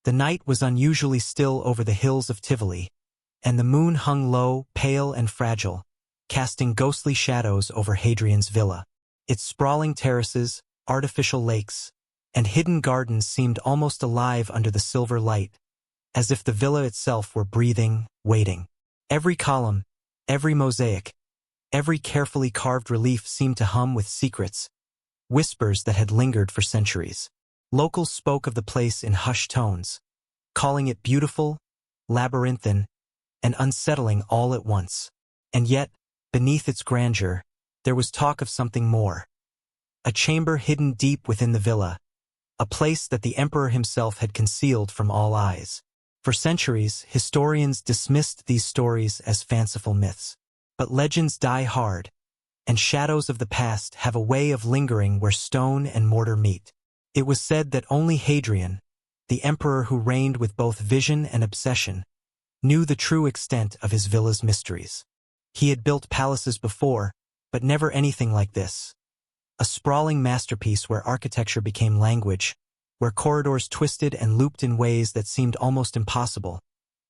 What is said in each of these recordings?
The night was unusually still over the hills of Tivoli, and the moon hung low, pale and fragile, casting ghostly shadows over Hadrian's villa. Its sprawling terraces, artificial lakes, and hidden gardens seemed almost alive under the silver light, as if the villa itself were breathing, waiting. Every column, every mosaic, every carefully carved relief seemed to hum with secrets, whispers that had lingered for centuries. Locals spoke of the place in hushed tones, calling it beautiful, labyrinthine, and unsettling all at once. And yet, beneath its grandeur, there was talk of something more. A chamber hidden deep within the villa, a place that the emperor himself had concealed from all eyes. For centuries, historians dismissed these stories as fanciful myths. But legends die hard, and shadows of the past have a way of lingering where stone and mortar meet. It was said that only Hadrian, the emperor who reigned with both vision and obsession, knew the true extent of his villa's mysteries. He had built palaces before, but never anything like this. A sprawling masterpiece where architecture became language, where corridors twisted and looped in ways that seemed almost impossible,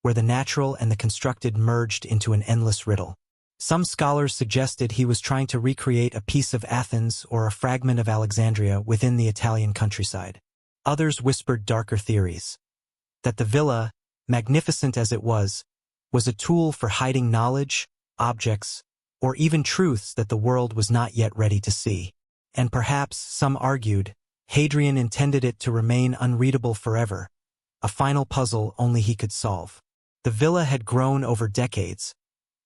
where the natural and the constructed merged into an endless riddle. Some scholars suggested he was trying to recreate a piece of Athens or a fragment of Alexandria within the Italian countryside. Others whispered darker theories. That the villa, magnificent as it was a tool for hiding knowledge, objects, or even truths that the world was not yet ready to see. And perhaps, some argued, Hadrian intended it to remain unreadable forever, a final puzzle only he could solve. The villa had grown over decades,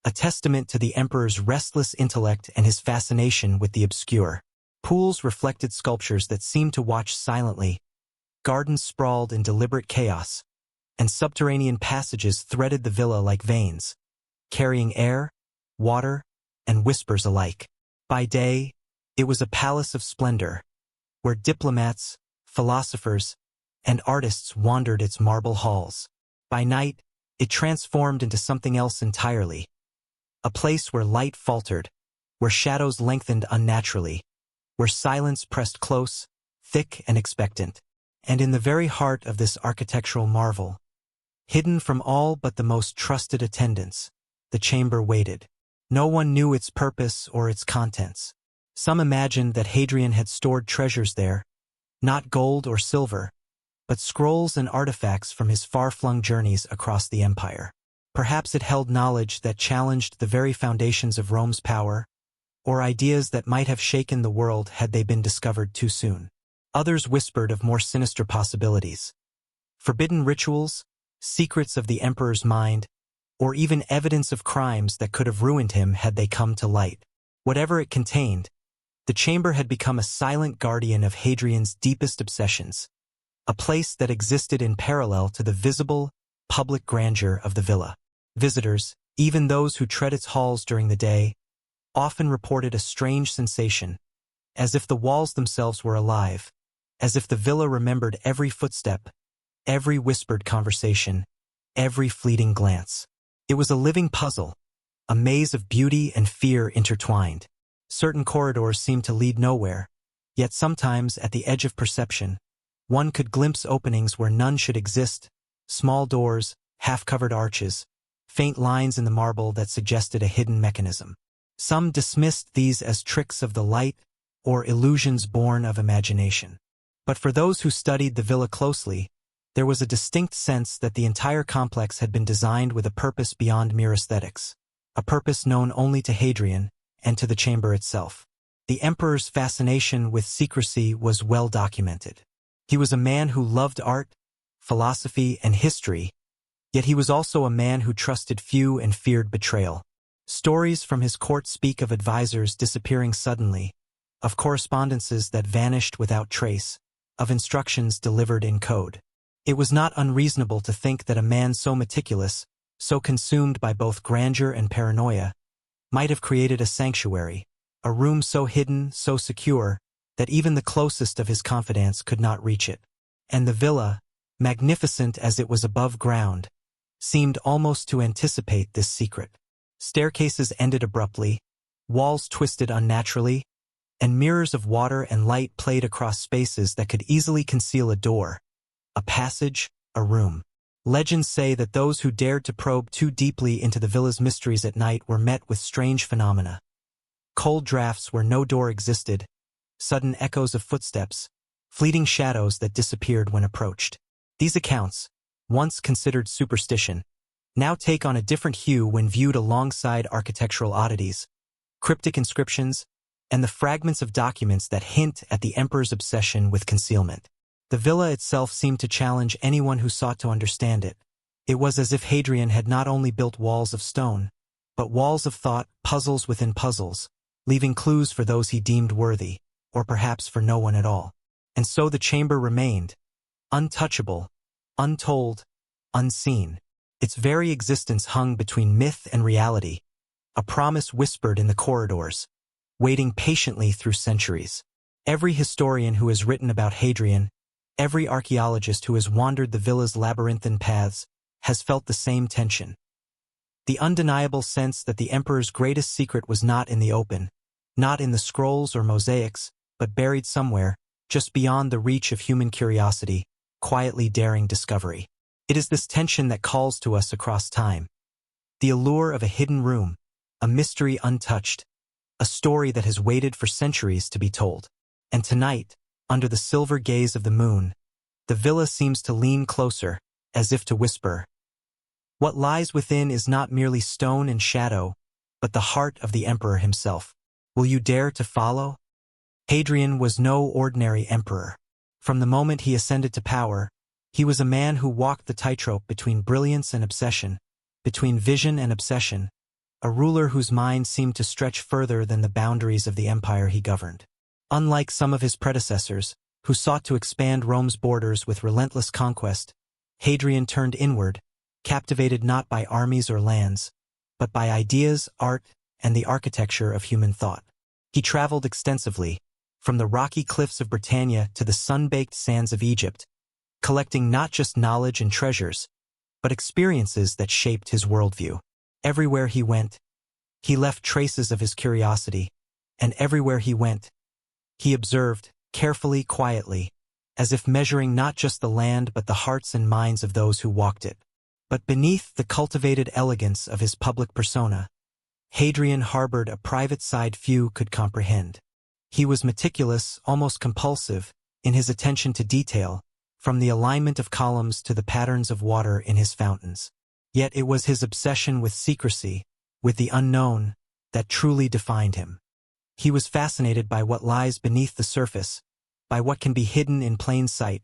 a testament to the emperor's restless intellect and his fascination with the obscure. Pools reflected sculptures that seemed to watch silently, gardens sprawled in deliberate chaos, and subterranean passages threaded the villa like veins, carrying air, water, and whispers alike. By day, it was a palace of splendor, where diplomats, philosophers, and artists wandered its marble halls. By night, it transformed into something else entirely, a place where light faltered, where shadows lengthened unnaturally, where silence pressed close, thick and expectant. And in the very heart of this architectural marvel, hidden from all but the most trusted attendants, the chamber waited. No one knew its purpose or its contents. Some imagined that Hadrian had stored treasures there, not gold or silver, but scrolls and artifacts from his far-flung journeys across the empire. Perhaps it held knowledge that challenged the very foundations of Rome's power, or ideas that might have shaken the world had they been discovered too soon. Others whispered of more sinister possibilities. Forbidden rituals, secrets of the emperor's mind, or even evidence of crimes that could have ruined him had they come to light. Whatever it contained, the chamber had become a silent guardian of Hadrian's deepest obsessions, a place that existed in parallel to the visible, public grandeur of the villa. Visitors, even those who tread its halls during the day, often reported a strange sensation, as if the walls themselves were alive, as if the villa remembered every footstep, every whispered conversation, every fleeting glance. It was a living puzzle, a maze of beauty and fear intertwined. Certain corridors seemed to lead nowhere, yet sometimes at the edge of perception, one could glimpse openings where none should exist, small doors, half-covered arches, faint lines in the marble that suggested a hidden mechanism. Some dismissed these as tricks of the light or illusions born of imagination. But for those who studied the villa closely, there was a distinct sense that the entire complex had been designed with a purpose beyond mere aesthetics, a purpose known only to Hadrian and to the chamber itself. The emperor's fascination with secrecy was well documented. He was a man who loved art, philosophy, and history, yet he was also a man who trusted few and feared betrayal. Stories from his court speak of advisors disappearing suddenly, of correspondences that vanished without trace, of instructions delivered in code. It was not unreasonable to think that a man so meticulous, so consumed by both grandeur and paranoia, might have created a sanctuary, a room so hidden, so secure, that even the closest of his confidants could not reach it. And the villa, magnificent as it was above ground, seemed almost to anticipate this secret. Staircases ended abruptly, walls twisted unnaturally, and mirrors of water and light played across spaces that could easily conceal a door, a passage, a room. Legends say that those who dared to probe too deeply into the villa's mysteries at night were met with strange phenomena. Cold drafts where no door existed, sudden echoes of footsteps, fleeting shadows that disappeared when approached. These accounts, once considered superstition, now take on a different hue when viewed alongside architectural oddities, cryptic inscriptions, and the fragments of documents that hint at the emperor's obsession with concealment. The villa itself seemed to challenge anyone who sought to understand it. It was as if Hadrian had not only built walls of stone, but walls of thought, puzzles within puzzles, leaving clues for those he deemed worthy, or perhaps for no one at all. And so the chamber remained, untouchable, untold, unseen. Its very existence hung between myth and reality, a promise whispered in the corridors, waiting patiently through centuries. Every historian who has written about Hadrian, every archaeologist who has wandered the villa's labyrinthine paths, has felt the same tension. The undeniable sense that the emperor's greatest secret was not in the open, not in the scrolls or mosaics, but buried somewhere, just beyond the reach of human curiosity, quietly daring discovery. It is this tension that calls to us across time. The allure of a hidden room, a mystery untouched, a story that has waited for centuries to be told. And tonight, under the silver gaze of the moon, the villa seems to lean closer, as if to whisper, "What lies within is not merely stone and shadow, but the heart of the emperor himself. Will you dare to follow?" Hadrian was no ordinary emperor. From the moment he ascended to power, he was a man who walked the tightrope between brilliance and obsession, between vision and obsession, a ruler whose mind seemed to stretch further than the boundaries of the empire he governed. Unlike some of his predecessors, who sought to expand Rome's borders with relentless conquest, Hadrian turned inward, captivated not by armies or lands, but by ideas, art, and the architecture of human thought. He traveled extensively, from the rocky cliffs of Britannia to the sun-baked sands of Egypt, collecting not just knowledge and treasures, but experiences that shaped his worldview. Everywhere he went, he left traces of his curiosity, and everywhere he went, he observed, carefully, quietly, as if measuring not just the land but the hearts and minds of those who walked it. But beneath the cultivated elegance of his public persona, Hadrian harbored a private side few could comprehend. He was meticulous, almost compulsive, in his attention to detail, from the alignment of columns to the patterns of water in his fountains. Yet it was his obsession with secrecy, with the unknown, that truly defined him. He was fascinated by what lies beneath the surface, by what can be hidden in plain sight,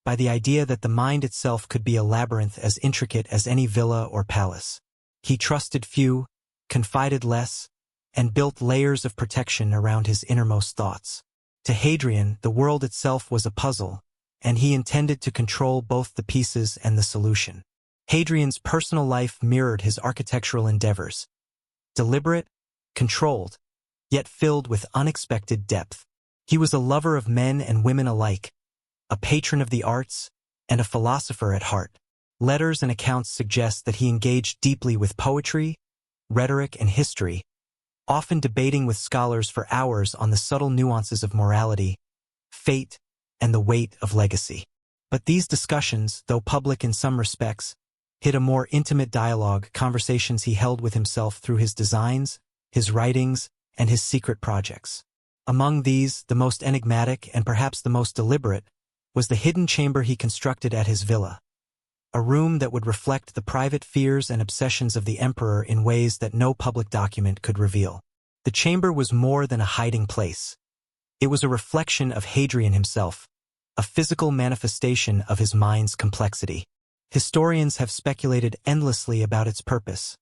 by the idea that the mind itself could be a labyrinth as intricate as any villa or palace. He trusted few, confided less, and built layers of protection around his innermost thoughts. To Hadrian, the world itself was a puzzle, and he intended to control both the pieces and the solution. Hadrian's personal life mirrored his architectural endeavors. Deliberate, controlled, yet filled with unexpected depth. He was a lover of men and women alike, a patron of the arts, and a philosopher at heart. Letters and accounts suggest that he engaged deeply with poetry, rhetoric, and history, often debating with scholars for hours on the subtle nuances of morality, fate, and the weight of legacy. But these discussions, though public in some respects, hid a more intimate dialogue, conversations he held with himself through his designs, his writings, and his secret projects. Among these, the most enigmatic and perhaps the most deliberate was the hidden chamber he constructed at his villa, a room that would reflect the private fears and obsessions of the emperor in ways that no public document could reveal. The chamber was more than a hiding place. It was a reflection of Hadrian himself, a physical manifestation of his mind's complexity. Historians have speculated endlessly about its purpose,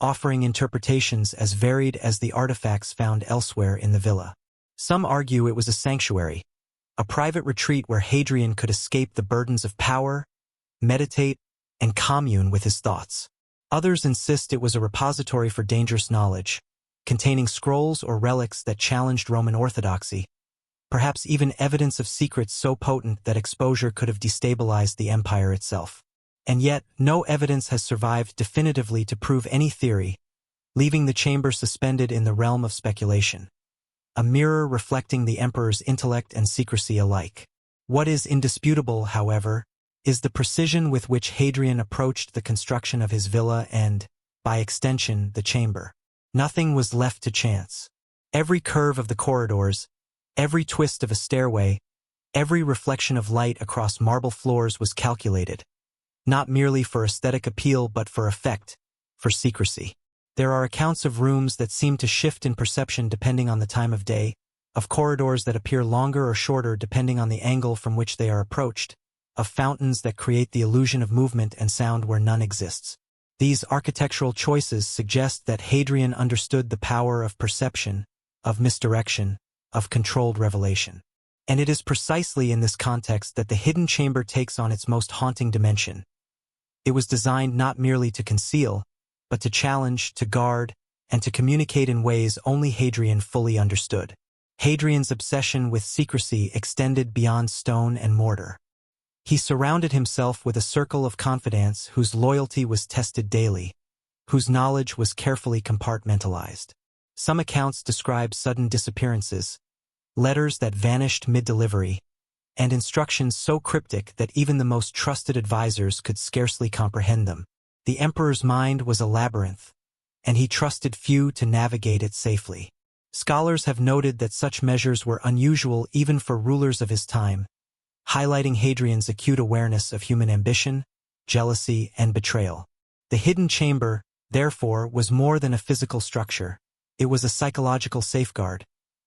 offering interpretations as varied as the artifacts found elsewhere in the villa. Some argue it was a sanctuary, a private retreat where Hadrian could escape the burdens of power, meditate, and commune with his thoughts. Others insist it was a repository for dangerous knowledge, containing scrolls or relics that challenged Roman orthodoxy, perhaps even evidence of secrets so potent that exposure could have destabilized the empire itself. And yet, no evidence has survived definitively to prove any theory, leaving the chamber suspended in the realm of speculation, a mirror reflecting the emperor's intellect and secrecy alike. What is indisputable, however, is the precision with which Hadrian approached the construction of his villa and, by extension, the chamber. Nothing was left to chance. Every curve of the corridors, every twist of a stairway, every reflection of light across marble floors was calculated, not merely for aesthetic appeal but for effect, for secrecy. There are accounts of rooms that seem to shift in perception depending on the time of day, of corridors that appear longer or shorter depending on the angle from which they are approached, of fountains that create the illusion of movement and sound where none exists. These architectural choices suggest that Hadrian understood the power of perception, of misdirection, of controlled revelation. And it is precisely in this context that the hidden chamber takes on its most haunting dimension. It was designed not merely to conceal, but to challenge, to guard, and to communicate in ways only Hadrian fully understood. Hadrian's obsession with secrecy extended beyond stone and mortar. He surrounded himself with a circle of confidants whose loyalty was tested daily, whose knowledge was carefully compartmentalized. Some accounts describe sudden disappearances, letters that vanished mid-delivery, and instructions so cryptic that even the most trusted advisors could scarcely comprehend them. The emperor's mind was a labyrinth, and he trusted few to navigate it safely. Scholars have noted that such measures were unusual even for rulers of his time, highlighting Hadrian's acute awareness of human ambition, jealousy, and betrayal. The hidden chamber, therefore, was more than a physical structure. It was a psychological safeguard,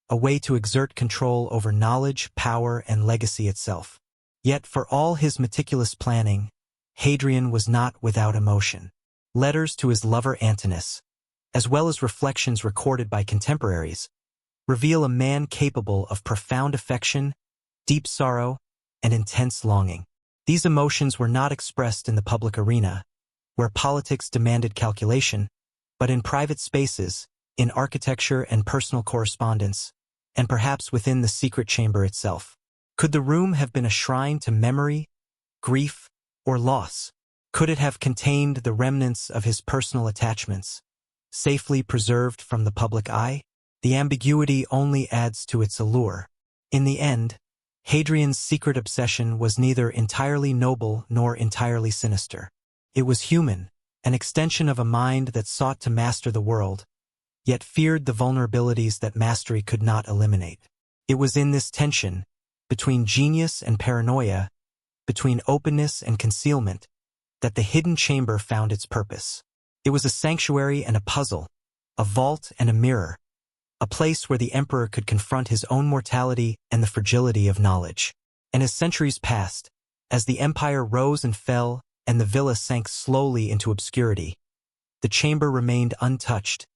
a way to exert control over knowledge, power, and legacy itself. Yet for all his meticulous planning, Hadrian was not without emotion. Letters to his lover Antinous, as well as reflections recorded by contemporaries, reveal a man capable of profound affection, deep sorrow, and intense longing. These emotions were not expressed in the public arena, where politics demanded calculation, but in private spaces, in architecture and personal correspondence, and perhaps within the secret chamber itself. Could the room have been a shrine to memory, grief, or loss? Could it have contained the remnants of his personal attachments, safely preserved from the public eye? The ambiguity only adds to its allure. In the end, Hadrian's secret obsession was neither entirely noble nor entirely sinister. It was human, an extension of a mind that sought to master the world, yet feared the vulnerabilities that mastery could not eliminate. It was in this tension, between genius and paranoia, between openness and concealment, that the hidden chamber found its purpose. It was a sanctuary and a puzzle, a vault and a mirror, a place where the emperor could confront his own mortality and the fragility of knowledge. And as centuries passed, as the empire rose and fell and the villa sank slowly into obscurity, the chamber remained untouched,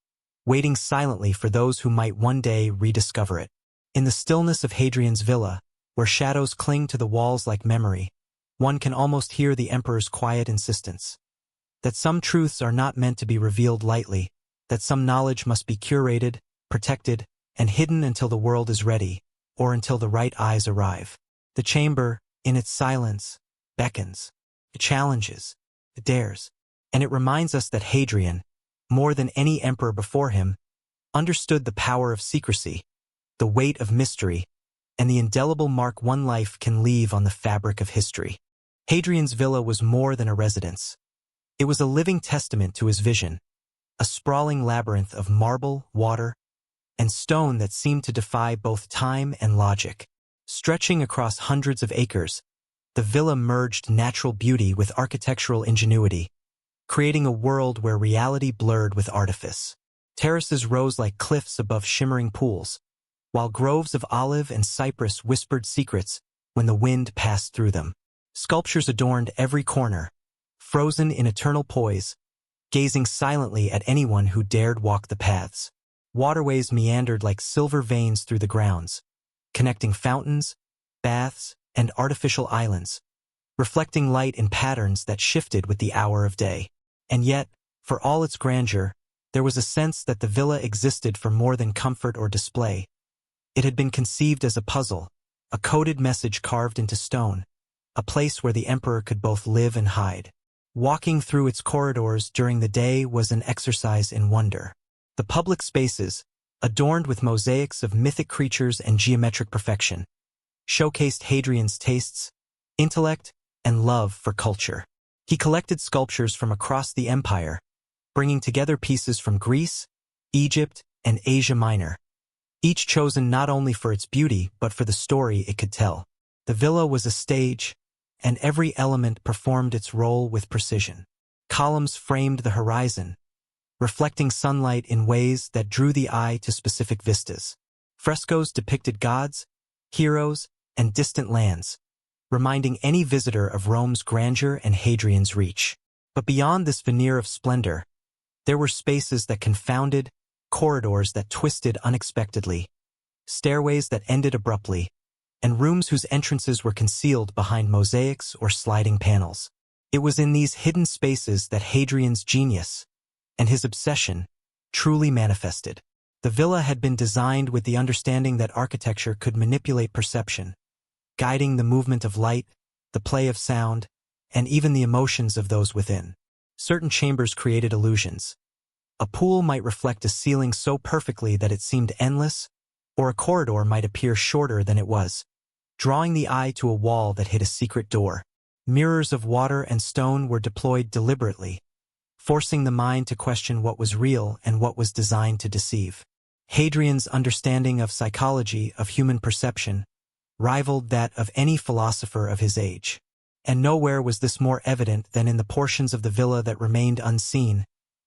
waiting silently for those who might one day rediscover it. In the stillness of Hadrian's villa, where shadows cling to the walls like memory, one can almost hear the emperor's quiet insistence that some truths are not meant to be revealed lightly, that some knowledge must be curated, protected, and hidden until the world is ready, or until the right eyes arrive. The chamber, in its silence, beckons, it challenges, it dares, and it reminds us that Hadrian, more than any emperor before him, understood the power of secrecy, the weight of mystery, and the indelible mark one life can leave on the fabric of history. Hadrian's villa was more than a residence. It was a living testament to his vision, a sprawling labyrinth of marble, water, and stone that seemed to defy both time and logic. Stretching across hundreds of acres, the villa merged natural beauty with architectural ingenuity, creating a world where reality blurred with artifice. Terraces rose like cliffs above shimmering pools, while groves of olive and cypress whispered secrets when the wind passed through them. Sculptures adorned every corner, frozen in eternal poise, gazing silently at anyone who dared walk the paths. Waterways meandered like silver veins through the grounds, connecting fountains, baths, and artificial islands, reflecting light in patterns that shifted with the hour of day. And yet, for all its grandeur, there was a sense that the villa existed for more than comfort or display. It had been conceived as a puzzle, a coded message carved into stone, a place where the emperor could both live and hide. Walking through its corridors during the day was an exercise in wonder. The public spaces, adorned with mosaics of mythic creatures and geometric perfection, showcased Hadrian's tastes, intellect, and love for culture. He collected sculptures from across the empire, bringing together pieces from Greece, Egypt, and Asia Minor, each chosen not only for its beauty but for the story it could tell. The villa was a stage, and every element performed its role with precision. Columns framed the horizon, reflecting sunlight in ways that drew the eye to specific vistas. Frescoes depicted gods, heroes, and distant lands, reminding any visitor of Rome's grandeur and Hadrian's reach. But beyond this veneer of splendor, there were spaces that confounded, corridors that twisted unexpectedly, stairways that ended abruptly, and rooms whose entrances were concealed behind mosaics or sliding panels. It was in these hidden spaces that Hadrian's genius and his obsession truly manifested. The villa had been designed with the understanding that architecture could manipulate perception, guiding the movement of light, the play of sound, and even the emotions of those within. Certain chambers created illusions. A pool might reflect a ceiling so perfectly that it seemed endless, or a corridor might appear shorter than it was, drawing the eye to a wall that hid a secret door. Mirrors of water and stone were deployed deliberately, forcing the mind to question what was real and what was designed to deceive. Hadrian's understanding of psychology, of human perception, rivaled that of any philosopher of his age. And nowhere was this more evident than in the portions of the villa that remained unseen,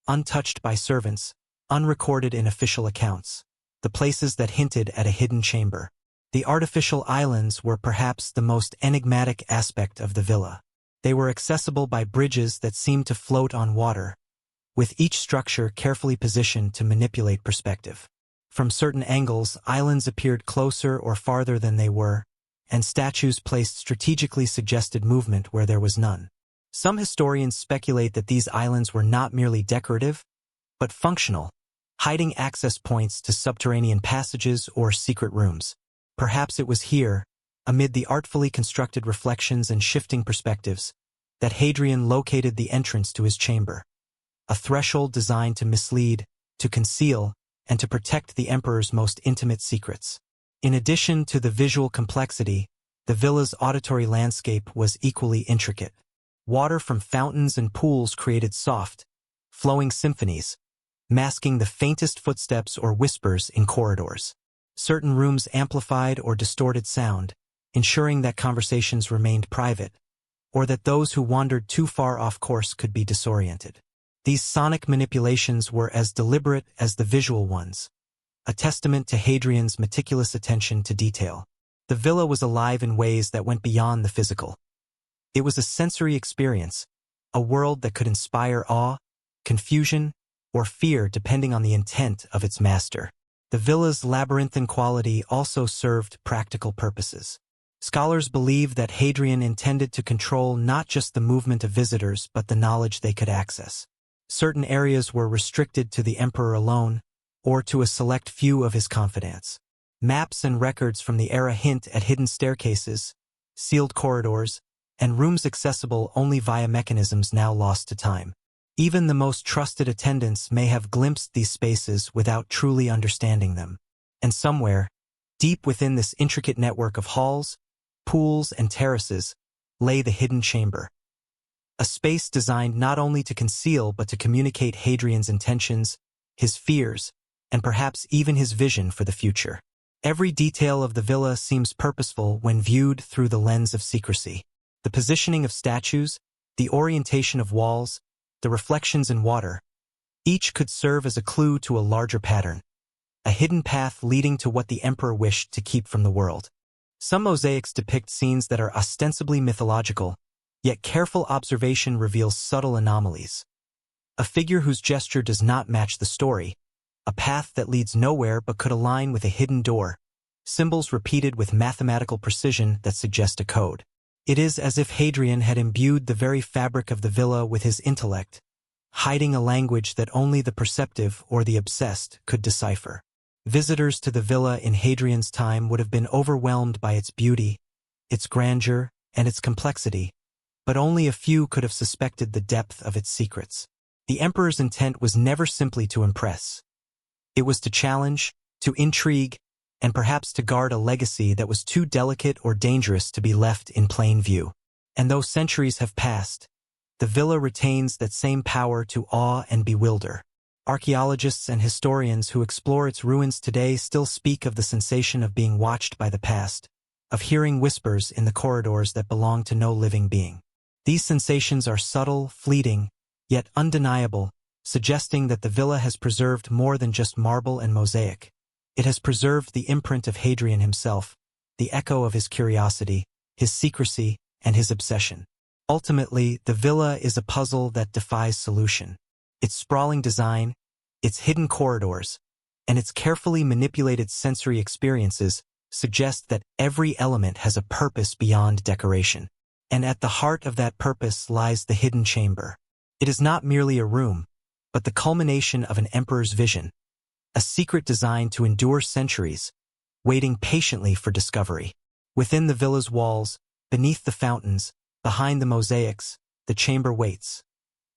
untouched by servants, unrecorded in official accounts, the places that hinted at a hidden chamber. The artificial islands were perhaps the most enigmatic aspect of the villa. They were accessible by bridges that seemed to float on water, with each structure carefully positioned to manipulate perspective. From certain angles, islands appeared closer or farther than they were, and statues placed strategically suggested movement where there was none. Some historians speculate that these islands were not merely decorative, but functional, hiding access points to subterranean passages or secret rooms. Perhaps it was here, amid the artfully constructed reflections and shifting perspectives, that Hadrian located the entrance to his chamber, a threshold designed to mislead, to conceal, and to protect the emperor's most intimate secrets. In addition to the visual complexity, the villa's auditory landscape was equally intricate. Water from fountains and pools created soft, flowing symphonies, masking the faintest footsteps or whispers in corridors. Certain rooms amplified or distorted sound, ensuring that conversations remained private, or that those who wandered too far off course could be disoriented. These sonic manipulations were as deliberate as the visual ones, a testament to Hadrian's meticulous attention to detail. The villa was alive in ways that went beyond the physical. It was a sensory experience, a world that could inspire awe, confusion, or fear depending on the intent of its master. The villa's labyrinthine quality also served practical purposes. Scholars believe that Hadrian intended to control not just the movement of visitors but the knowledge they could access. Certain areas were restricted to the emperor alone, or to a select few of his confidants. Maps and records from the era hint at hidden staircases, sealed corridors, and rooms accessible only via mechanisms now lost to time. Even the most trusted attendants may have glimpsed these spaces without truly understanding them. And somewhere, deep within this intricate network of halls, pools, and terraces, lay the hidden chamber. A space designed not only to conceal but to communicate Hadrian's intentions, his fears, and perhaps even his vision for the future. Every detail of the villa seems purposeful when viewed through the lens of secrecy. The positioning of statues, the orientation of walls, the reflections in water, each could serve as a clue to a larger pattern, a hidden path leading to what the emperor wished to keep from the world. Some mosaics depict scenes that are ostensibly mythological, yet careful observation reveals subtle anomalies. A figure whose gesture does not match the story, a path that leads nowhere but could align with a hidden door, symbols repeated with mathematical precision that suggest a code. It is as if Hadrian had imbued the very fabric of the villa with his intellect, hiding a language that only the perceptive or the obsessed could decipher. Visitors to the villa in Hadrian's time would have been overwhelmed by its beauty, its grandeur, and its complexity, but only a few could have suspected the depth of its secrets. The emperor's intent was never simply to impress. It was to challenge, to intrigue, and perhaps to guard a legacy that was too delicate or dangerous to be left in plain view. And though centuries have passed, the villa retains that same power to awe and bewilder. Archaeologists and historians who explore its ruins today still speak of the sensation of being watched by the past, of hearing whispers in the corridors that belong to no living being. These sensations are subtle, fleeting, yet undeniable, suggesting that the villa has preserved more than just marble and mosaic. It has preserved the imprint of Hadrian himself, the echo of his curiosity, his secrecy, and his obsession. Ultimately, the villa is a puzzle that defies solution. Its sprawling design, its hidden corridors, and its carefully manipulated sensory experiences suggest that every element has a purpose beyond decoration. And at the heart of that purpose lies the hidden chamber. It is not merely a room, but the culmination of an emperor's vision, a secret designed to endure centuries, waiting patiently for discovery. Within the villa's walls, beneath the fountains, behind the mosaics, the chamber waits,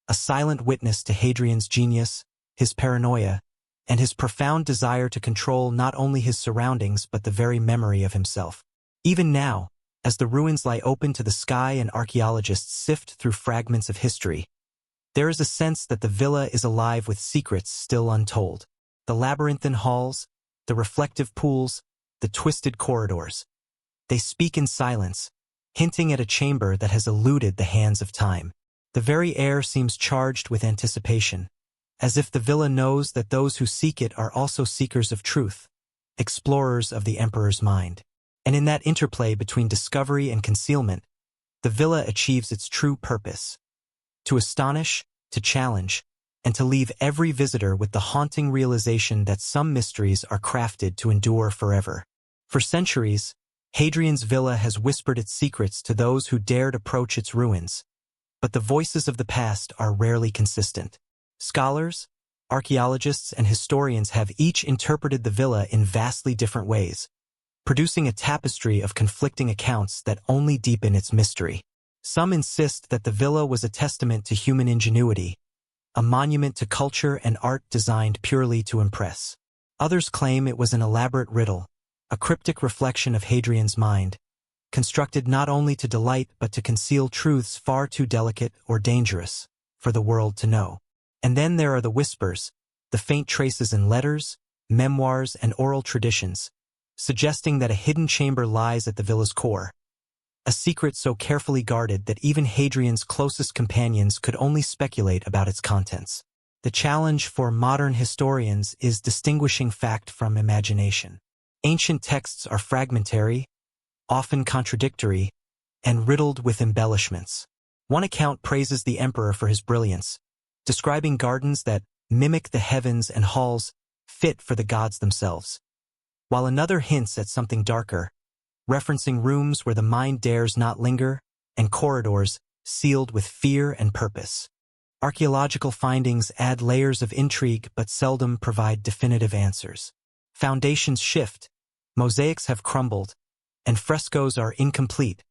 a silent witness to Hadrian's genius, his paranoia, and his profound desire to control not only his surroundings but the very memory of himself. Even now, as the ruins lie open to the sky and archaeologists sift through fragments of history, there is a sense that the villa is alive with secrets still untold. The labyrinthine halls, the reflective pools, the twisted corridors. They speak in silence, hinting at a chamber that has eluded the hands of time. The very air seems charged with anticipation, as if the villa knows that those who seek it are also seekers of truth, explorers of the emperor's mind. And in that interplay between discovery and concealment, the villa achieves its true purpose: to astonish, to challenge, and to leave every visitor with the haunting realization that some mysteries are crafted to endure forever. For centuries, Hadrian's villa has whispered its secrets to those who dared approach its ruins, but the voices of the past are rarely consistent. Scholars, archaeologists, and historians have each interpreted the villa in vastly different ways, producing a tapestry of conflicting accounts that only deepen its mystery. Some insist that the villa was a testament to human ingenuity, a monument to culture and art designed purely to impress. Others claim it was an elaborate riddle, a cryptic reflection of Hadrian's mind, constructed not only to delight but to conceal truths far too delicate or dangerous for the world to know. And then there are the whispers, the faint traces in letters, memoirs, and oral traditions, suggesting that a hidden chamber lies at the villa's core, a secret so carefully guarded that even Hadrian's closest companions could only speculate about its contents. The challenge for modern historians is distinguishing fact from imagination. Ancient texts are fragmentary, often contradictory, and riddled with embellishments. One account praises the emperor for his brilliance, describing gardens that mimic the heavens and halls fit for the gods themselves, while another hints at something darker, referencing rooms where the mind dares not linger and corridors sealed with fear and purpose. Archaeological findings add layers of intrigue but seldom provide definitive answers. Foundations shift, mosaics have crumbled, and frescoes are incomplete,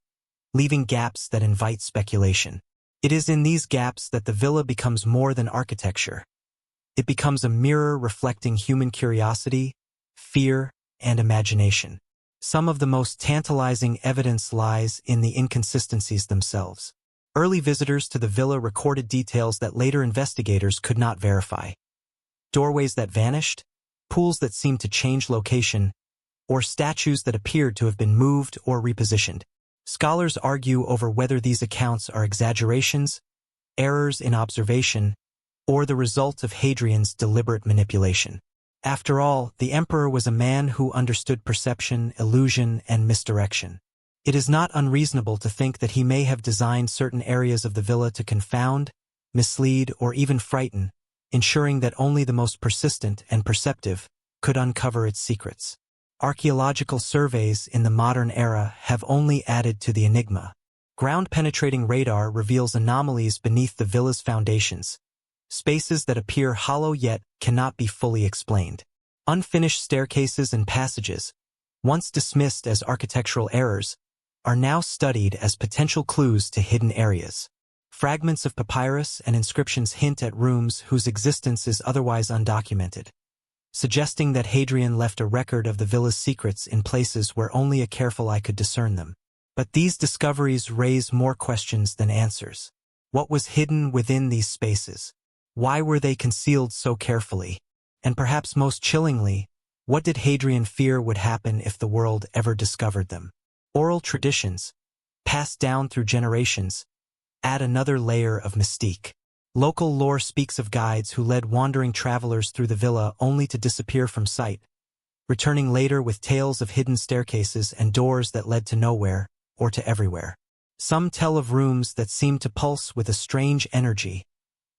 leaving gaps that invite speculation. It is in these gaps that the villa becomes more than architecture. It becomes a mirror reflecting human curiosity, fear, and imagination. Some of the most tantalizing evidence lies in the inconsistencies themselves. Early visitors to the villa recorded details that later investigators could not verify. Doorways that vanished, pools that seemed to change location, or statues that appeared to have been moved or repositioned. Scholars argue over whether these accounts are exaggerations, errors in observation, or the result of Hadrian's deliberate manipulation. After all, the emperor was a man who understood perception, illusion, and misdirection. It is not unreasonable to think that he may have designed certain areas of the villa to confound, mislead, or even frighten, ensuring that only the most persistent and perceptive could uncover its secrets. Archaeological surveys in the modern era have only added to the enigma. Ground-penetrating radar reveals anomalies beneath the villa's foundations, spaces that appear hollow yet cannot be fully explained. Unfinished staircases and passages, once dismissed as architectural errors, are now studied as potential clues to hidden areas. Fragments of papyrus and inscriptions hint at rooms whose existence is otherwise undocumented, suggesting that Hadrian left a record of the villa's secrets in places where only a careful eye could discern them. But these discoveries raise more questions than answers. What was hidden within these spaces? Why were they concealed so carefully? And perhaps most chillingly, what did Hadrian fear would happen if the world ever discovered them? Oral traditions, passed down through generations, add another layer of mystique. Local lore speaks of guides who led wandering travelers through the villa only to disappear from sight, returning later with tales of hidden staircases and doors that led to nowhere or to everywhere. Some tell of rooms that seemed to pulse with a strange energy,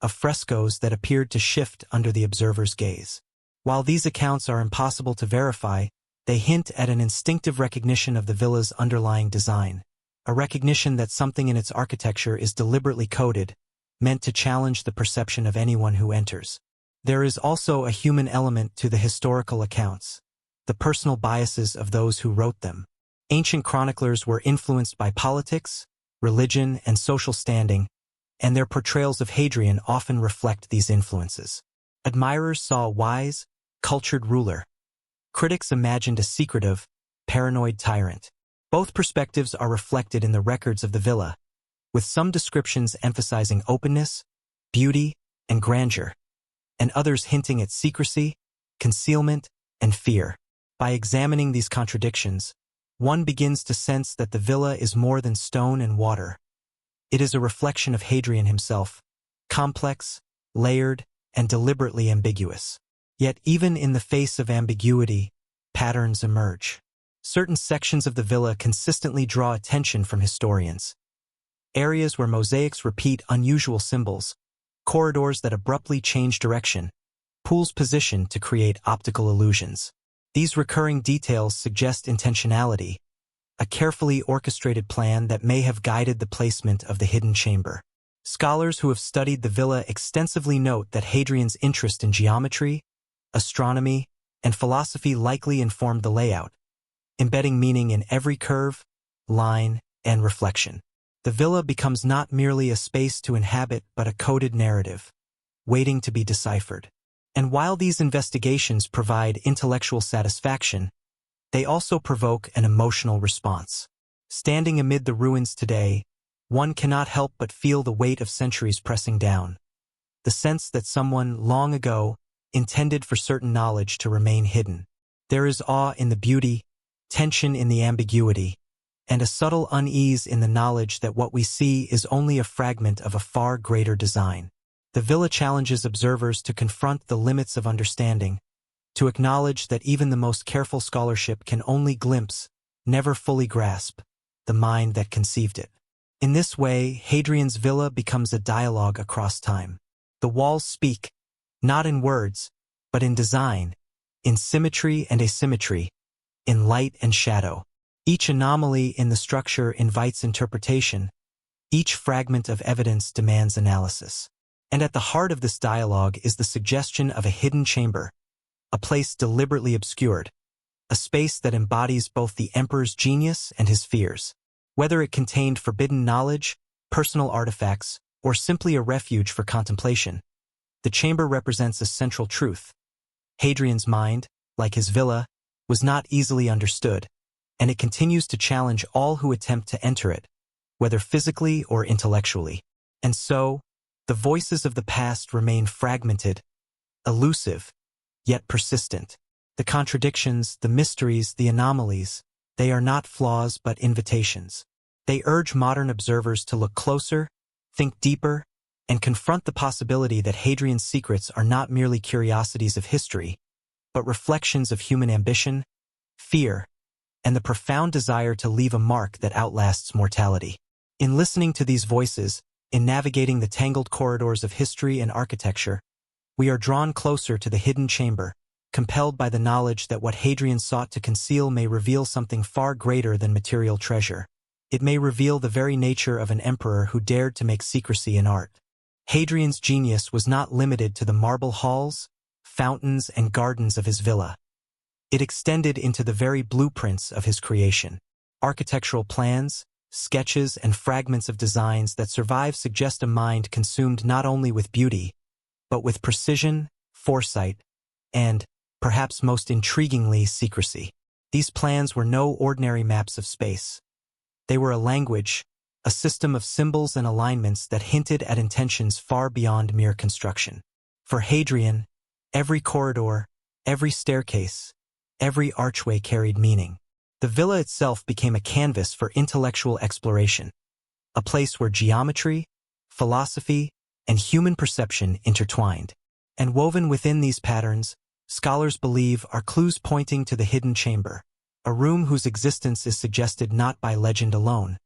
of frescoes that appeared to shift under the observer's gaze. While these accounts are impossible to verify, they hint at an instinctive recognition of the villa's underlying design, a recognition that something in its architecture is deliberately coded, meant to challenge the perception of anyone who enters. There is also a human element to the historical accounts, the personal biases of those who wrote them. Ancient chroniclers were influenced by politics, religion, and social standing, and their portrayals of Hadrian often reflect these influences. Admirers saw a wise, cultured ruler. Critics imagined a secretive, paranoid tyrant. Both perspectives are reflected in the records of the villa, with some descriptions emphasizing openness, beauty, and grandeur, and others hinting at secrecy, concealment, and fear. By examining these contradictions, one begins to sense that the villa is more than stone and water. It is a reflection of Hadrian himself, complex, layered, and deliberately ambiguous. Yet even in the face of ambiguity, patterns emerge. Certain sections of the villa consistently draw attention from historians. Areas where mosaics repeat unusual symbols, corridors that abruptly change direction, pools positioned to create optical illusions. These recurring details suggest intentionality, a carefully orchestrated plan that may have guided the placement of the hidden chamber. Scholars who have studied the villa extensively note that Hadrian's interest in geometry, astronomy, and philosophy likely informed the layout, embedding meaning in every curve, line, and reflection. The villa becomes not merely a space to inhabit but a coded narrative, waiting to be deciphered. And while these investigations provide intellectual satisfaction, they also provoke an emotional response. Standing amid the ruins today, one cannot help but feel the weight of centuries pressing down. The sense that someone, long ago, intended for certain knowledge to remain hidden. There is awe in the beauty, tension in the ambiguity, and a subtle unease in the knowledge that what we see is only a fragment of a far greater design. The villa challenges observers to confront the limits of understanding, to acknowledge that even the most careful scholarship can only glimpse, never fully grasp, the mind that conceived it. In this way, Hadrian's villa becomes a dialogue across time. The walls speak, not in words, but in design, in symmetry and asymmetry, in light and shadow. Each anomaly in the structure invites interpretation. Each fragment of evidence demands analysis. And at the heart of this dialogue is the suggestion of a hidden chamber, a place deliberately obscured, a space that embodies both the emperor's genius and his fears. Whether it contained forbidden knowledge, personal artifacts, or simply a refuge for contemplation, the chamber represents a central truth. Hadrian's mind, like his villa, was not easily understood, and it continues to challenge all who attempt to enter it, whether physically or intellectually. And so, the voices of the past remain fragmented, elusive, yet persistent. The contradictions, the mysteries, the anomalies, they are not flaws but invitations. They urge modern observers to look closer, think deeper, and confront the possibility that Hadrian's secrets are not merely curiosities of history, but reflections of human ambition, fear, and the profound desire to leave a mark that outlasts mortality. In listening to these voices, in navigating the tangled corridors of history and architecture, we are drawn closer to the hidden chamber, compelled by the knowledge that what Hadrian sought to conceal may reveal something far greater than material treasure. It may reveal the very nature of an emperor who dared to make secrecy an art. Hadrian's genius was not limited to the marble halls, fountains, and gardens of his villa. It extended into the very blueprints of his creation. Architectural plans, sketches, and fragments of designs that survive suggest a mind consumed not only with beauty, but with precision, foresight, and, perhaps most intriguingly, secrecy. These plans were no ordinary maps of space. They were a language, a system of symbols and alignments that hinted at intentions far beyond mere construction. For Hadrian, every corridor, every staircase, every archway carried meaning. The villa itself became a canvas for intellectual exploration, a place where geometry, philosophy, and human perception intertwined. And woven within these patterns, scholars believe are clues pointing to the hidden chamber, a room whose existence is suggested not by legend alone,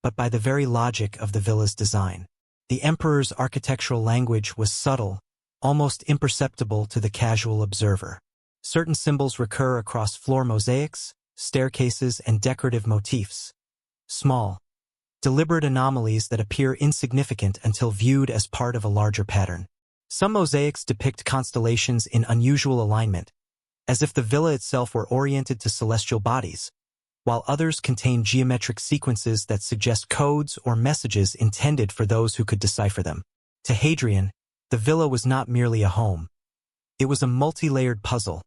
but by the very logic of the villa's design. The emperor's architectural language was subtle, almost imperceptible to the casual observer. Certain symbols recur across floor mosaics, staircases, and decorative motifs. Small, deliberate anomalies that appear insignificant until viewed as part of a larger pattern. Some mosaics depict constellations in unusual alignment, as if the villa itself were oriented to celestial bodies, while others contain geometric sequences that suggest codes or messages intended for those who could decipher them. To Hadrian, the villa was not merely a home. It was a multi-layered puzzle,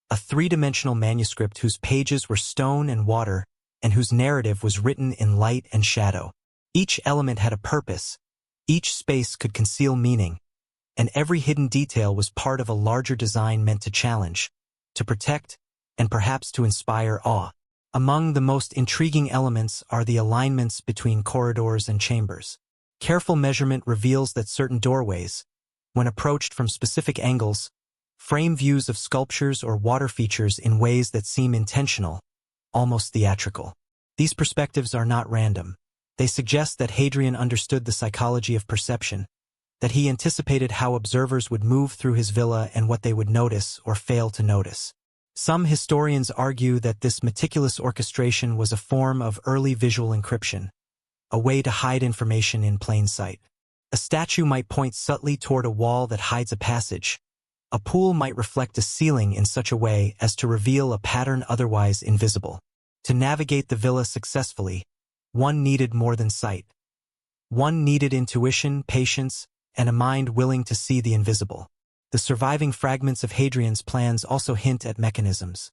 a three-dimensional manuscript whose pages were stone and water, and whose narrative was written in light and shadow. Each element had a purpose, each space could conceal meaning, and every hidden detail was part of a larger design meant to challenge, to protect, and perhaps to inspire awe. Among the most intriguing elements are the alignments between corridors and chambers. Careful measurement reveals that certain doorways, when approached from specific angles, frame views of sculptures or water features in ways that seem intentional, almost theatrical. These perspectives are not random. They suggest that Hadrian understood the psychology of perception, that he anticipated how observers would move through his villa and what they would notice or fail to notice. Some historians argue that this meticulous orchestration was a form of early visual encryption, a way to hide information in plain sight. A statue might point subtly toward a wall that hides a passage. A pool might reflect a ceiling in such a way as to reveal a pattern otherwise invisible. To navigate the villa successfully, one needed more than sight. One needed intuition, patience, and a mind willing to see the invisible. The surviving fragments of Hadrian's plans also hint at mechanisms.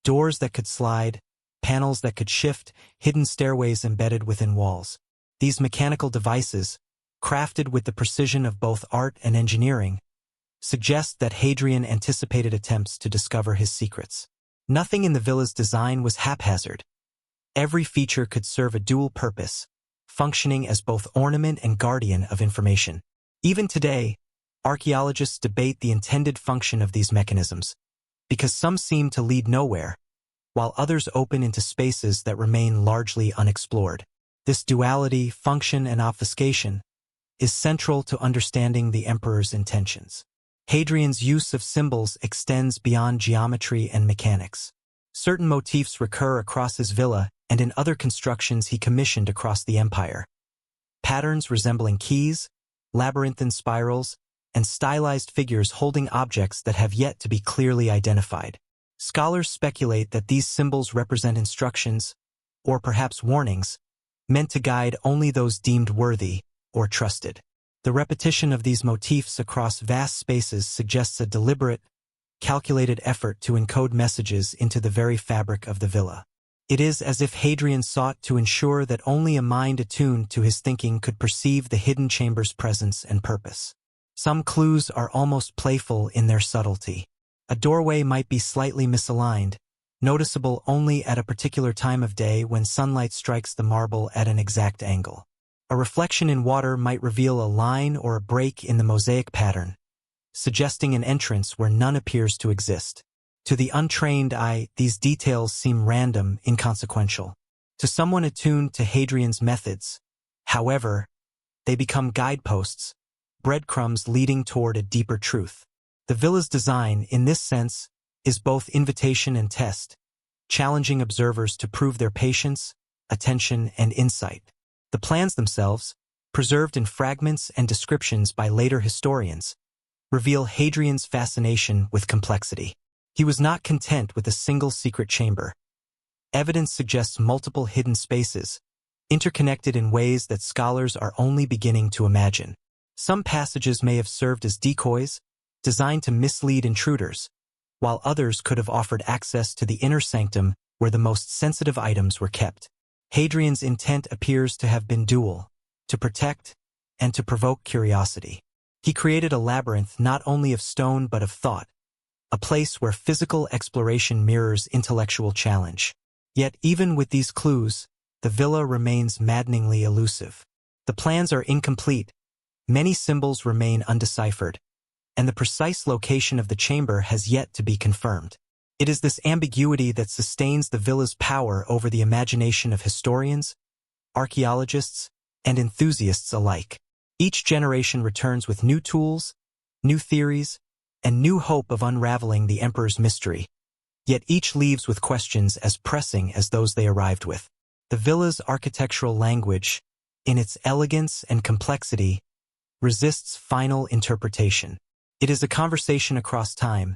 Doors that could slide, panels that could shift, hidden stairways embedded within walls. These mechanical devices, crafted with the precision of both art and engineering, suggest that Hadrian anticipated attempts to discover his secrets. Nothing in the villa's design was haphazard. Every feature could serve a dual purpose, functioning as both ornament and guardian of information. Even today, archaeologists debate the intended function of these mechanisms, because some seem to lead nowhere, while others open into spaces that remain largely unexplored. This duality, function and obfuscation, is central to understanding the emperor's intentions. Hadrian's use of symbols extends beyond geometry and mechanics. Certain motifs recur across his villa and in other constructions he commissioned across the empire. Patterns resembling keys, labyrinthine spirals, and stylized figures holding objects that have yet to be clearly identified. Scholars speculate that these symbols represent instructions, or perhaps warnings, meant to guide only those deemed worthy or trusted. The repetition of these motifs across vast spaces suggests a deliberate, calculated effort to encode messages into the very fabric of the villa. It is as if Hadrian sought to ensure that only a mind attuned to his thinking could perceive the hidden chamber's presence and purpose. Some clues are almost playful in their subtlety. A doorway might be slightly misaligned, noticeable only at a particular time of day when sunlight strikes the marble at an exact angle. A reflection in water might reveal a line or a break in the mosaic pattern, suggesting an entrance where none appears to exist. To the untrained eye, these details seem random, inconsequential. To someone attuned to Hadrian's methods, however, they become guideposts, breadcrumbs leading toward a deeper truth. The villa's design, in this sense, is both invitation and test, challenging observers to prove their patience, attention, and insight. The plans themselves, preserved in fragments and descriptions by later historians, reveal Hadrian's fascination with complexity. He was not content with a single secret chamber. Evidence suggests multiple hidden spaces, interconnected in ways that scholars are only beginning to imagine. Some passages may have served as decoys, designed to mislead intruders, while others could have offered access to the inner sanctum where the most sensitive items were kept. Hadrian's intent appears to have been dual: to protect and to provoke curiosity. He created a labyrinth not only of stone but of thought, a place where physical exploration mirrors intellectual challenge. Yet even with these clues, the villa remains maddeningly elusive. The plans are incomplete, many symbols remain undeciphered, and the precise location of the chamber has yet to be confirmed. It is this ambiguity that sustains the villa's power over the imagination of historians, archaeologists, and enthusiasts alike. Each generation returns with new tools, new theories, and new hope of unraveling the emperor's mystery. Yet each leaves with questions as pressing as those they arrived with. The villa's architectural language, in its elegance and complexity, resists final interpretation. It is a conversation across time,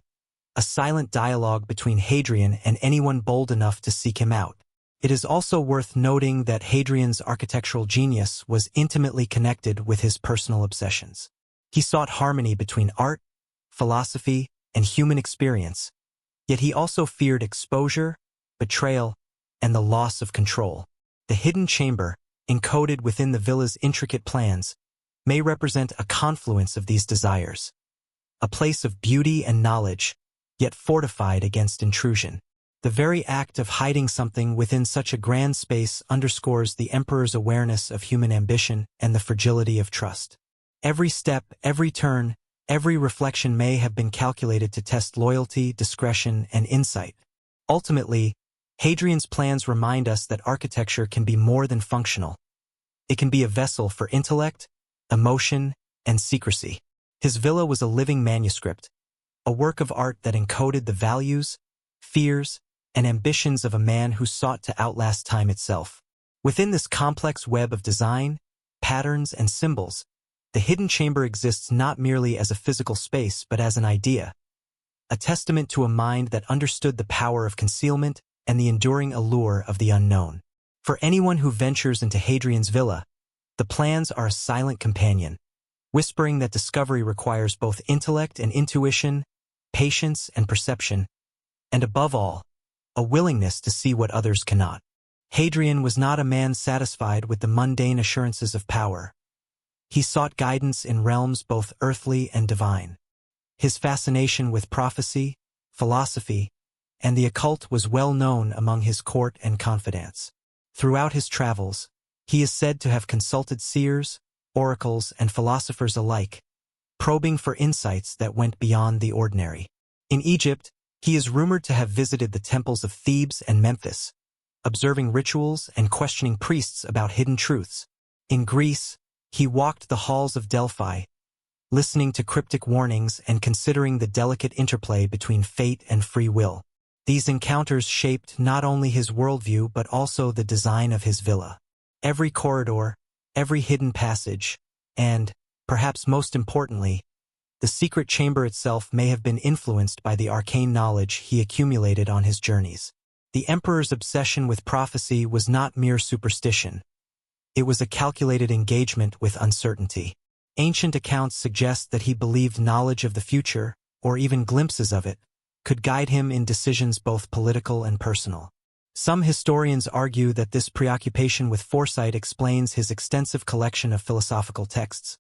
a silent dialogue between Hadrian and anyone bold enough to seek him out. It is also worth noting that Hadrian's architectural genius was intimately connected with his personal obsessions. He sought harmony between art, philosophy, and human experience, yet he also feared exposure, betrayal, and the loss of control. The hidden chamber, encoded within the villa's intricate plans, may represent a confluence of these desires, a place of beauty and knowledge, yet fortified against intrusion. The very act of hiding something within such a grand space underscores the emperor's awareness of human ambition and the fragility of trust. Every step, every turn, every reflection may have been calculated to test loyalty, discretion, and insight. Ultimately, Hadrian's plans remind us that architecture can be more than functional. It can be a vessel for intellect, emotion, and secrecy. His villa was a living manuscript, a work of art that encoded the values, fears, and ambitions of a man who sought to outlast time itself. Within this complex web of design, patterns, and symbols, the hidden chamber exists not merely as a physical space but as an idea, a testament to a mind that understood the power of concealment and the enduring allure of the unknown. For anyone who ventures into Hadrian's villa, the plans are a silent companion, whispering that discovery requires both intellect and intuition, patience and perception, and above all, a willingness to see what others cannot. Hadrian was not a man satisfied with the mundane assurances of power. He sought guidance in realms both earthly and divine. His fascination with prophecy, philosophy, and the occult was well known among his court and confidants. Throughout his travels, he is said to have consulted seers, oracles, and philosophers alike, probing for insights that went beyond the ordinary. In Egypt, he is rumored to have visited the temples of Thebes and Memphis, observing rituals and questioning priests about hidden truths. In Greece, he walked the halls of Delphi, listening to cryptic warnings and considering the delicate interplay between fate and free will. These encounters shaped not only his worldview but also the design of his villa. Every corridor, every hidden passage, and, perhaps most importantly, the secret chamber itself may have been influenced by the arcane knowledge he accumulated on his journeys. The emperor's obsession with prophecy was not mere superstition. It was a calculated engagement with uncertainty. Ancient accounts suggest that he believed knowledge of the future, or even glimpses of it, could guide him in decisions both political and personal. Some historians argue that this preoccupation with foresight explains his extensive collection of philosophical texts,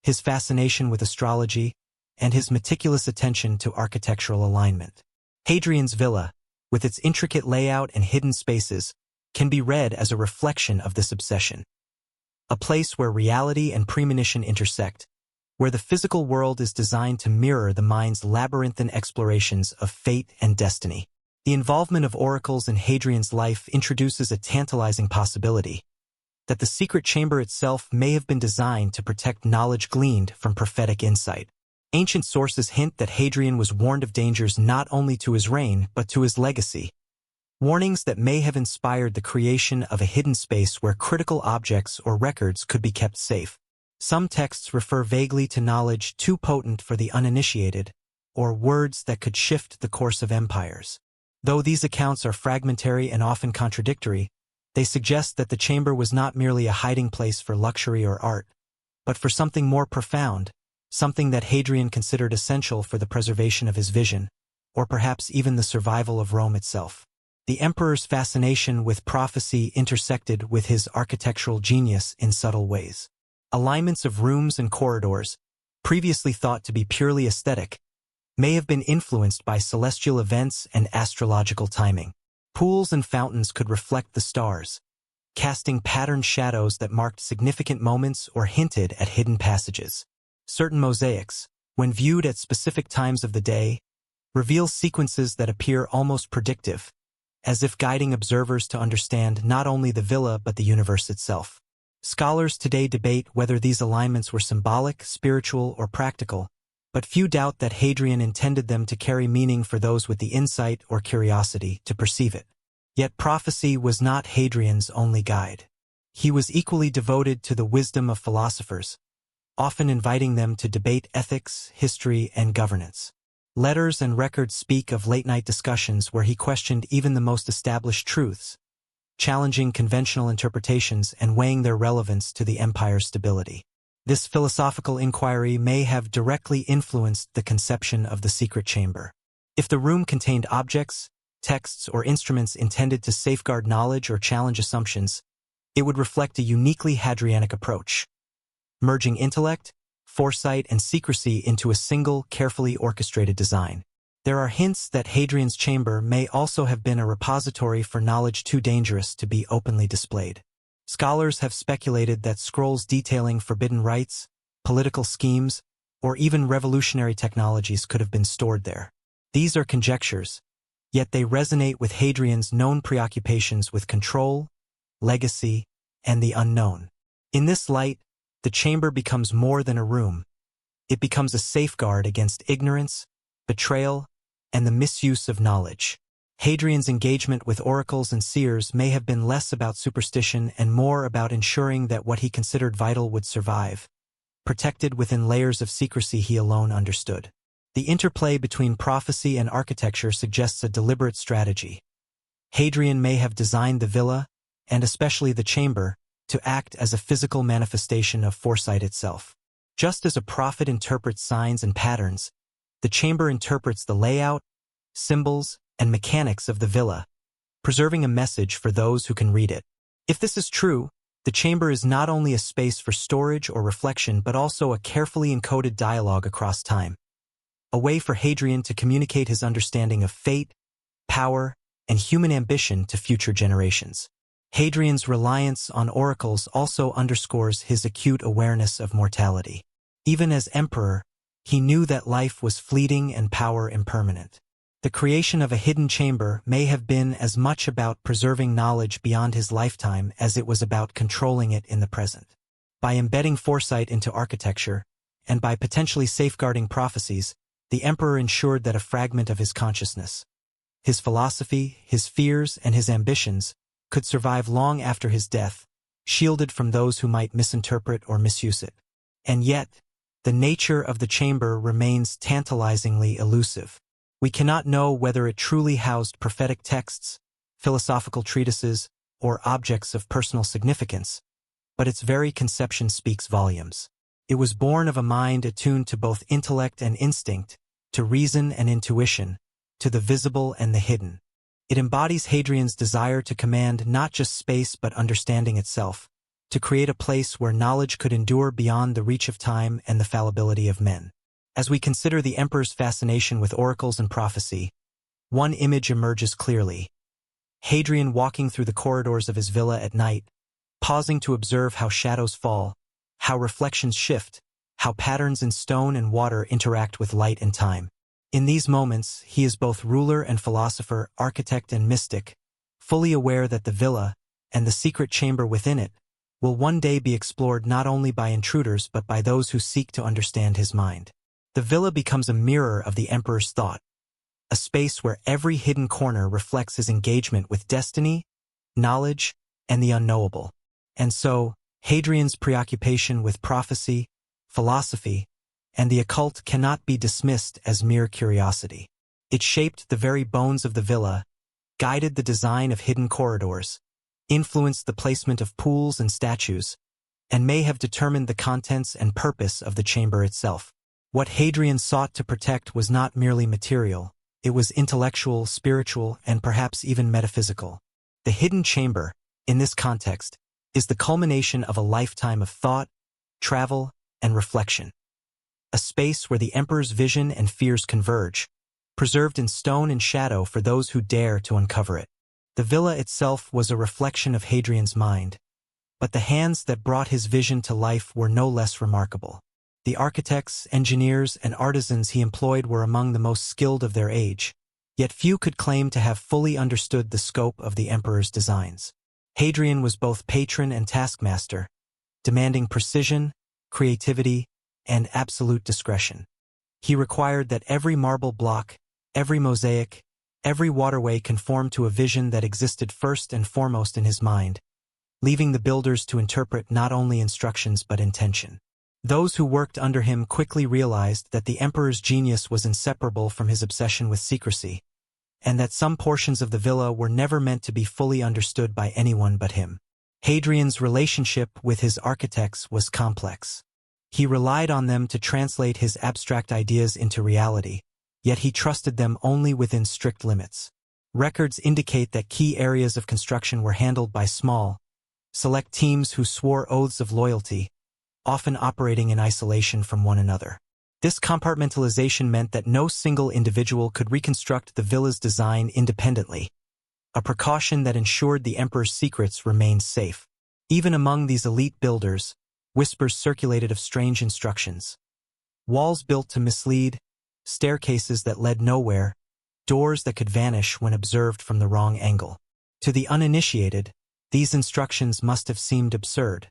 his fascination with astrology, and his meticulous attention to architectural alignment. Hadrian's villa, with its intricate layout and hidden spaces, can be read as a reflection of this obsession. A place where reality and premonition intersect, where the physical world is designed to mirror the mind's labyrinthine explorations of fate and destiny. The involvement of oracles in Hadrian's life introduces a tantalizing possibility that the secret chamber itself may have been designed to protect knowledge gleaned from prophetic insight. Ancient sources hint that Hadrian was warned of dangers not only to his reign but to his legacy, warnings that may have inspired the creation of a hidden space where critical objects or records could be kept safe. Some texts refer vaguely to knowledge too potent for the uninitiated, or words that could shift the course of empires. Though these accounts are fragmentary and often contradictory, they suggest that the chamber was not merely a hiding place for luxury or art, but for something more profound, something that Hadrian considered essential for the preservation of his vision, or perhaps even the survival of Rome itself. The emperor's fascination with prophecy intersected with his architectural genius in subtle ways. Alignments of rooms and corridors, previously thought to be purely aesthetic, may have been influenced by celestial events and astrological timing. Pools and fountains could reflect the stars, casting patterned shadows that marked significant moments or hinted at hidden passages. Certain mosaics, when viewed at specific times of the day, reveal sequences that appear almost predictive, as if guiding observers to understand not only the villa but the universe itself. Scholars today debate whether these alignments were symbolic, spiritual, or practical, but few doubt that Hadrian intended them to carry meaning for those with the insight or curiosity to perceive it. Yet prophecy was not Hadrian's only guide. He was equally devoted to the wisdom of philosophers, often inviting them to debate ethics, history, and governance. Letters and records speak of late-night discussions where he questioned even the most established truths, challenging conventional interpretations and weighing their relevance to the empire's stability. This philosophical inquiry may have directly influenced the conception of the secret chamber. If the room contained objects, texts, or instruments intended to safeguard knowledge or challenge assumptions, it would reflect a uniquely Hadrianic approach, merging intellect, foresight, and secrecy into a single, carefully orchestrated design. There are hints that Hadrian's chamber may also have been a repository for knowledge too dangerous to be openly displayed. Scholars have speculated that scrolls detailing forbidden rites, political schemes, or even revolutionary technologies could have been stored there. These are conjectures, yet they resonate with Hadrian's known preoccupations with control, legacy, and the unknown. In this light, the chamber becomes more than a room. It becomes a safeguard against ignorance, betrayal, and the misuse of knowledge. Hadrian's engagement with oracles and seers may have been less about superstition and more about ensuring that what he considered vital would survive, protected within layers of secrecy he alone understood. The interplay between prophecy and architecture suggests a deliberate strategy. Hadrian may have designed the villa, and especially the chamber, to act as a physical manifestation of foresight itself. Just as a prophet interprets signs and patterns, the chamber interprets the layout, symbols, and mechanics of the villa, preserving a message for those who can read it. If this is true, the chamber is not only a space for storage or reflection but also a carefully encoded dialogue across time, a way for Hadrian to communicate his understanding of fate, power, and human ambition to future generations. Hadrian's reliance on oracles also underscores his acute awareness of mortality. Even as emperor, he knew that life was fleeting and power impermanent. The creation of a hidden chamber may have been as much about preserving knowledge beyond his lifetime as it was about controlling it in the present. By embedding foresight into architecture, and by potentially safeguarding prophecies, the emperor ensured that a fragment of his consciousness, his philosophy, his fears, and his ambitions, could survive long after his death, shielded from those who might misinterpret or misuse it. And yet, the nature of the chamber remains tantalizingly elusive. We cannot know whether it truly housed prophetic texts, philosophical treatises, or objects of personal significance, but its very conception speaks volumes. It was born of a mind attuned to both intellect and instinct, to reason and intuition, to the visible and the hidden. It embodies Hadrian's desire to command not just space but understanding itself, to create a place where knowledge could endure beyond the reach of time and the fallibility of men. As we consider the emperor's fascination with oracles and prophecy, one image emerges clearly. Hadrian walking through the corridors of his villa at night, pausing to observe how shadows fall, how reflections shift, how patterns in stone and water interact with light and time. In these moments, he is both ruler and philosopher, architect and mystic, fully aware that the villa, and the secret chamber within it, will one day be explored not only by intruders but by those who seek to understand his mind. The villa becomes a mirror of the emperor's thought, a space where every hidden corner reflects his engagement with destiny, knowledge, and the unknowable. And so, Hadrian's preoccupation with prophecy, philosophy, and the occult cannot be dismissed as mere curiosity. It shaped the very bones of the villa, guided the design of hidden corridors, influenced the placement of pools and statues, and may have determined the contents and purpose of the chamber itself. What Hadrian sought to protect was not merely material, It was intellectual, spiritual, and perhaps even metaphysical. The hidden chamber, in this context, is the culmination of a lifetime of thought, travel, and reflection. A space where the emperor's vision and fears converge, preserved in stone and shadow for those who dare to uncover it. The villa itself was a reflection of Hadrian's mind, but the hands that brought his vision to life were no less remarkable. The architects, engineers, and artisans he employed were among the most skilled of their age, yet few could claim to have fully understood the scope of the emperor's designs. Hadrian was both patron and taskmaster, demanding precision, creativity, and absolute discretion. He required that every marble block, every mosaic, every waterway conform to a vision that existed first and foremost in his mind, leaving the builders to interpret not only instructions but intention. Those who worked under him quickly realized that the emperor's genius was inseparable from his obsession with secrecy, and that some portions of the villa were never meant to be fully understood by anyone but him. Hadrian's relationship with his architects was complex. He relied on them to translate his abstract ideas into reality, yet he trusted them only within strict limits. Records indicate that key areas of construction were handled by small, select teams who swore oaths of loyalty, often operating in isolation from one another. This compartmentalization meant that no single individual could reconstruct the villa's design independently, a precaution that ensured the emperor's secrets remained safe. Even among these elite builders, whispers circulated of strange instructions. Walls built to mislead, staircases that led nowhere, doors that could vanish when observed from the wrong angle. To the uninitiated, these instructions must have seemed absurd.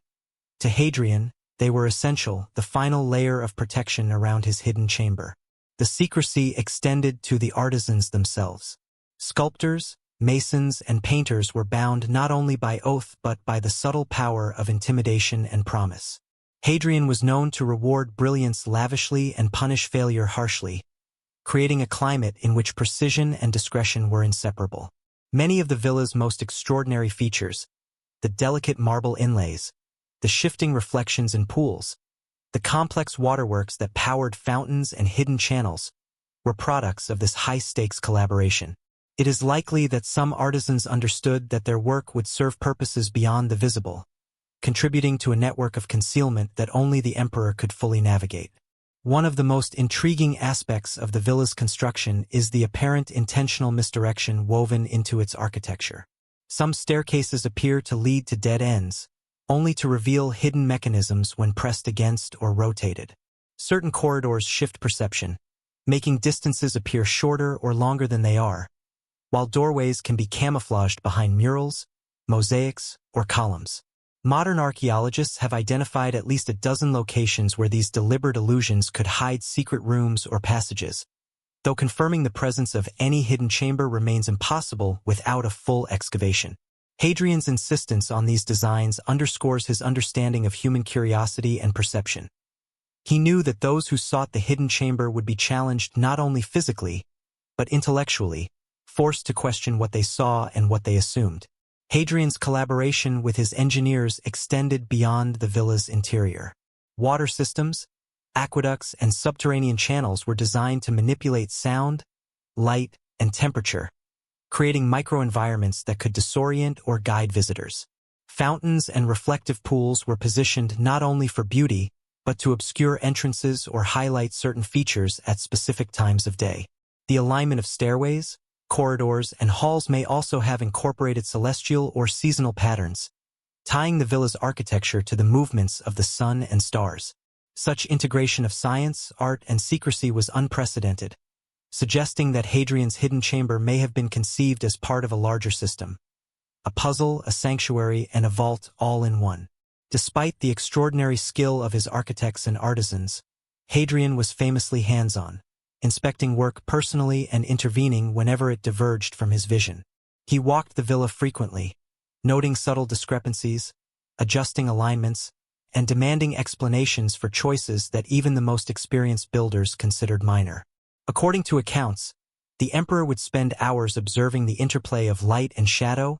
To Hadrian, they were essential, the final layer of protection around his hidden chamber. The secrecy extended to the artisans themselves. Sculptors, masons, and painters were bound not only by oath but by the subtle power of intimidation and promise. Hadrian was known to reward brilliance lavishly and punish failure harshly, creating a climate in which precision and discretion were inseparable. Many of the villa's most extraordinary features, the delicate marble inlays, the shifting reflections in pools, the complex waterworks that powered fountains and hidden channels, were products of this high-stakes collaboration. It is likely that some artisans understood that their work would serve purposes beyond the visible, contributing to a network of concealment that only the emperor could fully navigate. One of the most intriguing aspects of the villa's construction is the apparent intentional misdirection woven into its architecture. Some staircases appear to lead to dead ends, only to reveal hidden mechanisms when pressed against or rotated. Certain corridors shift perception, making distances appear shorter or longer than they are, while doorways can be camouflaged behind murals, mosaics, or columns. Modern archaeologists have identified at least a dozen locations where these deliberate illusions could hide secret rooms or passages, though confirming the presence of any hidden chamber remains impossible without a full excavation. Hadrian's insistence on these designs underscores his understanding of human curiosity and perception. He knew that those who sought the hidden chamber would be challenged not only physically, but intellectually, forced to question what they saw and what they assumed. Hadrian's collaboration with his engineers extended beyond the villa's interior. Water systems, aqueducts, and subterranean channels were designed to manipulate sound, light, and temperature, creating microenvironments that could disorient or guide visitors. Fountains and reflective pools were positioned not only for beauty, but to obscure entrances or highlight certain features at specific times of day. The alignment of stairways, corridors, and halls may also have incorporated celestial or seasonal patterns, tying the villa's architecture to the movements of the sun and stars. Such integration of science, art, and secrecy was unprecedented, suggesting that Hadrian's hidden chamber may have been conceived as part of a larger system, a puzzle, a sanctuary, and a vault all in one. Despite the extraordinary skill of his architects and artisans, Hadrian was famously hands-on, inspecting work personally and intervening whenever it diverged from his vision. He walked the villa frequently, noting subtle discrepancies, adjusting alignments, and demanding explanations for choices that even the most experienced builders considered minor. According to accounts, the emperor would spend hours observing the interplay of light and shadow,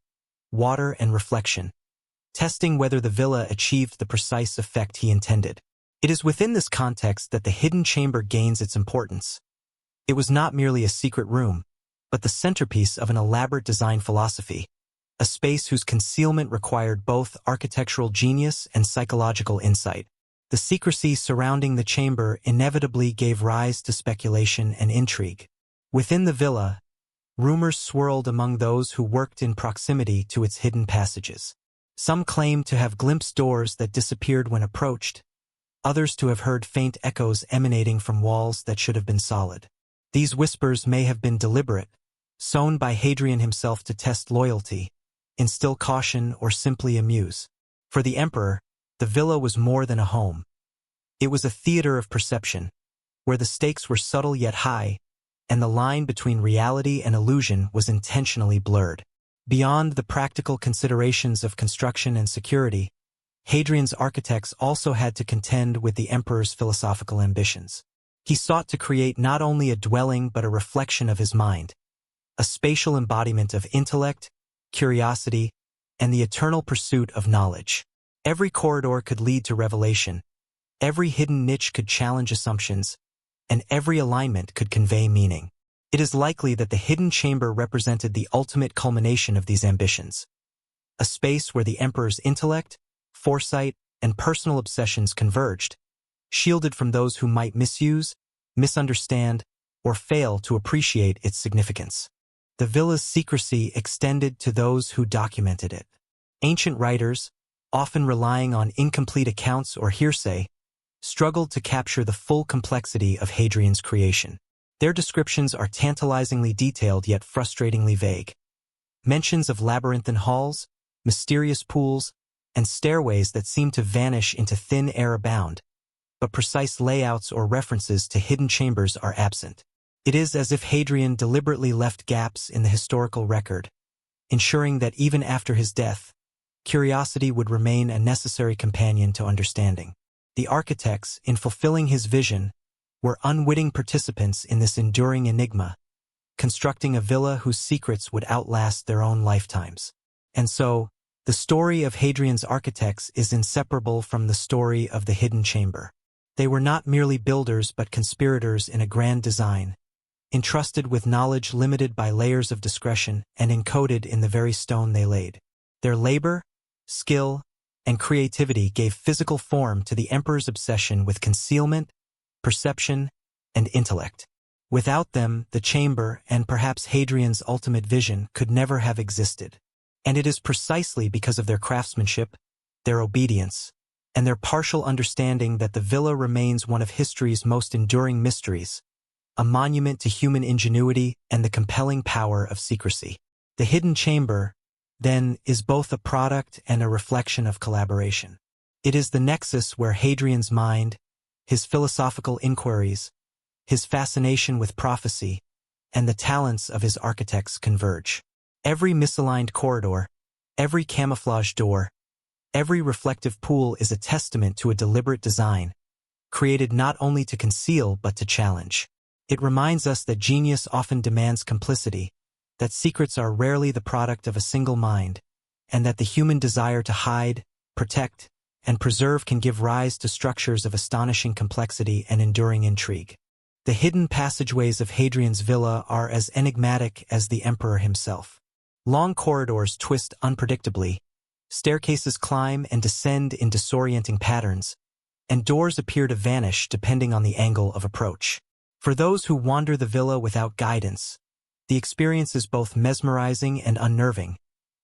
water and reflection, testing whether the villa achieved the precise effect he intended. It is within this context that the hidden chamber gains its importance. It was not merely a secret room, but the centerpiece of an elaborate design philosophy, a space whose concealment required both architectural genius and psychological insight. The secrecy surrounding the chamber inevitably gave rise to speculation and intrigue. Within the villa, rumors swirled among those who worked in proximity to its hidden passages. Some claimed to have glimpsed doors that disappeared when approached, others to have heard faint echoes emanating from walls that should have been solid. These whispers may have been deliberate, sown by Hadrian himself to test loyalty, instill caution, or simply amuse. For the emperor, the villa was more than a home. It was a theater of perception, where the stakes were subtle yet high, and the line between reality and illusion was intentionally blurred. Beyond the practical considerations of construction and security, Hadrian's architects also had to contend with the emperor's philosophical ambitions. He sought to create not only a dwelling but a reflection of his mind, a spatial embodiment of intellect, curiosity, and the eternal pursuit of knowledge. Every corridor could lead to revelation, every hidden niche could challenge assumptions, and every alignment could convey meaning. It is likely that the hidden chamber represented the ultimate culmination of these ambitions, a space where the emperor's intellect, foresight, and personal obsessions converged, shielded from those who might misuse, misunderstand, or fail to appreciate its significance. The villa's secrecy extended to those who documented it. Ancient writers, often relying on incomplete accounts or hearsay, struggled to capture the full complexity of Hadrian's creation. Their descriptions are tantalizingly detailed yet frustratingly vague. Mentions of labyrinthine halls, mysterious pools, and stairways that seem to vanish into thin air abound, but precise layouts or references to hidden chambers are absent. It is as if Hadrian deliberately left gaps in the historical record, ensuring that even after his death, curiosity would remain a necessary companion to understanding. The architects, in fulfilling his vision, were unwitting participants in this enduring enigma, constructing a villa whose secrets would outlast their own lifetimes. And so, the story of Hadrian's architects is inseparable from the story of the hidden chamber. They were not merely builders but conspirators in a grand design, entrusted with knowledge limited by layers of discretion and encoded in the very stone they laid. Their labor, skill, and creativity gave physical form to the emperor's obsession with concealment, perception, and intellect. Without them, the chamber, and perhaps Hadrian's ultimate vision, could never have existed. And it is precisely because of their craftsmanship, their obedience, and their partial understanding that the villa remains one of history's most enduring mysteries, a monument to human ingenuity and the compelling power of secrecy. The hidden chamber, then, is both a product and a reflection of collaboration. It is the nexus where Hadrian's mind, his philosophical inquiries, his fascination with prophecy, and the talents of his architects converge. Every misaligned corridor, every camouflaged door, every reflective pool is a testament to a deliberate design, created not only to conceal but to challenge. It reminds us that genius often demands complicity, that secrets are rarely the product of a single mind, and that the human desire to hide, protect, and preserve can give rise to structures of astonishing complexity and enduring intrigue. The hidden passageways of Hadrian's villa are as enigmatic as the emperor himself. Long corridors twist unpredictably, staircases climb and descend in disorienting patterns, and doors appear to vanish depending on the angle of approach. For those who wander the villa without guidance, the experience is both mesmerizing and unnerving,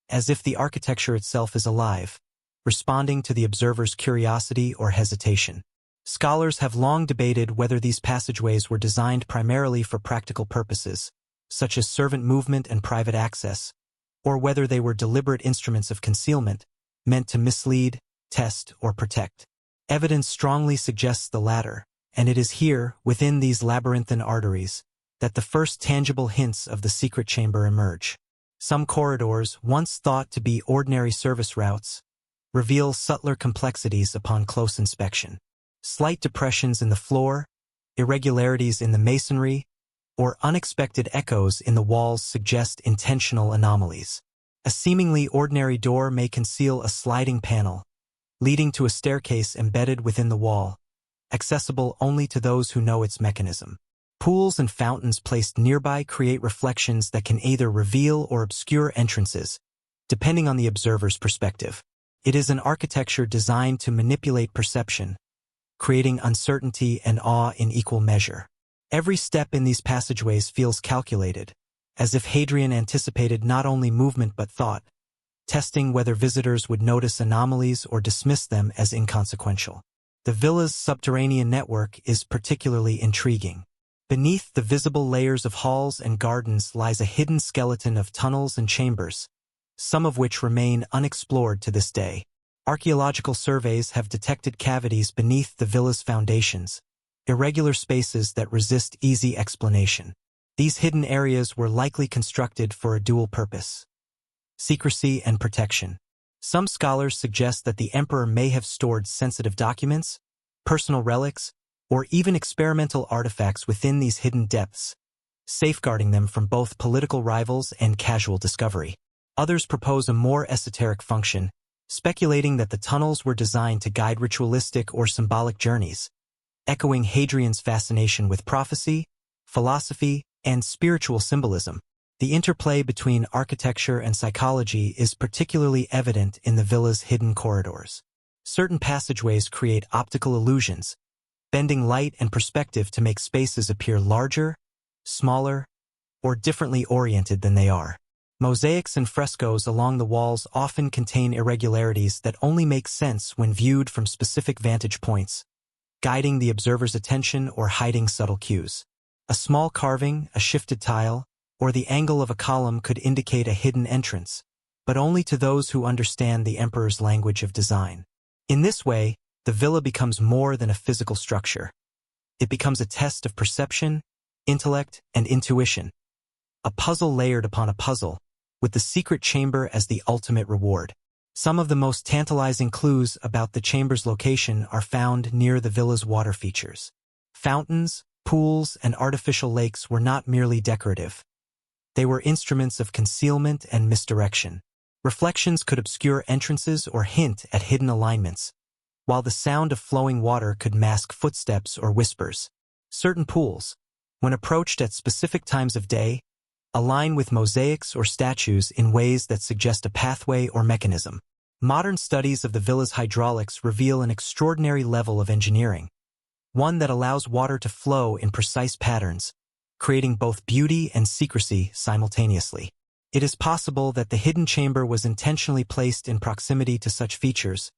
as if the architecture itself is alive, responding to the observer's curiosity or hesitation. Scholars have long debated whether these passageways were designed primarily for practical purposes, such as servant movement and private access, or whether they were deliberate instruments of concealment, meant to mislead, test, or protect. Evidence strongly suggests the latter, and it is here, within these labyrinthine arteries, that the first tangible hints of the secret chamber emerge. Some corridors, once thought to be ordinary service routes, reveal subtler complexities upon close inspection. Slight depressions in the floor, irregularities in the masonry, or unexpected echoes in the walls suggest intentional anomalies. A seemingly ordinary door may conceal a sliding panel, leading to a staircase embedded within the wall, accessible only to those who know its mechanism. Pools and fountains placed nearby create reflections that can either reveal or obscure entrances, depending on the observer's perspective. It is an architecture designed to manipulate perception, creating uncertainty and awe in equal measure. Every step in these passageways feels calculated, as if Hadrian anticipated not only movement but thought, testing whether visitors would notice anomalies or dismiss them as inconsequential. The villa's subterranean network is particularly intriguing. Beneath the visible layers of halls and gardens lies a hidden skeleton of tunnels and chambers, some of which remain unexplored to this day. Archaeological surveys have detected cavities beneath the villa's foundations, irregular spaces that resist easy explanation. These hidden areas were likely constructed for a dual purpose: secrecy and protection. Some scholars suggest that the emperor may have stored sensitive documents, personal relics, or even experimental artifacts within these hidden depths, safeguarding them from both political rivals and casual discovery. Others propose a more esoteric function, speculating that the tunnels were designed to guide ritualistic or symbolic journeys, echoing Hadrian's fascination with prophecy, philosophy, and spiritual symbolism. The interplay between architecture and psychology is particularly evident in the villa's hidden corridors. Certain passageways create optical illusions, bending light and perspective to make spaces appear larger, smaller, or differently oriented than they are. Mosaics and frescoes along the walls often contain irregularities that only make sense when viewed from specific vantage points, guiding the observer's attention or hiding subtle cues. A small carving, a shifted tile, or the angle of a column could indicate a hidden entrance, but only to those who understand the emperor's language of design. In this way, the villa becomes more than a physical structure. It becomes a test of perception, intellect, and intuition. A puzzle layered upon a puzzle, with the secret chamber as the ultimate reward. Some of the most tantalizing clues about the chamber's location are found near the villa's water features. Fountains, pools, and artificial lakes were not merely decorative. They were instruments of concealment and misdirection. Reflections could obscure entrances or hint at hidden alignments, while the sound of flowing water could mask footsteps or whispers. Certain pools, when approached at specific times of day, align with mosaics or statues in ways that suggest a pathway or mechanism. Modern studies of the villa's hydraulics reveal an extraordinary level of engineering, one that allows water to flow in precise patterns, creating both beauty and secrecy simultaneously. It is possible that the hidden chamber was intentionally placed in proximity to such features,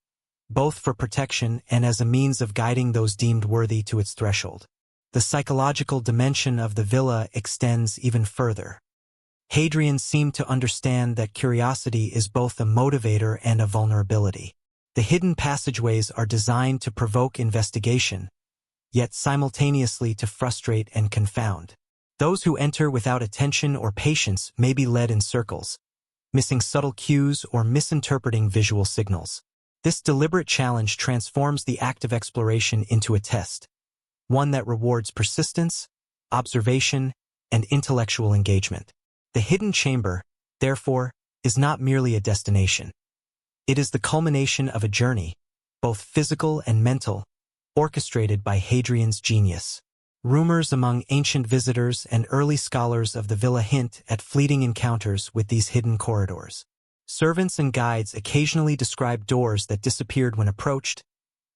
both for protection and as a means of guiding those deemed worthy to its threshold. The psychological dimension of the villa extends even further. Hadrian seemed to understand that curiosity is both a motivator and a vulnerability. The hidden passageways are designed to provoke investigation, yet simultaneously to frustrate and confound. Those who enter without attention or patience may be led in circles, missing subtle cues or misinterpreting visual signals. This deliberate challenge transforms the act of exploration into a test, one that rewards persistence, observation, and intellectual engagement. The hidden chamber, therefore, is not merely a destination. It is the culmination of a journey, both physical and mental, orchestrated by Hadrian's genius. Rumors among ancient visitors and early scholars of the villa hint at fleeting encounters with these hidden corridors. Servants and guides occasionally describe doors that disappeared when approached,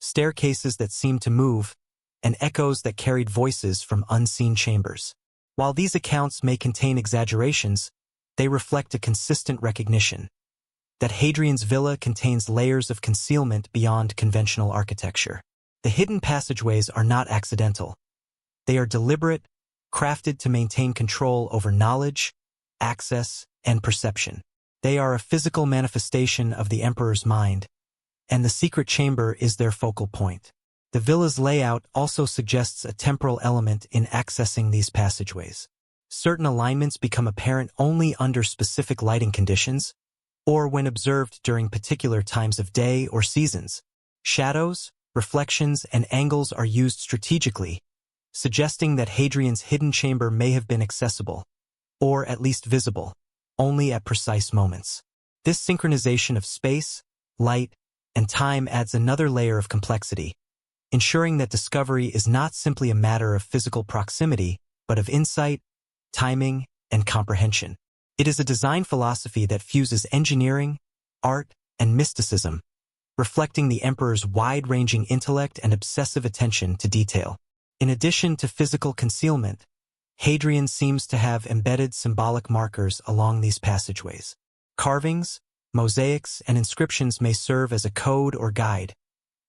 staircases that seemed to move, and echoes that carried voices from unseen chambers. While these accounts may contain exaggerations, they reflect a consistent recognition that Hadrian's villa contains layers of concealment beyond conventional architecture. The hidden passageways are not accidental. They are deliberate, crafted to maintain control over knowledge, access, and perception. They are a physical manifestation of the emperor's mind, and the secret chamber is their focal point. The villa's layout also suggests a temporal element in accessing these passageways. Certain alignments become apparent only under specific lighting conditions, or when observed during particular times of day or seasons. Shadows, reflections, and angles are used strategically, suggesting that Hadrian's hidden chamber may have been accessible, or at least visible, only at precise moments. This synchronization of space, light, and time adds another layer of complexity, ensuring that discovery is not simply a matter of physical proximity, but of insight, timing, and comprehension. It is a design philosophy that fuses engineering, art, and mysticism, reflecting the emperor's wide-ranging intellect and obsessive attention to detail. In addition to physical concealment, Hadrian seems to have embedded symbolic markers along these passageways. Carvings, mosaics, and inscriptions may serve as a code or guide,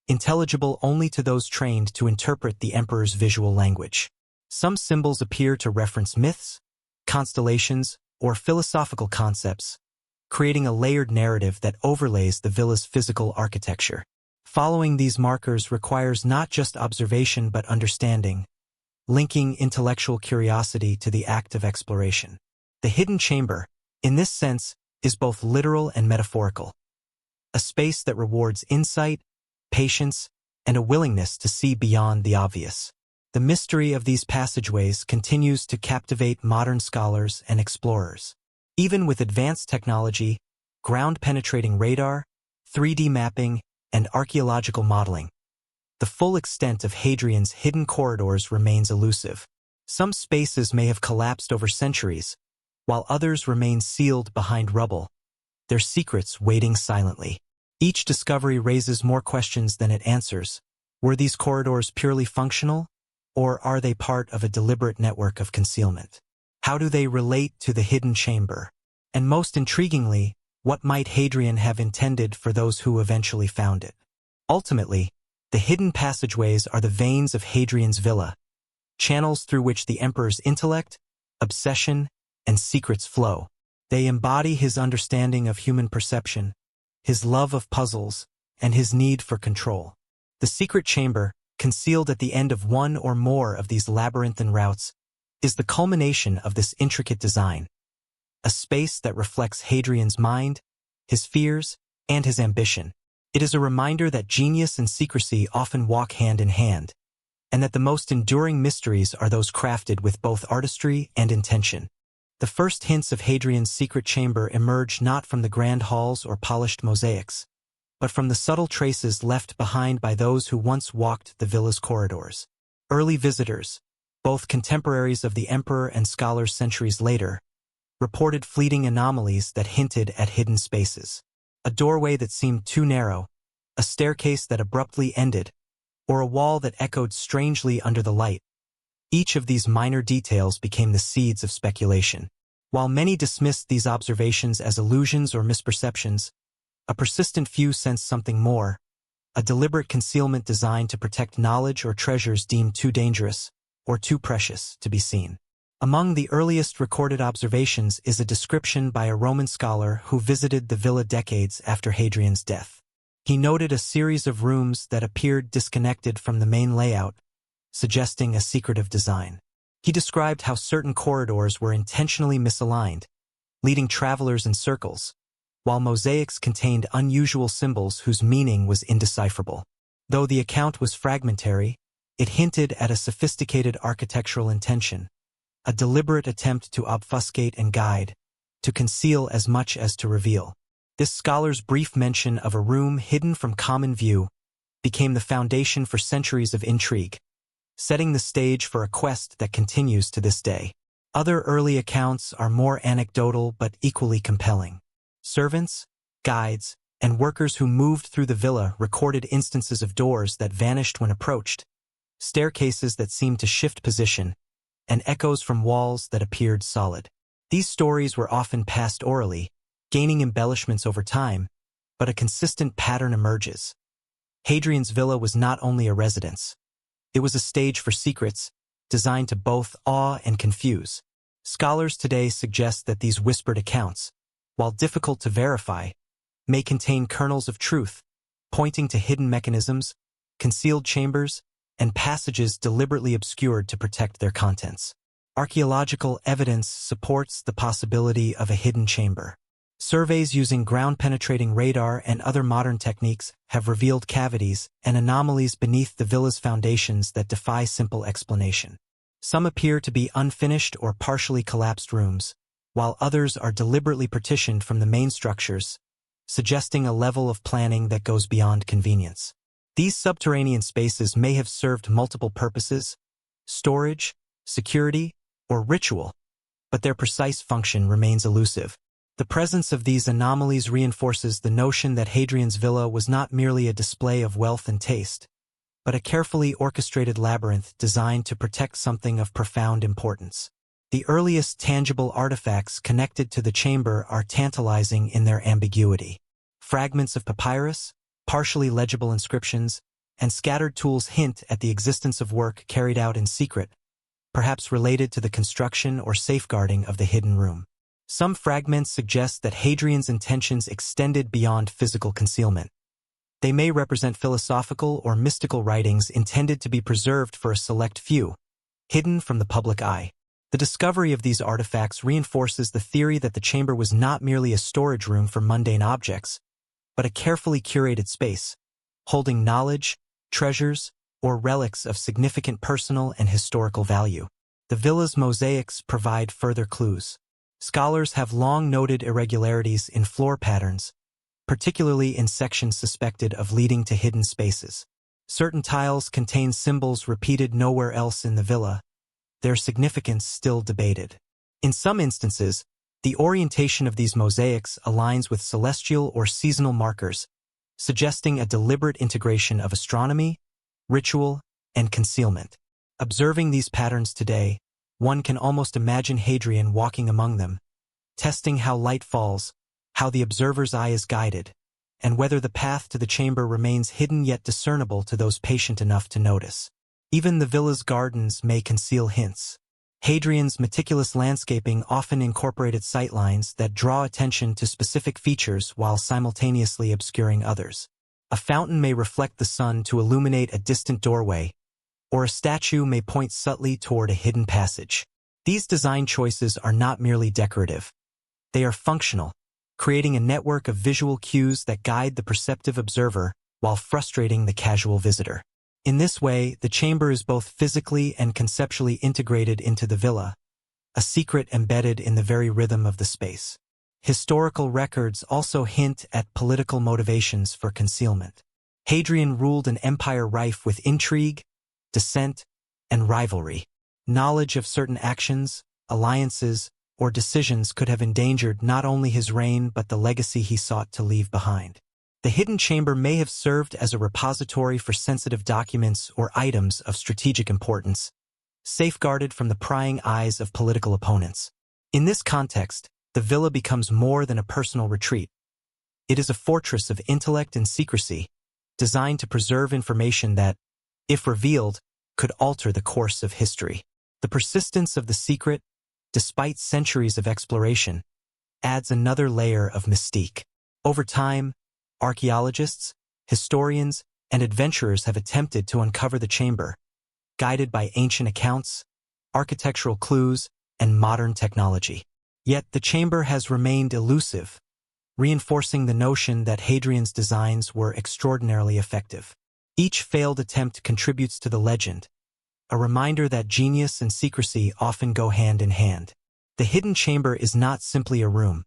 intelligible only to those trained to interpret the emperor's visual language. Some symbols appear to reference myths, constellations, or philosophical concepts, creating a layered narrative that overlays the villa's physical architecture. Following these markers requires not just observation but understanding, linking intellectual curiosity to the act of exploration. The hidden chamber, in this sense, is both literal and metaphorical. A space that rewards insight, patience, and a willingness to see beyond the obvious. The mystery of these passageways continues to captivate modern scholars and explorers. Even with advanced technology, ground-penetrating radar, 3D mapping, and archaeological modeling, the full extent of Hadrian's hidden corridors remains elusive. Some spaces may have collapsed over centuries, while others remain sealed behind rubble, their secrets waiting silently. Each discovery raises more questions than it answers. Were these corridors purely functional, or are they part of a deliberate network of concealment? How do they relate to the hidden chamber? And most intriguingly, what might Hadrian have intended for those who eventually found it? Ultimately, the hidden passageways are the veins of Hadrian's villa, channels through which the emperor's intellect, obsession, and secrets flow. They embody his understanding of human perception, his love of puzzles, and his need for control. The secret chamber, concealed at the end of one or more of these labyrinthine routes, is the culmination of this intricate design, a space that reflects Hadrian's mind, his fears, and his ambition. It is a reminder that genius and secrecy often walk hand in hand, and that the most enduring mysteries are those crafted with both artistry and intention. The first hints of Hadrian's secret chamber emerge not from the grand halls or polished mosaics, but from the subtle traces left behind by those who once walked the villa's corridors. Early visitors, both contemporaries of the emperor and scholars centuries later, reported fleeting anomalies that hinted at hidden spaces. A doorway that seemed too narrow, a staircase that abruptly ended, or a wall that echoed strangely under the light. Each of these minor details became the seeds of speculation. While many dismissed these observations as illusions or misperceptions, a persistent few sensed something more, a deliberate concealment designed to protect knowledge or treasures deemed too dangerous or too precious to be seen. Among the earliest recorded observations is a description by a Roman scholar who visited the villa decades after Hadrian's death. He noted a series of rooms that appeared disconnected from the main layout, suggesting a secretive design. He described how certain corridors were intentionally misaligned, leading travelers in circles, while mosaics contained unusual symbols whose meaning was indecipherable. Though the account was fragmentary, it hinted at a sophisticated architectural intention, a deliberate attempt to obfuscate and guide, to conceal as much as to reveal. This scholar's brief mention of a room hidden from common view became the foundation for centuries of intrigue, setting the stage for a quest that continues to this day. Other early accounts are more anecdotal but equally compelling. Servants, guides, and workers who moved through the villa recorded instances of doors that vanished when approached, staircases that seemed to shift position, and echoes from walls that appeared solid. These stories were often passed orally, gaining embellishments over time, but a consistent pattern emerges. Hadrian's villa was not only a residence. It was a stage for secrets, designed to both awe and confuse. Scholars today suggest that these whispered accounts, while difficult to verify, may contain kernels of truth, pointing to hidden mechanisms, concealed chambers, and passages deliberately obscured to protect their contents. Archaeological evidence supports the possibility of a hidden chamber. Surveys using ground-penetrating radar and other modern techniques have revealed cavities and anomalies beneath the villa's foundations that defy simple explanation. Some appear to be unfinished or partially collapsed rooms, while others are deliberately partitioned from the main structures, suggesting a level of planning that goes beyond convenience. These subterranean spaces may have served multiple purposes: storage, security, or ritual, but their precise function remains elusive. The presence of these anomalies reinforces the notion that Hadrian's villa was not merely a display of wealth and taste, but a carefully orchestrated labyrinth designed to protect something of profound importance. The earliest tangible artifacts connected to the chamber are tantalizing in their ambiguity. Fragments of papyrus, partially legible inscriptions, and scattered tools hint at the existence of work carried out in secret, perhaps related to the construction or safeguarding of the hidden room. Some fragments suggest that Hadrian's intentions extended beyond physical concealment. They may represent philosophical or mystical writings intended to be preserved for a select few, hidden from the public eye. The discovery of these artifacts reinforces the theory that the chamber was not merely a storage room for mundane objects, but a carefully curated space, holding knowledge, treasures, or relics of significant personal and historical value. The villa's mosaics provide further clues. Scholars have long noted irregularities in floor patterns, particularly in sections suspected of leading to hidden spaces. Certain tiles contain symbols repeated nowhere else in the villa, their significance still debated. In some instances, the orientation of these mosaics aligns with celestial or seasonal markers, suggesting a deliberate integration of astronomy, ritual, and concealment. Observing these patterns today, one can almost imagine Hadrian walking among them, testing how light falls, how the observer's eye is guided, and whether the path to the chamber remains hidden yet discernible to those patient enough to notice. Even the villa's gardens may conceal hints. Hadrian's meticulous landscaping often incorporated sightlines that draw attention to specific features while simultaneously obscuring others. A fountain may reflect the sun to illuminate a distant doorway, or a statue may point subtly toward a hidden passage. These design choices are not merely decorative. They are functional, creating a network of visual cues that guide the perceptive observer while frustrating the casual visitor. In this way, the chamber is both physically and conceptually integrated into the villa, a secret embedded in the very rhythm of the space. Historical records also hint at political motivations for concealment. Hadrian ruled an empire rife with intrigue, dissent, and rivalry. Knowledge of certain actions, alliances, or decisions could have endangered not only his reign but the legacy he sought to leave behind. The hidden chamber may have served as a repository for sensitive documents or items of strategic importance, safeguarded from the prying eyes of political opponents. In this context, the villa becomes more than a personal retreat. It is a fortress of intellect and secrecy, designed to preserve information that, if revealed, could alter the course of history. The persistence of the secret, despite centuries of exploration, adds another layer of mystique. Over time, archaeologists, historians, and adventurers have attempted to uncover the chamber, guided by ancient accounts, architectural clues, and modern technology. Yet the chamber has remained elusive, reinforcing the notion that Hadrian's designs were extraordinarily effective. Each failed attempt contributes to the legend, a reminder that genius and secrecy often go hand in hand. The hidden chamber is not simply a room.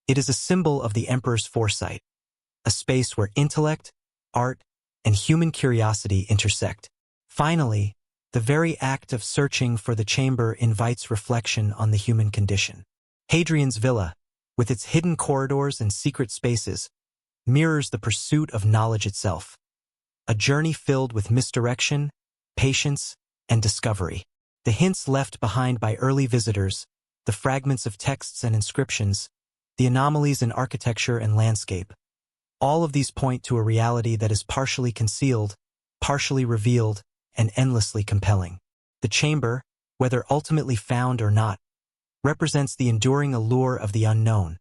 It is a symbol of the emperor's foresight, a space where intellect, art, and human curiosity intersect. Finally, the very act of searching for the chamber invites reflection on the human condition. Hadrian's villa, with its hidden corridors and secret spaces, mirrors the pursuit of knowledge itself, a journey filled with misdirection, patience, and discovery. The hints left behind by early visitors, the fragments of texts and inscriptions, the anomalies in architecture and landscape, all of these point to a reality that is partially concealed, partially revealed, and endlessly compelling. The chamber, whether ultimately found or not, represents the enduring allure of the unknown,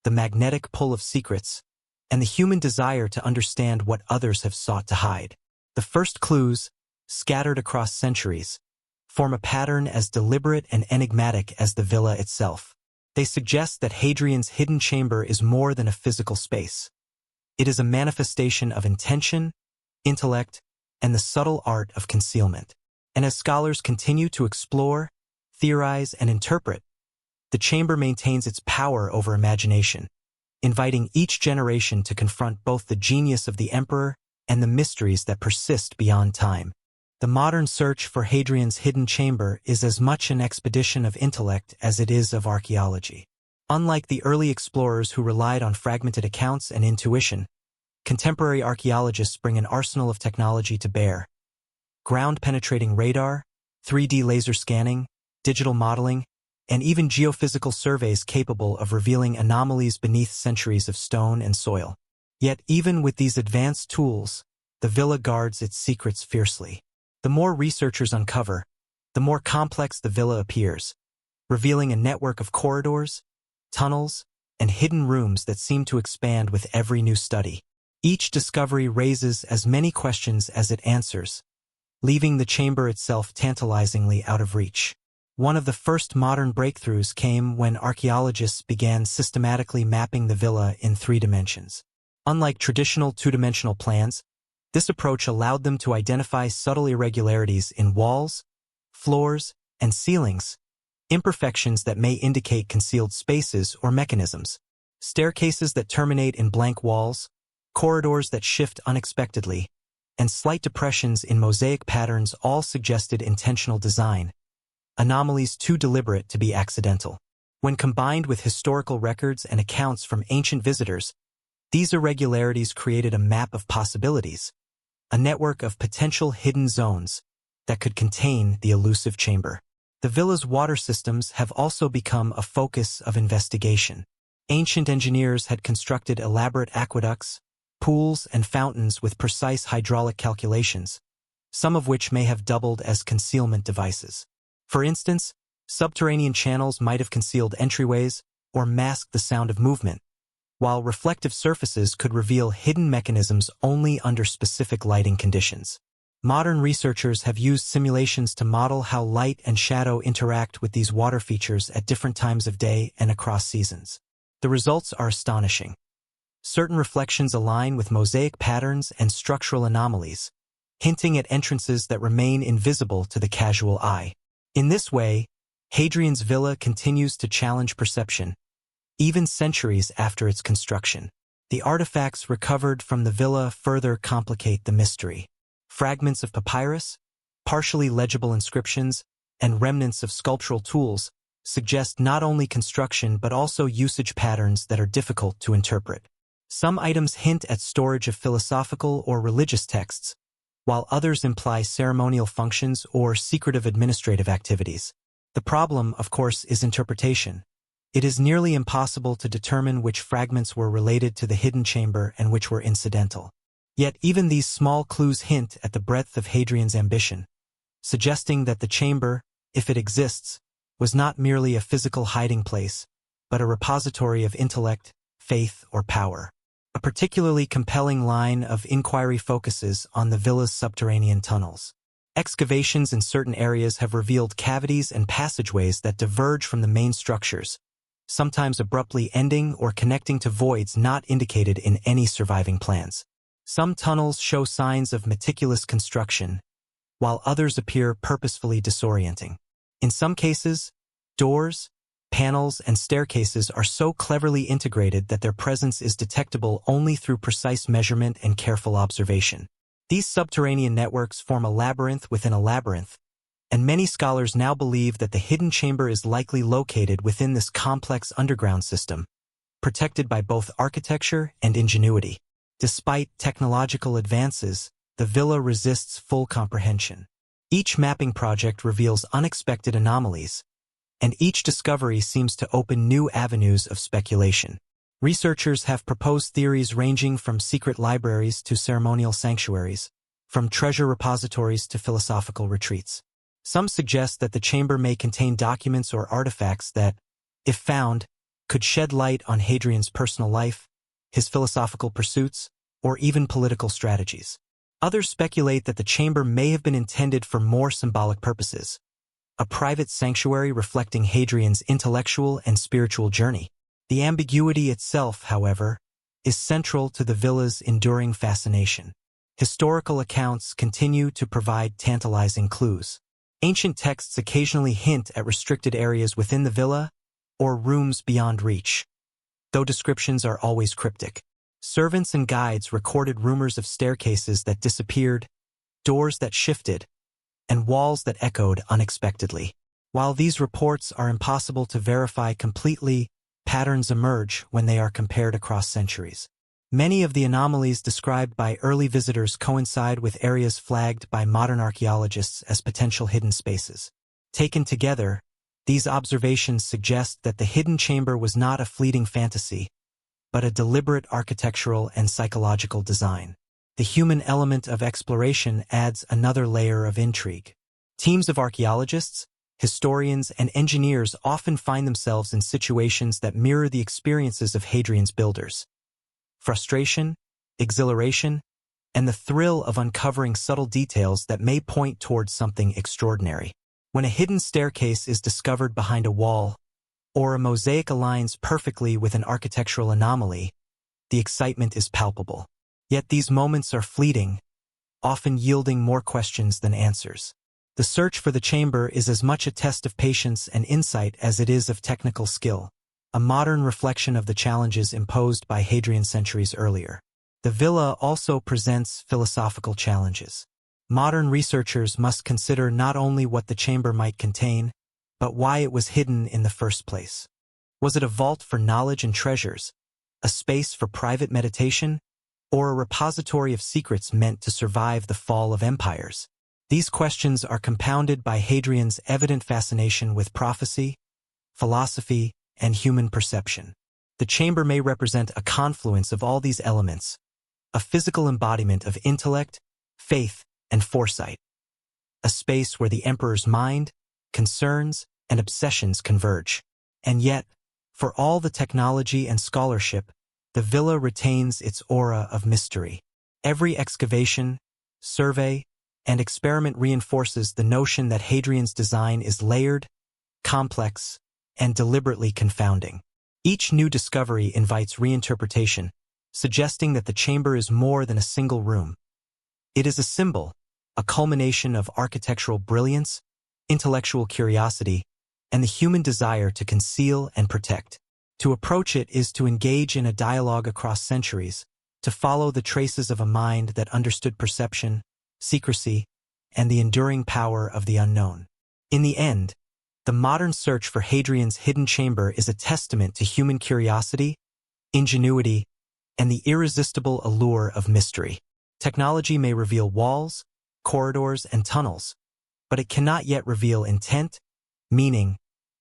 the magnetic pull of secrets, and the human desire to understand what others have sought to hide. The first clues, scattered across centuries, form a pattern as deliberate and enigmatic as the villa itself. They suggest that Hadrian's hidden chamber is more than a physical space. It is a manifestation of intention, intellect, and the subtle art of concealment. And as scholars continue to explore, theorize, and interpret, the chamber maintains its power over imagination, inviting each generation to confront both the genius of the emperor and the mysteries that persist beyond time. The modern search for Hadrian's hidden chamber is as much an expedition of intellect as it is of archaeology. Unlike the early explorers who relied on fragmented accounts and intuition, contemporary archaeologists bring an arsenal of technology to bear. Ground-penetrating radar, 3D laser scanning, digital modeling, and even geophysical surveys capable of revealing anomalies beneath centuries of stone and soil. Yet even with these advanced tools, the villa guards its secrets fiercely. The more researchers uncover, the more complex the villa appears, revealing a network of corridors, tunnels, and hidden rooms that seem to expand with every new study. Each discovery raises as many questions as it answers, leaving the chamber itself tantalizingly out of reach. One of the first modern breakthroughs came when archaeologists began systematically mapping the villa in 3 dimensions. Unlike traditional 2-dimensional plans, this approach allowed them to identify subtle irregularities in walls, floors, and ceilings, imperfections that may indicate concealed spaces or mechanisms. Staircases that terminate in blank walls, corridors that shift unexpectedly, and slight depressions in mosaic patterns all suggested intentional design, anomalies too deliberate to be accidental. When combined with historical records and accounts from ancient visitors, these irregularities created a map of possibilities, a network of potential hidden zones that could contain the elusive chamber. The villa's water systems have also become a focus of investigation. Ancient engineers had constructed elaborate aqueducts, pools, and fountains with precise hydraulic calculations, some of which may have doubled as concealment devices. For instance, subterranean channels might have concealed entryways or masked the sound of movement, while reflective surfaces could reveal hidden mechanisms only under specific lighting conditions. Modern researchers have used simulations to model how light and shadow interact with these water features at different times of day and across seasons. The results are astonishing. Certain reflections align with mosaic patterns and structural anomalies, hinting at entrances that remain invisible to the casual eye. In this way, Hadrian's villa continues to challenge perception, even centuries after its construction. The artifacts recovered from the villa further complicate the mystery. Fragments of papyrus, partially legible inscriptions, and remnants of sculptural tools suggest not only construction but also usage patterns that are difficult to interpret. Some items hint at storage of philosophical or religious texts, while others imply ceremonial functions or secretive administrative activities. The problem, of course, is interpretation. It is nearly impossible to determine which fragments were related to the hidden chamber and which were incidental. Yet even these small clues hint at the breadth of Hadrian's ambition, suggesting that the chamber, if it exists, was not merely a physical hiding place, but a repository of intellect, faith, or power. A particularly compelling line of inquiry focuses on the villa's subterranean tunnels. Excavations in certain areas have revealed cavities and passageways that diverge from the main structures, sometimes abruptly ending or connecting to voids not indicated in any surviving plans. Some tunnels show signs of meticulous construction, while others appear purposefully disorienting. In some cases, doors, panels, and staircases are so cleverly integrated that their presence is detectable only through precise measurement and careful observation. These subterranean networks form a labyrinth within a labyrinth, and many scholars now believe that the hidden chamber is likely located within this complex underground system, protected by both architecture and ingenuity. Despite technological advances, the villa resists full comprehension. Each mapping project reveals unexpected anomalies, and each discovery seems to open new avenues of speculation. Researchers have proposed theories ranging from secret libraries to ceremonial sanctuaries, from treasure repositories to philosophical retreats. Some suggest that the chamber may contain documents or artifacts that, if found, could shed light on Hadrian's personal life, his philosophical pursuits, or even political strategies. Others speculate that the chamber may have been intended for more symbolic purposes, a private sanctuary reflecting Hadrian's intellectual and spiritual journey. The ambiguity itself, however, is central to the villa's enduring fascination. Historical accounts continue to provide tantalizing clues. Ancient texts occasionally hint at restricted areas within the villa or rooms beyond reach, though descriptions are always cryptic. Servants and guides recorded rumors of staircases that disappeared, doors that shifted, and walls that echoed unexpectedly. While these reports are impossible to verify completely, patterns emerge when they are compared across centuries. Many of the anomalies described by early visitors coincide with areas flagged by modern archaeologists as potential hidden spaces. Taken together, these observations suggest that the hidden chamber was not a fleeting fantasy, but a deliberate architectural and psychological design. The human element of exploration adds another layer of intrigue. Teams of archaeologists, historians, and engineers often find themselves in situations that mirror the experiences of Hadrian's builders. Frustration, exhilaration, and the thrill of uncovering subtle details that may point towards something extraordinary. When a hidden staircase is discovered behind a wall, or a mosaic aligns perfectly with an architectural anomaly, the excitement is palpable. Yet these moments are fleeting, often yielding more questions than answers. The search for the chamber is as much a test of patience and insight as it is of technical skill, a modern reflection of the challenges imposed by Hadrian centuries earlier. The villa also presents philosophical challenges. Modern researchers must consider not only what the chamber might contain, but why it was hidden in the first place. Was it a vault for knowledge and treasures, a space for private meditation, or a repository of secrets meant to survive the fall of empires? These questions are compounded by Hadrian's evident fascination with prophecy, philosophy, and human perception. The chamber may represent a confluence of all these elements, a physical embodiment of intellect, faith, and foresight. A space where the emperor's mind, concerns, and obsessions converge. And yet, for all the technology and scholarship, the villa retains its aura of mystery. Every excavation, survey, and experiment reinforces the notion that Hadrian's design is layered, complex, and deliberately confounding. Each new discovery invites reinterpretation, suggesting that the chamber is more than a single room. It is a symbol, a culmination of architectural brilliance, intellectual curiosity, and the human desire to conceal and protect. To approach it is to engage in a dialogue across centuries, to follow the traces of a mind that understood perception, secrecy, and the enduring power of the unknown. In the end, the modern search for Hadrian's hidden chamber is a testament to human curiosity, ingenuity, and the irresistible allure of mystery. Technology may reveal walls, corridors, and tunnels, but it cannot yet reveal intent, meaning,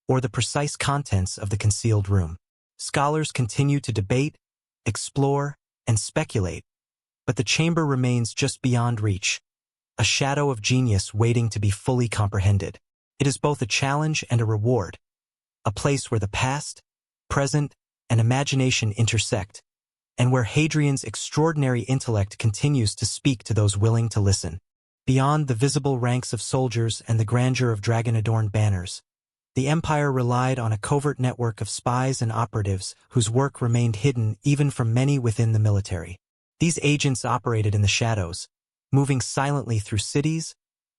or the precise contents of the concealed room. Scholars continue to debate, explore, and speculate, but the chamber remains just beyond reach, a shadow of genius waiting to be fully comprehended. It is both a challenge and a reward, a place where the past, present, and imagination intersect, and where Hadrian's extraordinary intellect continues to speak to those willing to listen. Beyond the visible ranks of soldiers and the grandeur of dragon-adorned banners, the empire relied on a covert network of spies and operatives whose work remained hidden even from many within the military. These agents operated in the shadows, moving silently through cities,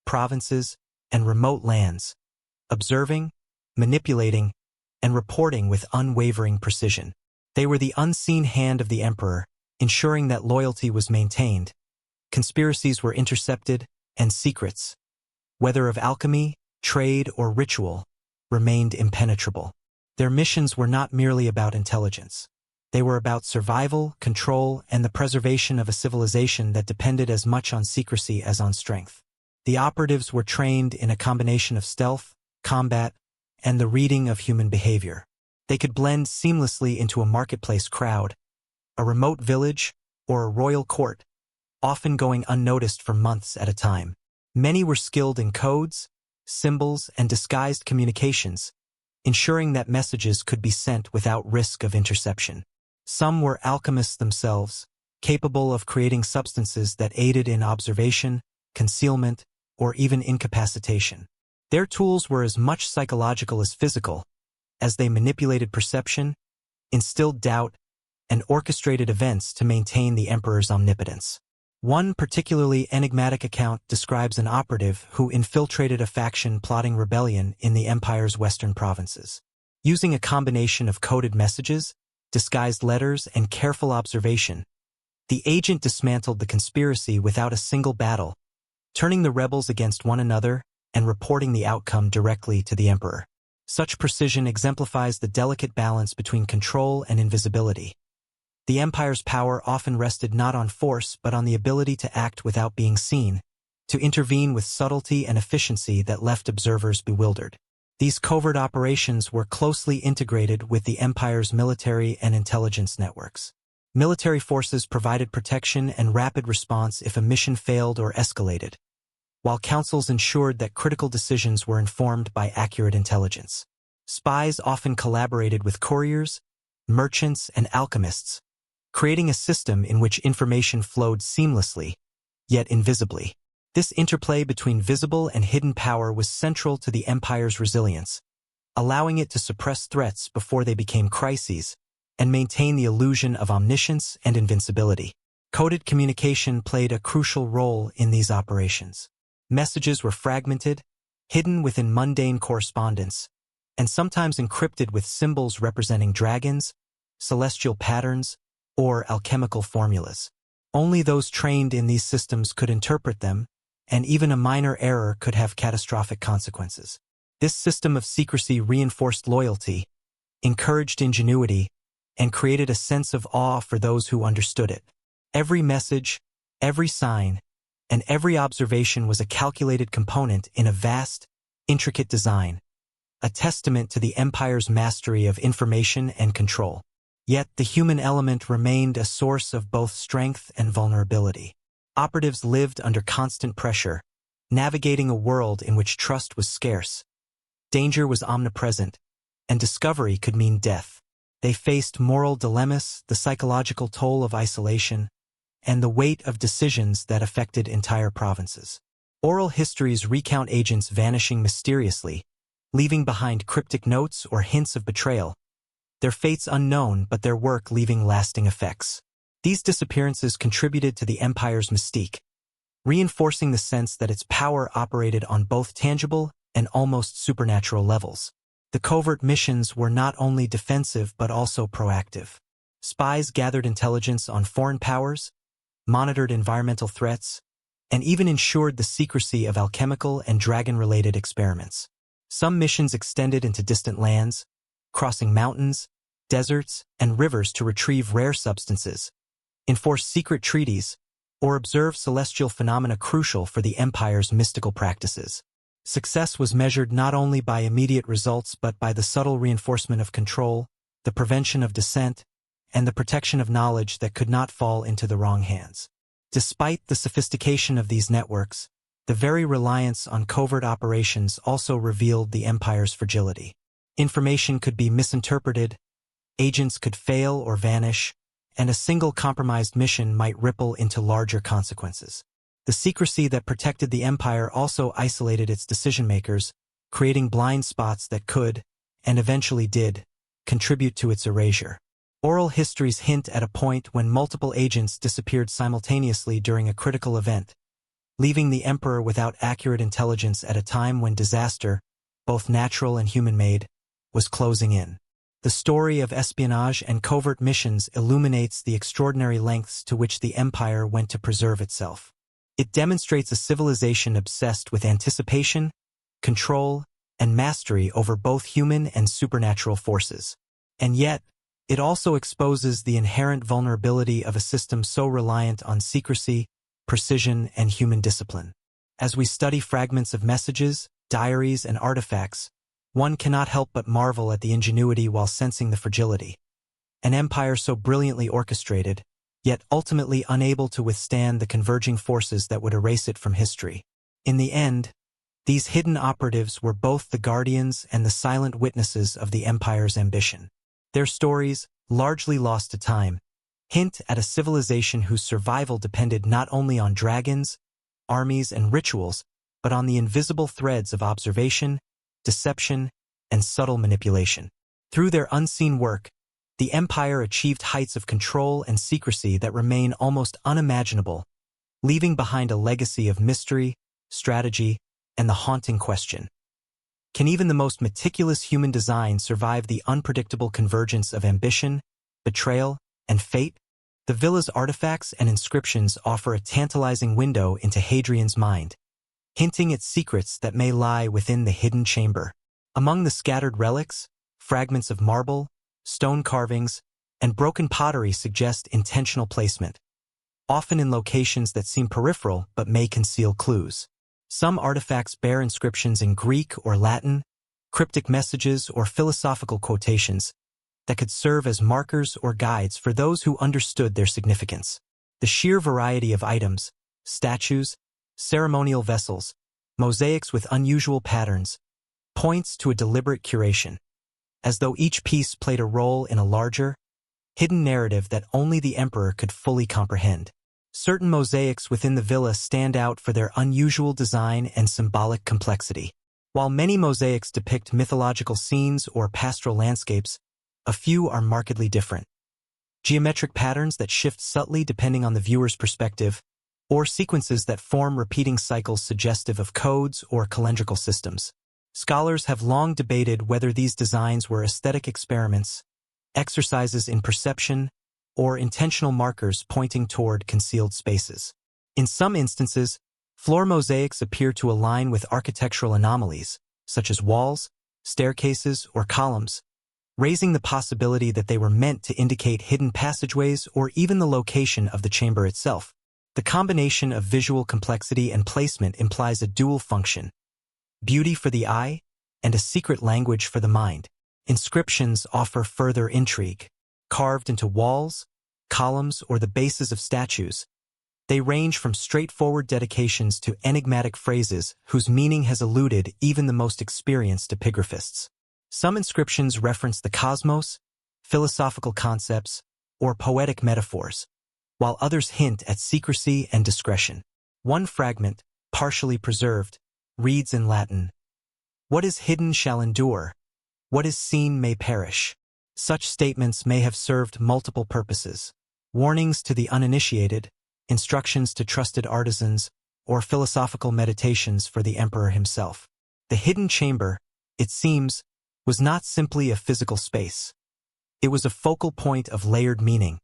provinces, and remote lands, observing, manipulating, and reporting with unwavering precision. They were the unseen hand of the emperor, ensuring that loyalty was maintained, conspiracies were intercepted, and secrets, whether of alchemy, trade, or ritual, remained impenetrable. Their missions were not merely about intelligence. They were about survival, control, and the preservation of a civilization that depended as much on secrecy as on strength. The operatives were trained in a combination of stealth, combat, and the reading of human behavior. They could blend seamlessly into a marketplace crowd, a remote village, or a royal court, often going unnoticed for months at a time. Many were skilled in codes, symbols, and disguised communications, ensuring that messages could be sent without risk of interception. Some were alchemists themselves, capable of creating substances that aided in observation, concealment, or even incapacitation. Their tools were as much psychological as physical, as they manipulated perception, instilled doubt, and orchestrated events to maintain the emperor's omnipotence. One particularly enigmatic account describes an operative who infiltrated a faction plotting rebellion in the empire's western provinces. Using a combination of coded messages, disguised letters, and careful observation, the agent dismantled the conspiracy without a single battle, turning the rebels against one another and reporting the outcome directly to the emperor. Such precision exemplifies the delicate balance between control and invisibility. The empire's power often rested not on force but on the ability to act without being seen, to intervene with subtlety and efficiency that left observers bewildered. These covert operations were closely integrated with the empire's military and intelligence networks. Military forces provided protection and rapid response if a mission failed or escalated, while councils ensured that critical decisions were informed by accurate intelligence. Spies often collaborated with couriers, merchants, and alchemists, creating a system in which information flowed seamlessly, yet invisibly. This interplay between visible and hidden power was central to the empire's resilience, allowing it to suppress threats before they became crises and maintain the illusion of omniscience and invincibility. Coded communication played a crucial role in these operations. Messages were fragmented, hidden within mundane correspondence, and sometimes encrypted with symbols representing dragons, celestial patterns, or alchemical formulas. Only those trained in these systems could interpret them, and even a minor error could have catastrophic consequences. This system of secrecy reinforced loyalty, encouraged ingenuity, and created a sense of awe for those who understood it. Every message, every sign, and every observation was a calculated component in a vast, intricate design, a testament to the empire's mastery of information and control. Yet the human element remained a source of both strength and vulnerability. Operatives lived under constant pressure, navigating a world in which trust was scarce. Danger was omnipresent, and discovery could mean death. They faced moral dilemmas, the psychological toll of isolation, and the weight of decisions that affected entire provinces. Oral histories recount agents vanishing mysteriously, leaving behind cryptic notes or hints of betrayal, their fates unknown but their work leaving lasting effects. These disappearances contributed to the empire's mystique, reinforcing the sense that its power operated on both tangible and almost supernatural levels. The covert missions were not only defensive but also proactive. Spies gathered intelligence on foreign powers, monitored environmental threats, and even ensured the secrecy of alchemical and dragon-related experiments. Some missions extended into distant lands, crossing mountains, deserts, and rivers to retrieve rare substances, enforce secret treaties, or observe celestial phenomena crucial for the empire's mystical practices. Success was measured not only by immediate results but by the subtle reinforcement of control, the prevention of dissent, and the protection of knowledge that could not fall into the wrong hands. Despite the sophistication of these networks, the very reliance on covert operations also revealed the empire's fragility. Information could be misinterpreted, agents could fail or vanish, and a single compromised mission might ripple into larger consequences. The secrecy that protected the empire also isolated its decision-makers, creating blind spots that could, and eventually did, contribute to its erasure. Oral histories hint at a point when multiple agents disappeared simultaneously during a critical event, leaving the emperor without accurate intelligence at a time when disaster, both natural and human-made, was closing in. The story of espionage and covert missions illuminates the extraordinary lengths to which the empire went to preserve itself. It demonstrates a civilization obsessed with anticipation, control, and mastery over both human and supernatural forces. And yet, it also exposes the inherent vulnerability of a system so reliant on secrecy, precision, and human discipline. As we study fragments of messages, diaries, and artifacts, one cannot help but marvel at the ingenuity while sensing the fragility. An empire so brilliantly orchestrated, yet ultimately unable to withstand the converging forces that would erase it from history. In the end, these hidden operatives were both the guardians and the silent witnesses of the empire's ambition. Their stories, largely lost to time, hint at a civilization whose survival depended not only on dragons, armies, and rituals, but on the invisible threads of observation, deception, and subtle manipulation. Through their unseen work, the empire achieved heights of control and secrecy that remain almost unimaginable, leaving behind a legacy of mystery, strategy, and the haunting question: can even the most meticulous human design survive the unpredictable convergence of ambition, betrayal, and fate? The villa's artifacts and inscriptions offer a tantalizing window into Hadrian's mind, hinting at secrets that may lie within the hidden chamber. Among the scattered relics, fragments of marble, stone carvings, and broken pottery suggest intentional placement, often in locations that seem peripheral but may conceal clues. Some artifacts bear inscriptions in Greek or Latin, cryptic messages or philosophical quotations that could serve as markers or guides for those who understood their significance. The sheer variety of items, statues, ceremonial vessels, mosaics with unusual patterns, points to a deliberate curation, as though each piece played a role in a larger, hidden narrative that only the emperor could fully comprehend. Certain mosaics within the villa stand out for their unusual design and symbolic complexity. While many mosaics depict mythological scenes or pastoral landscapes, a few are markedly different. Geometric patterns that shift subtly depending on the viewer's perspective, or sequences that form repeating cycles suggestive of codes or calendrical systems. Scholars have long debated whether these designs were aesthetic experiments, exercises in perception, or intentional markers pointing toward concealed spaces. In some instances, floor mosaics appear to align with architectural anomalies, such as walls, staircases, or columns, raising the possibility that they were meant to indicate hidden passageways or even the location of the chamber itself. The combination of visual complexity and placement implies a dual function: beauty for the eye and a secret language for the mind. Inscriptions offer further intrigue. Carved into walls, columns, or the bases of statues, they range from straightforward dedications to enigmatic phrases whose meaning has eluded even the most experienced epigraphists. Some inscriptions reference the cosmos, philosophical concepts, or poetic metaphors, while others hint at secrecy and discretion. One fragment, partially preserved, reads in Latin, "What is hidden shall endure, what is seen may perish." Such statements may have served multiple purposes: warnings to the uninitiated, instructions to trusted artisans, or philosophical meditations for the emperor himself. The hidden chamber, it seems, was not simply a physical space. It was a focal point of layered meaning,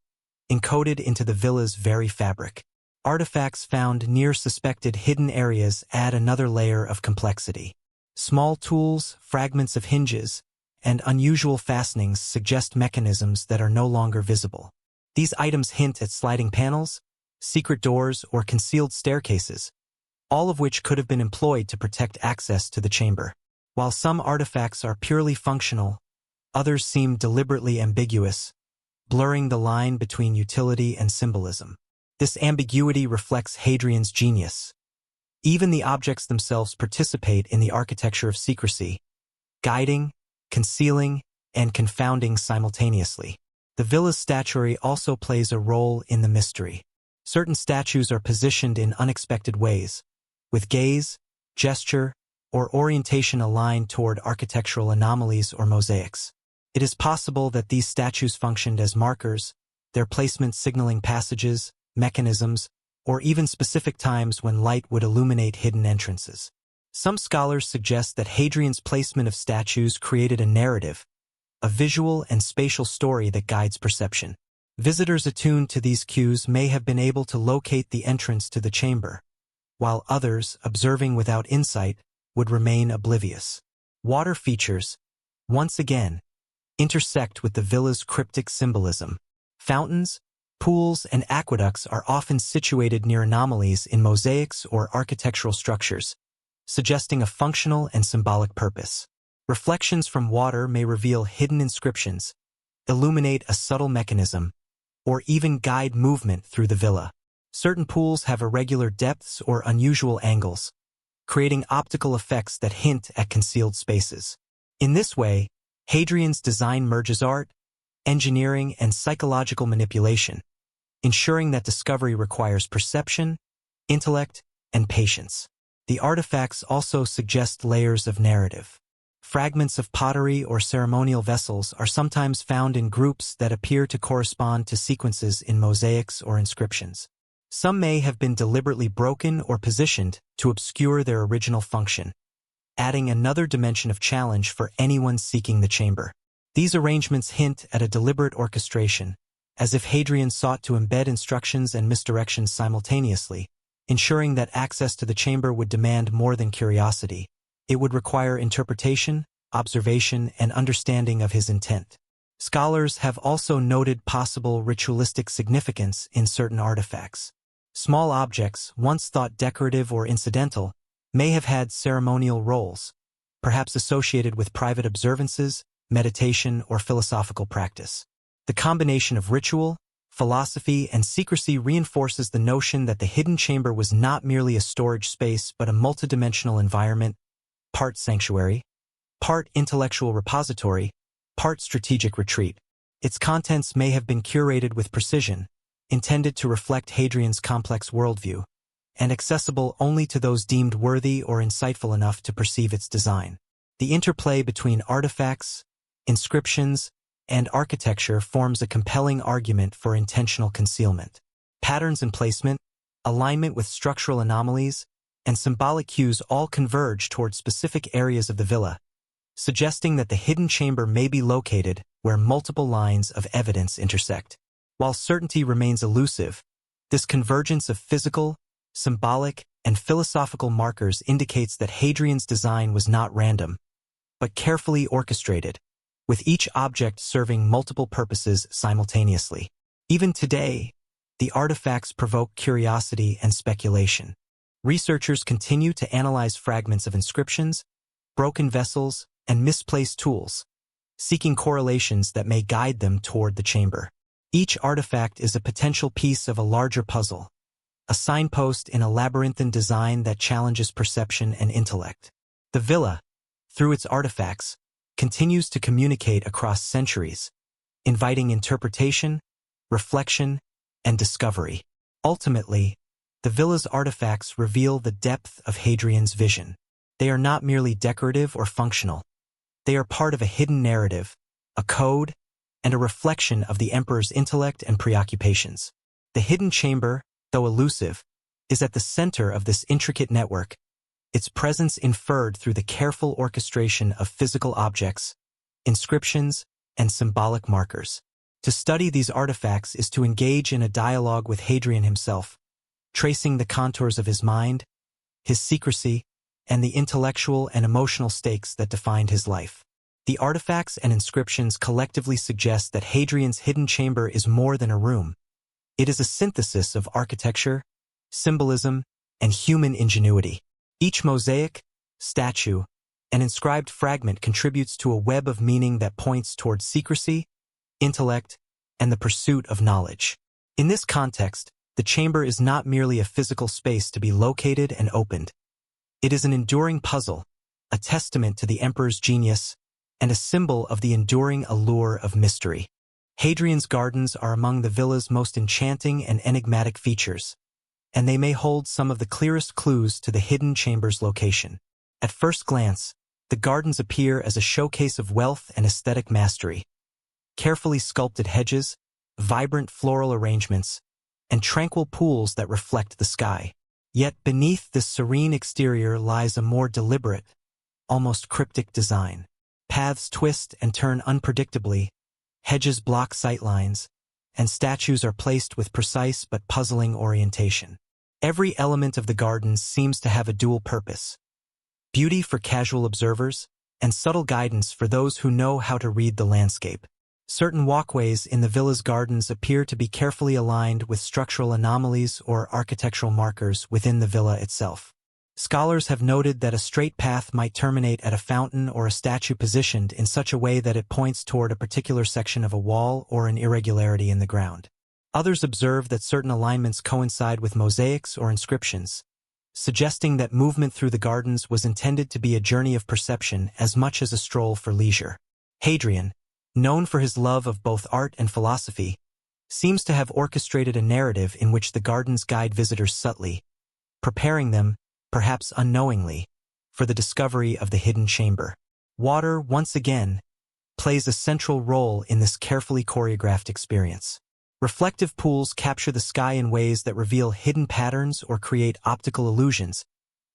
encoded into the villa's very fabric. Artifacts found near suspected hidden areas add another layer of complexity. Small tools, fragments of hinges, and unusual fastenings suggest mechanisms that are no longer visible. These items hint at sliding panels, secret doors, or concealed staircases, all of which could have been employed to protect access to the chamber. While some artifacts are purely functional, others seem deliberately ambiguous, blurring the line between utility and symbolism. This ambiguity reflects Hadrian's genius. Even the objects themselves participate in the architecture of secrecy, guiding, concealing, and confounding simultaneously. The villa's statuary also plays a role in the mystery. Certain statues are positioned in unexpected ways, with gaze, gesture, or orientation aligned toward architectural anomalies or mosaics. It is possible that these statues functioned as markers, their placement signaling passages, mechanisms, or even specific times when light would illuminate hidden entrances. Some scholars suggest that Hadrian's placement of statues created a narrative, a visual and spatial story that guides perception. Visitors attuned to these cues may have been able to locate the entrance to the chamber, while others, observing without insight, would remain oblivious. Water features, once again, intersect with the villa's cryptic symbolism. Fountains, pools, and aqueducts are often situated near anomalies in mosaics or architectural structures, suggesting a functional and symbolic purpose. Reflections from water may reveal hidden inscriptions, illuminate a subtle mechanism, or even guide movement through the villa. Certain pools have irregular depths or unusual angles, creating optical effects that hint at concealed spaces. In this way, Hadrian's design merges art, engineering, and psychological manipulation, ensuring that discovery requires perception, intellect, and patience. The artifacts also suggest layers of narrative. Fragments of pottery or ceremonial vessels are sometimes found in groups that appear to correspond to sequences in mosaics or inscriptions. Some may have been deliberately broken or positioned to obscure their original function, adding another dimension of challenge for anyone seeking the chamber. These arrangements hint at a deliberate orchestration, as if Hadrian sought to embed instructions and misdirections simultaneously, ensuring that access to the chamber would demand more than curiosity. It would require interpretation, observation, and understanding of his intent. Scholars have also noted possible ritualistic significance in certain artifacts. Small objects, once thought decorative or incidental, may have had ceremonial roles, perhaps associated with private observances, meditation, or philosophical practice. The combination of ritual, philosophy, and secrecy reinforces the notion that the hidden chamber was not merely a storage space but a multidimensional environment, part sanctuary, part intellectual repository, part strategic retreat. Its contents may have been curated with precision, intended to reflect Hadrian's complex worldview, and accessible only to those deemed worthy or insightful enough to perceive its design. The interplay between artifacts, inscriptions, and architecture forms a compelling argument for intentional concealment. Patterns in placement, alignment with structural anomalies, and symbolic cues all converge toward specific areas of the villa, suggesting that the hidden chamber may be located where multiple lines of evidence intersect. While certainty remains elusive, this convergence of physical, symbolic, and philosophical markers indicates that Hadrian's design was not random, but carefully orchestrated, with each object serving multiple purposes simultaneously. Even today, the artifacts provoke curiosity and speculation. Researchers continue to analyze fragments of inscriptions, broken vessels, and misplaced tools, seeking correlations that may guide them toward the chamber. Each artifact is a potential piece of a larger puzzle, a signpost in a labyrinthine design that challenges perception and intellect. The villa, through its artifacts, continues to communicate across centuries, inviting interpretation, reflection, and discovery. Ultimately, the villa's artifacts reveal the depth of Hadrian's vision. They are not merely decorative or functional. They are part of a hidden narrative, a code, and a reflection of the emperor's intellect and preoccupations. The hidden chamber, though elusive, is at the center of this intricate network, its presence inferred through the careful orchestration of physical objects, inscriptions, and symbolic markers. To study these artifacts is to engage in a dialogue with Hadrian himself, tracing the contours of his mind, his secrecy, and the intellectual and emotional stakes that defined his life. The artifacts and inscriptions collectively suggest that Hadrian's hidden chamber is more than a room. It is a synthesis of architecture, symbolism, and human ingenuity. Each mosaic, statue, and inscribed fragment contributes to a web of meaning that points toward secrecy, intellect, and the pursuit of knowledge. In this context, the chamber is not merely a physical space to be located and opened. It is an enduring puzzle, a testament to the emperor's genius, and a symbol of the enduring allure of mystery. Hadrian's gardens are among the villa's most enchanting and enigmatic features, and they may hold some of the clearest clues to the hidden chamber's location. At first glance, the gardens appear as a showcase of wealth and aesthetic mastery. Carefully sculpted hedges, vibrant floral arrangements, and tranquil pools that reflect the sky. Yet beneath this serene exterior lies a more deliberate, almost cryptic design. Paths twist and turn unpredictably, hedges block sightlines, and statues are placed with precise but puzzling orientation. Every element of the gardens seems to have a dual purpose: beauty for casual observers, and subtle guidance for those who know how to read the landscape. Certain walkways in the villa's gardens appear to be carefully aligned with structural anomalies or architectural markers within the villa itself. Scholars have noted that a straight path might terminate at a fountain or a statue positioned in such a way that it points toward a particular section of a wall or an irregularity in the ground. Others observe that certain alignments coincide with mosaics or inscriptions, suggesting that movement through the gardens was intended to be a journey of perception as much as a stroll for leisure. Hadrian, known for his love of both art and philosophy, seems to have orchestrated a narrative in which the gardens guide visitors subtly, preparing them, perhaps unknowingly, for the discovery of the hidden chamber. Water, once again, plays a central role in this carefully choreographed experience. Reflective pools capture the sky in ways that reveal hidden patterns or create optical illusions,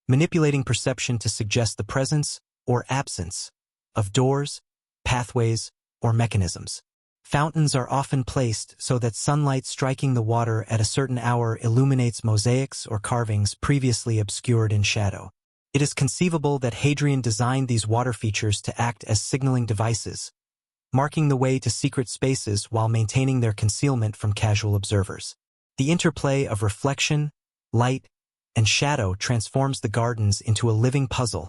manipulating perception to suggest the presence or absence of doors, pathways, or mechanisms. Fountains are often placed so that sunlight striking the water at a certain hour illuminates mosaics or carvings previously obscured in shadow. It is conceivable that Hadrian designed these water features to act as signaling devices, marking the way to secret spaces while maintaining their concealment from casual observers. The interplay of reflection, light, and shadow transforms the gardens into a living puzzle,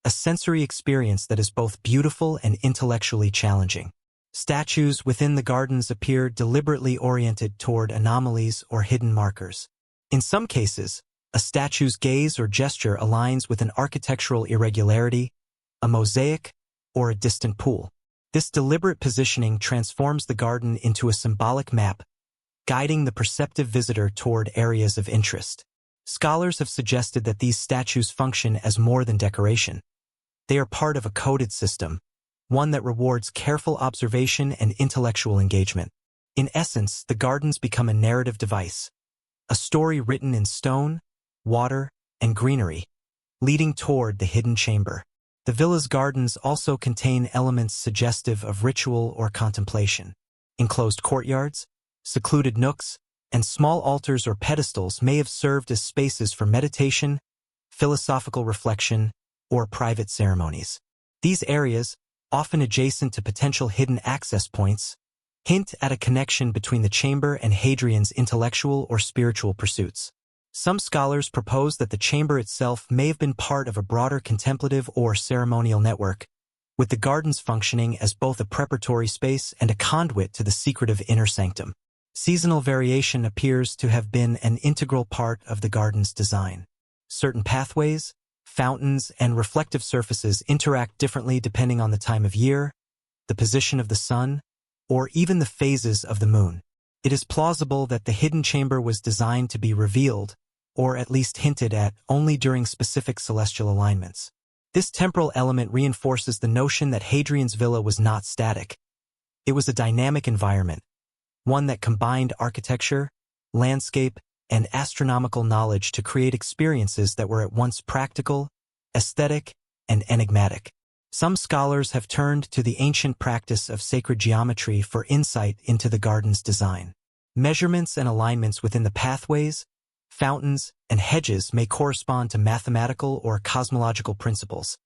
a sensory experience that is both beautiful and intellectually challenging. Statues within the gardens appear deliberately oriented toward anomalies or hidden markers. In some cases, a statue's gaze or gesture aligns with an architectural irregularity, a mosaic, or a distant pool. This deliberate positioning transforms the garden into a symbolic map, guiding the perceptive visitor toward areas of interest. Scholars have suggested that these statues function as more than decoration. They are part of a coded system, one that rewards careful observation and intellectual engagement. In essence, the gardens become a narrative device, a story written in stone, water, and greenery, leading toward the hidden chamber. The villa's gardens also contain elements suggestive of ritual or contemplation. Enclosed courtyards, secluded nooks, and small altars or pedestals may have served as spaces for meditation, philosophical reflection, or private ceremonies. These areas, often adjacent to potential hidden access points, hint at a connection between the chamber and Hadrian's intellectual or spiritual pursuits. Some scholars propose that the chamber itself may have been part of a broader contemplative or ceremonial network, with the gardens functioning as both a preparatory space and a conduit to the secretive inner sanctum. Seasonal variation appears to have been an integral part of the garden's design. Certain pathways, fountains, and reflective surfaces interact differently depending on the time of year, the position of the sun, or even the phases of the moon. It is plausible that the hidden chamber was designed to be revealed, or at least hinted at, only during specific celestial alignments. This temporal element reinforces the notion that Hadrian's villa was not static. It was a dynamic environment, one that combined architecture, landscape, and astronomical knowledge to create experiences that were at once practical, aesthetic, and enigmatic. Some scholars have turned to the ancient practice of sacred geometry for insight into the garden's design. Measurements and alignments within the pathways, fountains, and hedges may correspond to mathematical or cosmological principles,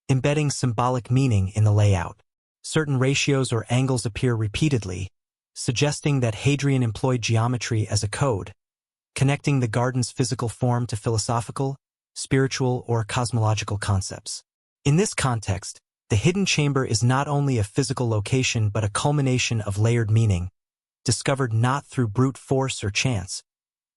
embedding symbolic meaning in the layout. Certain ratios or angles appear repeatedly, suggesting that Hadrian employed geometry as a code, connecting the garden's physical form to philosophical, spiritual, or cosmological concepts. In this context, the hidden chamber is not only a physical location but a culmination of layered meaning, discovered not through brute force or chance,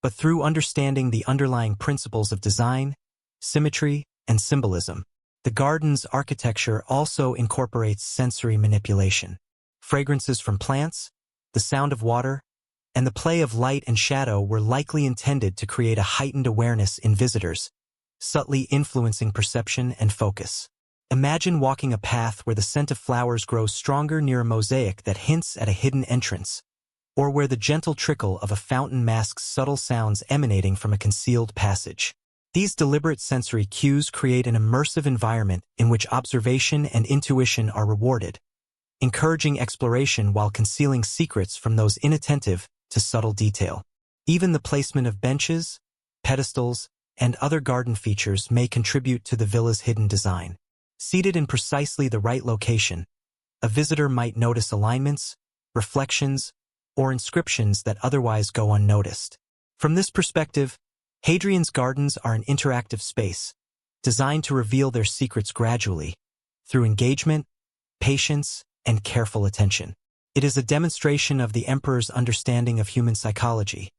but through understanding the underlying principles of design, symmetry, and symbolism. The garden's architecture also incorporates sensory manipulation. Fragrances from plants, the sound of water, and the play of light and shadow were likely intended to create a heightened awareness in visitors, subtly influencing perception and focus. Imagine walking a path where the scent of flowers grows stronger near a mosaic that hints at a hidden entrance, or where the gentle trickle of a fountain masks subtle sounds emanating from a concealed passage. These deliberate sensory cues create an immersive environment in which observation and intuition are rewarded, encouraging exploration while concealing secrets from those inattentive to subtle detail. Even the placement of benches, pedestals, and other garden features may contribute to the villa's hidden design. Seated in precisely the right location, a visitor might notice alignments, reflections, or inscriptions that otherwise go unnoticed. From this perspective, Hadrian's gardens are an interactive space, designed to reveal their secrets gradually, through engagement, patience, and careful attention. It is a demonstration of the emperor's understanding of human psychology,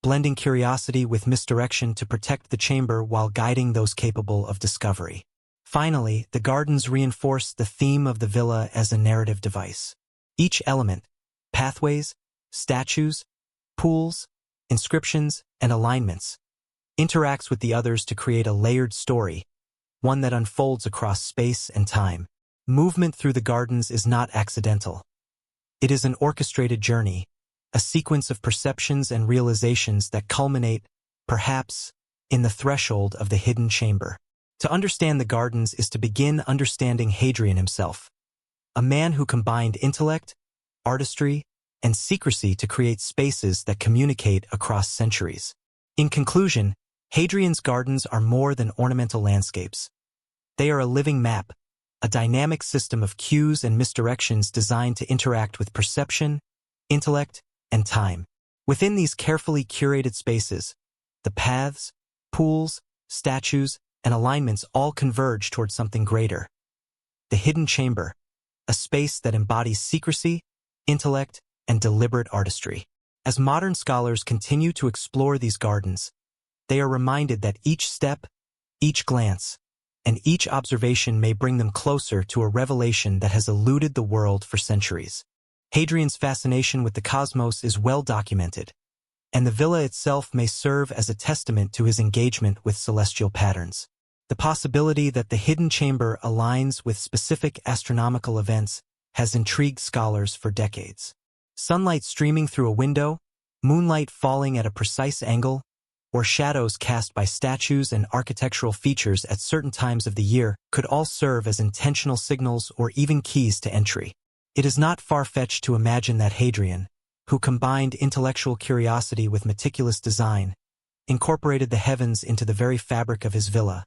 blending curiosity with misdirection to protect the chamber while guiding those capable of discovery. Finally, the gardens reinforce the theme of the villa as a narrative device. Each element, pathways, statues, pools, inscriptions, and alignments, interacts with the others to create a layered story, one that unfolds across space and time. Movement through the gardens is not accidental. It is an orchestrated journey, a sequence of perceptions and realizations that culminate, perhaps, in the threshold of the hidden chamber. To understand the gardens is to begin understanding Hadrian himself, a man who combined intellect, artistry, and secrecy to create spaces that communicate across centuries. In conclusion, Hadrian's gardens are more than ornamental landscapes. They are a living map, a dynamic system of cues and misdirections designed to interact with perception, intellect, and time. Within these carefully curated spaces, the paths, pools, statues, and alignments all converge toward something greater. The hidden chamber, a space that embodies secrecy, intellect, and deliberate artistry. As modern scholars continue to explore these gardens, they are reminded that each step, each glance, and each observation may bring them closer to a revelation that has eluded the world for centuries. Hadrian's fascination with the cosmos is well documented, and the villa itself may serve as a testament to his engagement with celestial patterns. The possibility that the hidden chamber aligns with specific astronomical events has intrigued scholars for decades. Sunlight streaming through a window, moonlight falling at a precise angle, or shadows cast by statues and architectural features at certain times of the year could all serve as intentional signals or even keys to entry. It is not far-fetched to imagine that Hadrian, who combined intellectual curiosity with meticulous design, incorporated the heavens into the very fabric of his villa,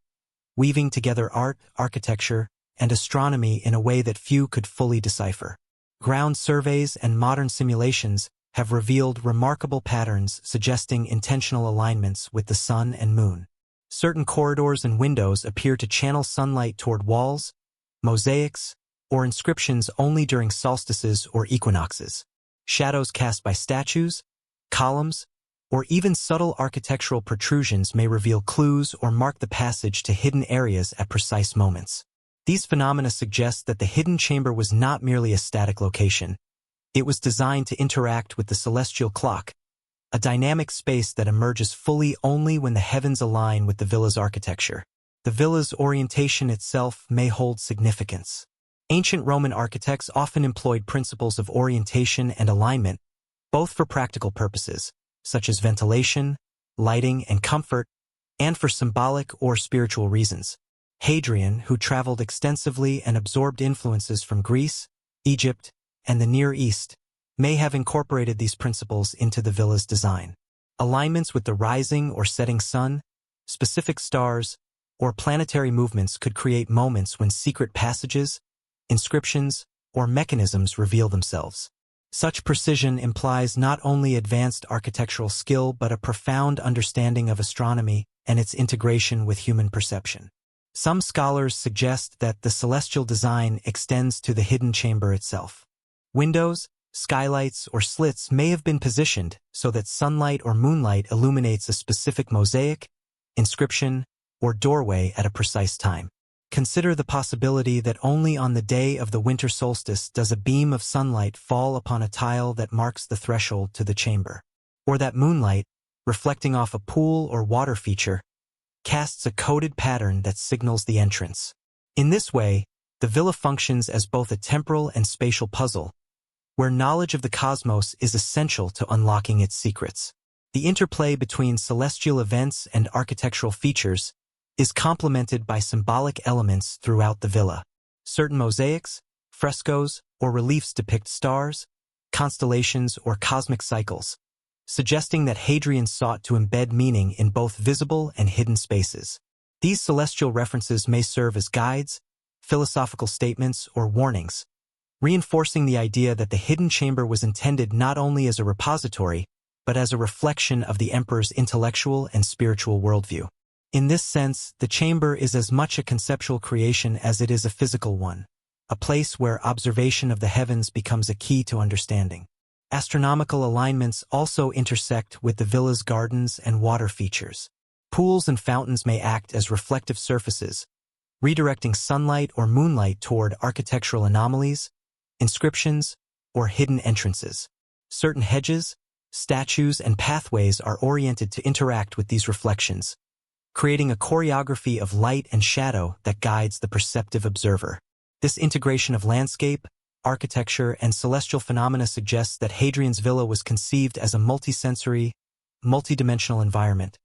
weaving together art, architecture, and astronomy in a way that few could fully decipher. Ground surveys and modern simulations have revealed remarkable patterns suggesting intentional alignments with the sun and moon. Certain corridors and windows appear to channel sunlight toward walls, mosaics, or inscriptions only during solstices or equinoxes. Shadows cast by statues, columns, or even subtle architectural protrusions may reveal clues or mark the passage to hidden areas at precise moments. These phenomena suggest that the hidden chamber was not merely a static location. It was designed to interact with the celestial clock, a dynamic space that emerges fully only when the heavens align with the villa's architecture. The villa's orientation itself may hold significance. Ancient Roman architects often employed principles of orientation and alignment, both for practical purposes, such as ventilation, lighting, and comfort, and for symbolic or spiritual reasons. Hadrian, who traveled extensively and absorbed influences from Greece, Egypt, and the Near East, may have incorporated these principles into the villa's design. Alignments with the rising or setting sun, specific stars, or planetary movements could create moments when secret passages, inscriptions, or mechanisms reveal themselves. Such precision implies not only advanced architectural skill but a profound understanding of astronomy and its integration with human perception. Some scholars suggest that the celestial design extends to the hidden chamber itself. Windows, skylights, or slits may have been positioned so that sunlight or moonlight illuminates a specific mosaic, inscription, or doorway at a precise time. Consider the possibility that only on the day of the winter solstice does a beam of sunlight fall upon a tile that marks the threshold to the chamber, or that moonlight, reflecting off a pool or water feature, casts a coded pattern that signals the entrance. In this way, the villa functions as both a temporal and spatial puzzle, where knowledge of the cosmos is essential to unlocking its secrets. The interplay between celestial events and architectural features is complemented by symbolic elements throughout the villa. Certain mosaics, frescoes, or reliefs depict stars, constellations, or cosmic cycles, suggesting that Hadrian sought to embed meaning in both visible and hidden spaces. These celestial references may serve as guides, philosophical statements, or warnings, reinforcing the idea that the hidden chamber was intended not only as a repository, but as a reflection of the emperor's intellectual and spiritual worldview. In this sense, the chamber is as much a conceptual creation as it is a physical one, a place where observation of the heavens becomes a key to understanding. Astronomical alignments also intersect with the villa's gardens and water features. Pools and fountains may act as reflective surfaces, redirecting sunlight or moonlight toward architectural anomalies, inscriptions, or hidden entrances. Certain hedges, statues, and pathways are oriented to interact with these reflections, creating a choreography of light and shadow that guides the perceptive observer. This integration of landscape, architecture, and celestial phenomena suggests that Hadrian's villa was conceived as a multisensory, multidimensional environment,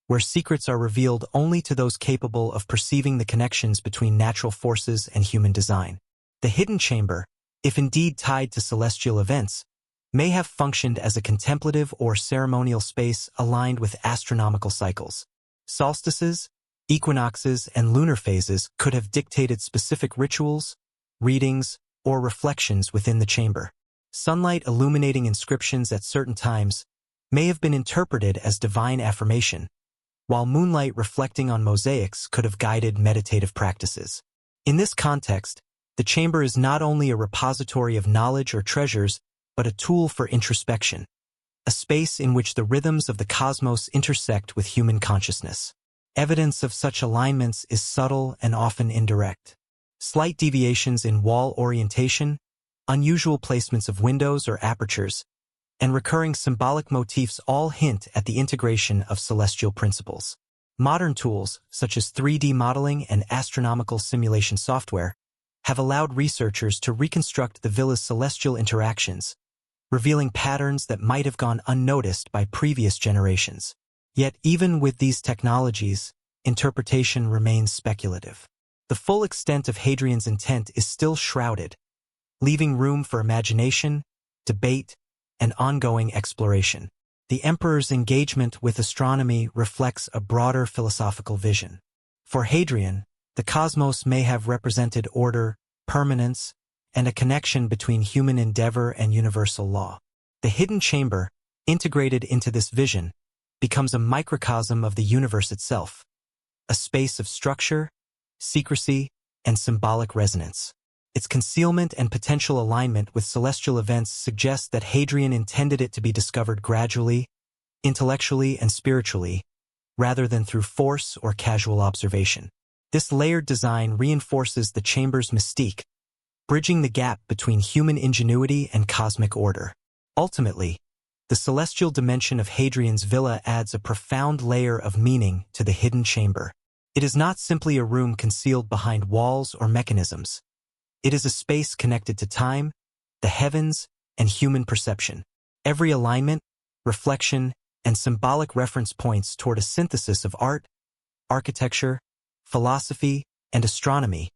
where secrets are revealed only to those capable of perceiving the connections between natural forces and human design. The hidden chamber, if indeed tied to celestial events, may have functioned as a contemplative or ceremonial space aligned with astronomical cycles. Solstices, equinoxes, and lunar phases could have dictated specific rituals, readings, or reflections within the chamber. Sunlight illuminating inscriptions at certain times may have been interpreted as divine affirmation, while moonlight reflecting on mosaics could have guided meditative practices. In this context, the chamber is not only a repository of knowledge or treasures, but a tool for introspection, a space in which the rhythms of the cosmos intersect with human consciousness. Evidence of such alignments is subtle and often indirect. Slight deviations in wall orientation, unusual placements of windows or apertures, and recurring symbolic motifs all hint at the integration of celestial principles. Modern tools, such as 3D modeling and astronomical simulation software, have allowed researchers to reconstruct the villa's celestial interactions, revealing patterns that might have gone unnoticed by previous generations. Yet even with these technologies, interpretation remains speculative. The full extent of Hadrian's intent is still shrouded, leaving room for imagination, debate, and ongoing exploration. The emperor's engagement with astronomy reflects a broader philosophical vision. For Hadrian, the cosmos may have represented order, permanence, and a connection between human endeavor and universal law. The hidden chamber, integrated into this vision, becomes a microcosm of the universe itself, a space of structure, secrecy, and symbolic resonance. Its concealment and potential alignment with celestial events suggests that Hadrian intended it to be discovered gradually, intellectually, and spiritually, rather than through force or casual observation. This layered design reinforces the chamber's mystique, bridging the gap between human ingenuity and cosmic order. Ultimately, the celestial dimension of Hadrian's villa adds a profound layer of meaning to the hidden chamber. It is not simply a room concealed behind walls or mechanisms. It is a space connected to time, the heavens, and human perception. Every alignment, reflection, and symbolic reference points toward a synthesis of art, architecture, philosophy, and astronomy,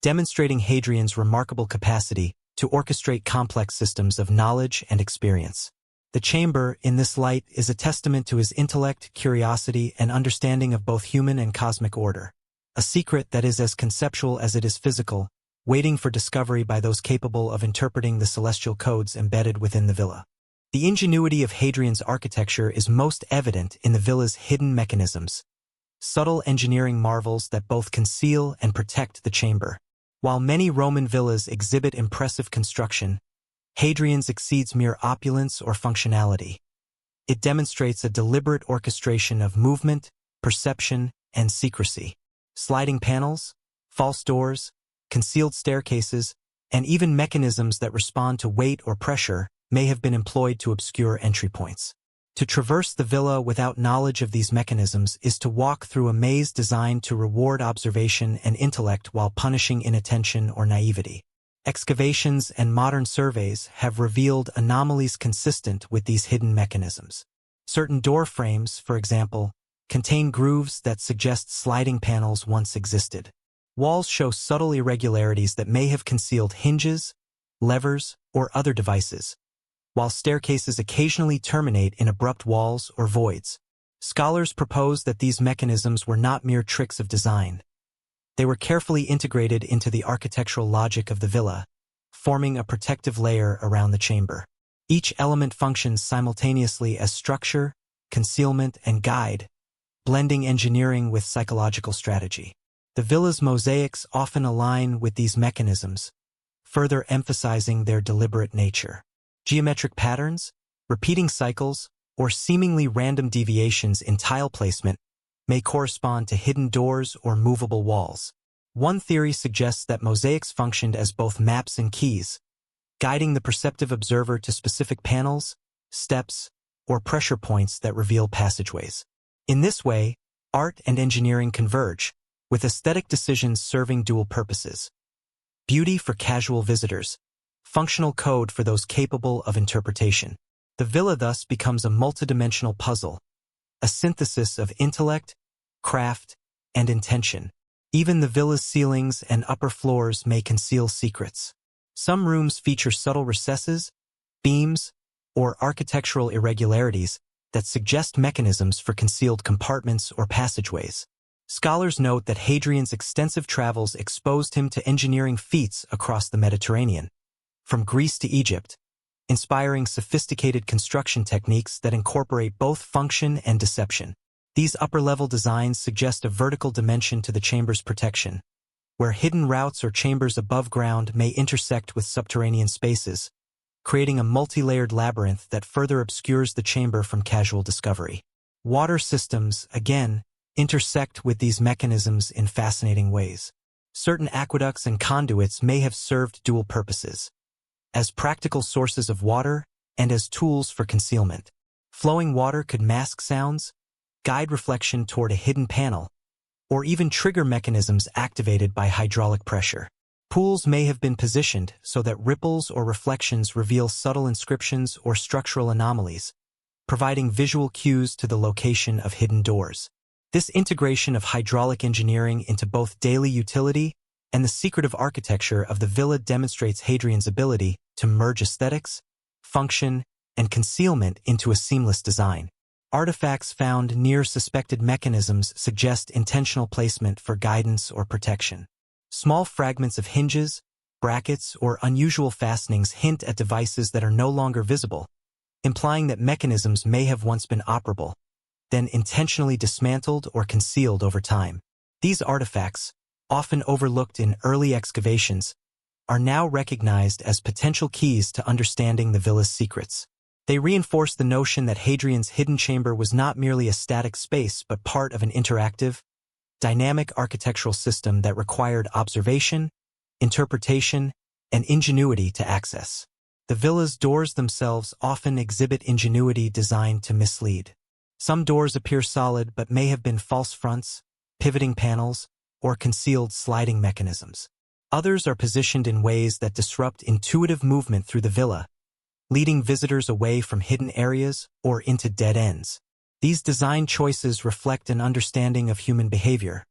demonstrating Hadrian's remarkable capacity to orchestrate complex systems of knowledge and experience. The chamber, in this light, is a testament to his intellect, curiosity, and understanding of both human and cosmic order, a secret that is as conceptual as it is physical, waiting for discovery by those capable of interpreting the celestial codes embedded within the villa. The ingenuity of Hadrian's architecture is most evident in the villa's hidden mechanisms, subtle engineering marvels that both conceal and protect the chamber. While many Roman villas exhibit impressive construction, Hadrian's exceeds mere opulence or functionality. It demonstrates a deliberate orchestration of movement, perception, and secrecy. Sliding panels, false doors, concealed staircases, and even mechanisms that respond to weight or pressure may have been employed to obscure entry points. To traverse the villa without knowledge of these mechanisms is to walk through a maze designed to reward observation and intellect while punishing inattention or naivety. Excavations and modern surveys have revealed anomalies consistent with these hidden mechanisms. Certain door frames, for example, contain grooves that suggest sliding panels once existed. Walls show subtle irregularities that may have concealed hinges, levers, or other devices, while staircases occasionally terminate in abrupt walls or voids. Scholars propose that these mechanisms were not mere tricks of design. They were carefully integrated into the architectural logic of the villa, forming a protective layer around the chamber. Each element functions simultaneously as structure, concealment, and guide, blending engineering with psychological strategy. The villa's mosaics often align with these mechanisms, further emphasizing their deliberate nature. Geometric patterns, repeating cycles, or seemingly random deviations in tile placement may correspond to hidden doors or movable walls. One theory suggests that mosaics functioned as both maps and keys, guiding the perceptive observer to specific panels, steps, or pressure points that reveal passageways. In this way, art and engineering converge, with aesthetic decisions serving dual purposes: beauty for casual visitors, functional code for those capable of interpretation. The villa thus becomes a multidimensional puzzle, a synthesis of intellect, craft, and intention. Even the villa's ceilings and upper floors may conceal secrets. Some rooms feature subtle recesses, beams, or architectural irregularities that suggest mechanisms for concealed compartments or passageways. Scholars note that Hadrian's extensive travels exposed him to engineering feats across the Mediterranean, from Greece to Egypt, inspiring sophisticated construction techniques that incorporate both function and deception. These upper-level designs suggest a vertical dimension to the chamber's protection, where hidden routes or chambers above ground may intersect with subterranean spaces, creating a multi-layered labyrinth that further obscures the chamber from casual discovery. Water systems, again, intersect with these mechanisms in fascinating ways. Certain aqueducts and conduits may have served dual purposes, as practical sources of water and as tools for concealment. Flowing water could mask sounds, guide reflection toward a hidden panel, or even trigger mechanisms activated by hydraulic pressure. Pools may have been positioned so that ripples or reflections reveal subtle inscriptions or structural anomalies, providing visual cues to the location of hidden doors. This integration of hydraulic engineering into both daily utility and the secretive architecture of the villa demonstrates Hadrian's ability to merge aesthetics, function, and concealment into a seamless design. Artifacts found near suspected mechanisms suggest intentional placement for guidance or protection. Small fragments of hinges, brackets, or unusual fastenings hint at devices that are no longer visible, implying that mechanisms may have once been operable, then intentionally dismantled or concealed over time. These artifacts, often overlooked in early excavations, are now recognized as potential keys to understanding the villa's secrets. They reinforce the notion that Hadrian's hidden chamber was not merely a static space but part of an interactive, dynamic architectural system that required observation, interpretation, and ingenuity to access. The villa's doors themselves often exhibit ingenuity designed to mislead. Some doors appear solid but may have been false fronts, pivoting panels, or concealed sliding mechanisms. Others are positioned in ways that disrupt intuitive movement through the villa, leading visitors away from hidden areas or into dead ends. These design choices reflect an understanding of human behavior.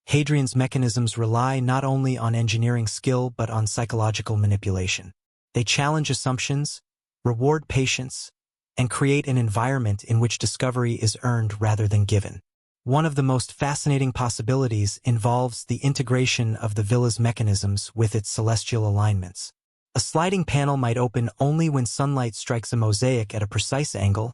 Hadrian's mechanisms rely not only on engineering skill but on psychological manipulation. They challenge assumptions, reward patience, and create an environment in which discovery is earned rather than given. One of the most fascinating possibilities involves the integration of the villa's mechanisms with its celestial alignments. A sliding panel might open only when sunlight strikes a mosaic at a precise angle,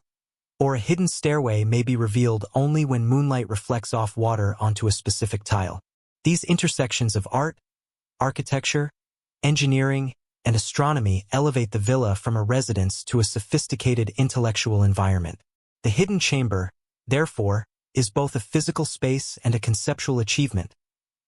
or a hidden stairway may be revealed only when moonlight reflects off water onto a specific tile. These intersections of art, architecture, engineering, and astronomy elevate the villa from a residence to a sophisticated intellectual environment. The hidden chamber, therefore, is both a physical space and a conceptual achievement,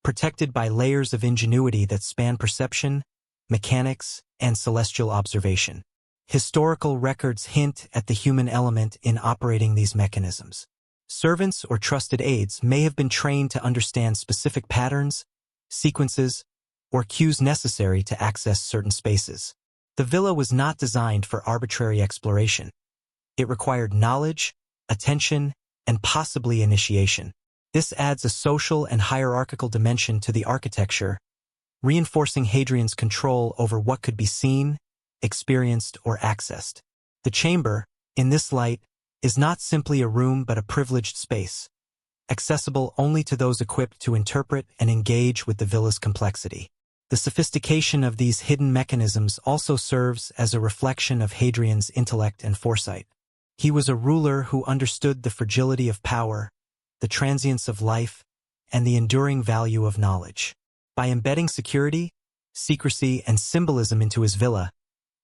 protected by layers of ingenuity that span perception, mechanics, and celestial observation. Historical records hint at the human element in operating these mechanisms. Servants or trusted aides may have been trained to understand specific patterns, sequences, or cues necessary to access certain spaces. The villa was not designed for arbitrary exploration. It required knowledge, attention, and possibly initiation. This adds a social and hierarchical dimension to the architecture, reinforcing Hadrian's control over what could be seen, experienced, or accessed. The chamber, in this light, is not simply a room but a privileged space, accessible only to those equipped to interpret and engage with the villa's complexity. The sophistication of these hidden mechanisms also serves as a reflection of Hadrian's intellect and foresight. He was a ruler who understood the fragility of power, the transience of life, and the enduring value of knowledge. By embedding security, secrecy, and symbolism into his villa,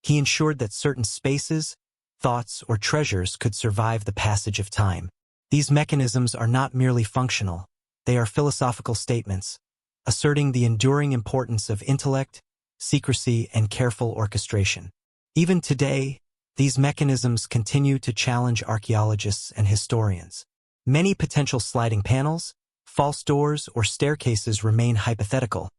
he ensured that certain spaces, thoughts, or treasures could survive the passage of time. These mechanisms are not merely functional, they are philosophical statements, asserting the enduring importance of intellect, secrecy, and careful orchestration. Even today, these mechanisms continue to challenge archaeologists and historians. Many potential sliding panels, false doors, or staircases remain hypothetical,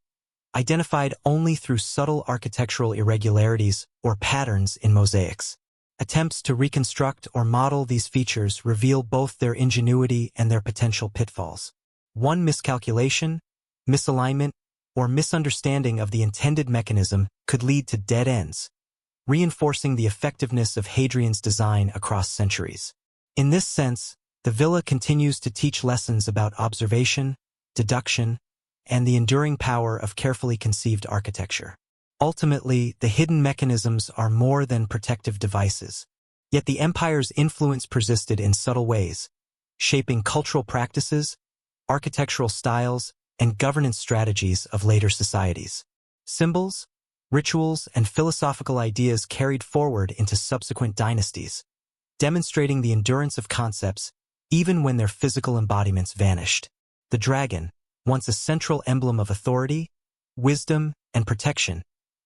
identified only through subtle architectural irregularities or patterns in mosaics. Attempts to reconstruct or model these features reveal both their ingenuity and their potential pitfalls. One miscalculation, misalignment, or misunderstanding of the intended mechanism could lead to dead ends, reinforcing the effectiveness of Hadrian's design across centuries. In this sense, the villa continues to teach lessons about observation, deduction, and the enduring power of carefully conceived architecture. Ultimately, the hidden mechanisms are more than protective devices. Yet the empire's influence persisted in subtle ways, shaping cultural practices, architectural styles, and governance strategies of later societies. Symbols, rituals, and philosophical ideas carried forward into subsequent dynasties, demonstrating the endurance of concepts even when their physical embodiments vanished. The dragon, once a central emblem of authority, wisdom, and protection,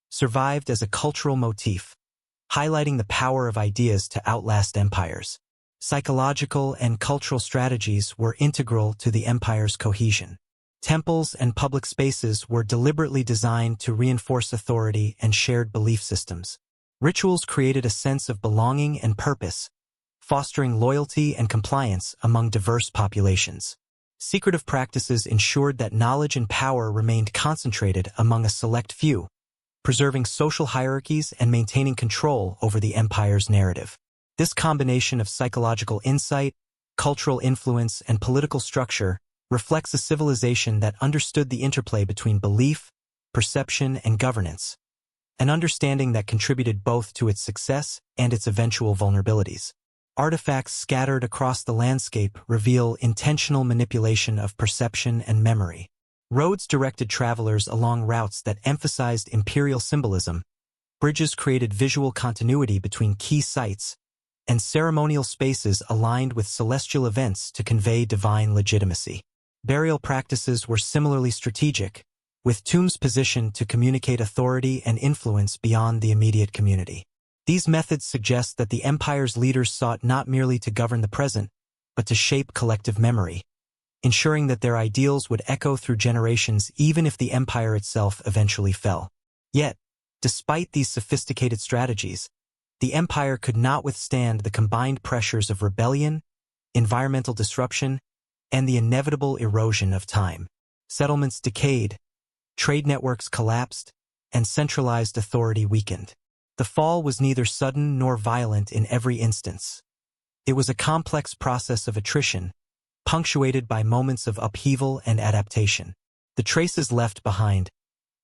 survived as a cultural motif, highlighting the power of ideas to outlast empires. Psychological and cultural strategies were integral to the empire's cohesion. Temples and public spaces were deliberately designed to reinforce authority and shared belief systems. Rituals created a sense of belonging and purpose, fostering loyalty and compliance among diverse populations. Secretive practices ensured that knowledge and power remained concentrated among a select few, preserving social hierarchies and maintaining control over the empire's narrative. This combination of psychological insight, cultural influence, and political structure reflects a civilization that understood the interplay between belief, perception, and governance, an understanding that contributed both to its success and its eventual vulnerabilities. Artifacts scattered across the landscape reveal intentional manipulation of perception and memory. Roads directed travelers along routes that emphasized imperial symbolism, bridges created visual continuity between key sites, and ceremonial spaces aligned with celestial events to convey divine legitimacy. Burial practices were similarly strategic, with tombs positioned to communicate authority and influence beyond the immediate community. These methods suggest that the empire's leaders sought not merely to govern the present, but to shape collective memory, ensuring that their ideals would echo through generations even if the empire itself eventually fell. Yet, despite these sophisticated strategies, the empire could not withstand the combined pressures of rebellion, environmental disruption, and the inevitable erosion of time. Settlements decayed, trade networks collapsed, and centralized authority weakened. The fall was neither sudden nor violent in every instance. It was a complex process of attrition, punctuated by moments of upheaval and adaptation. The traces left behind,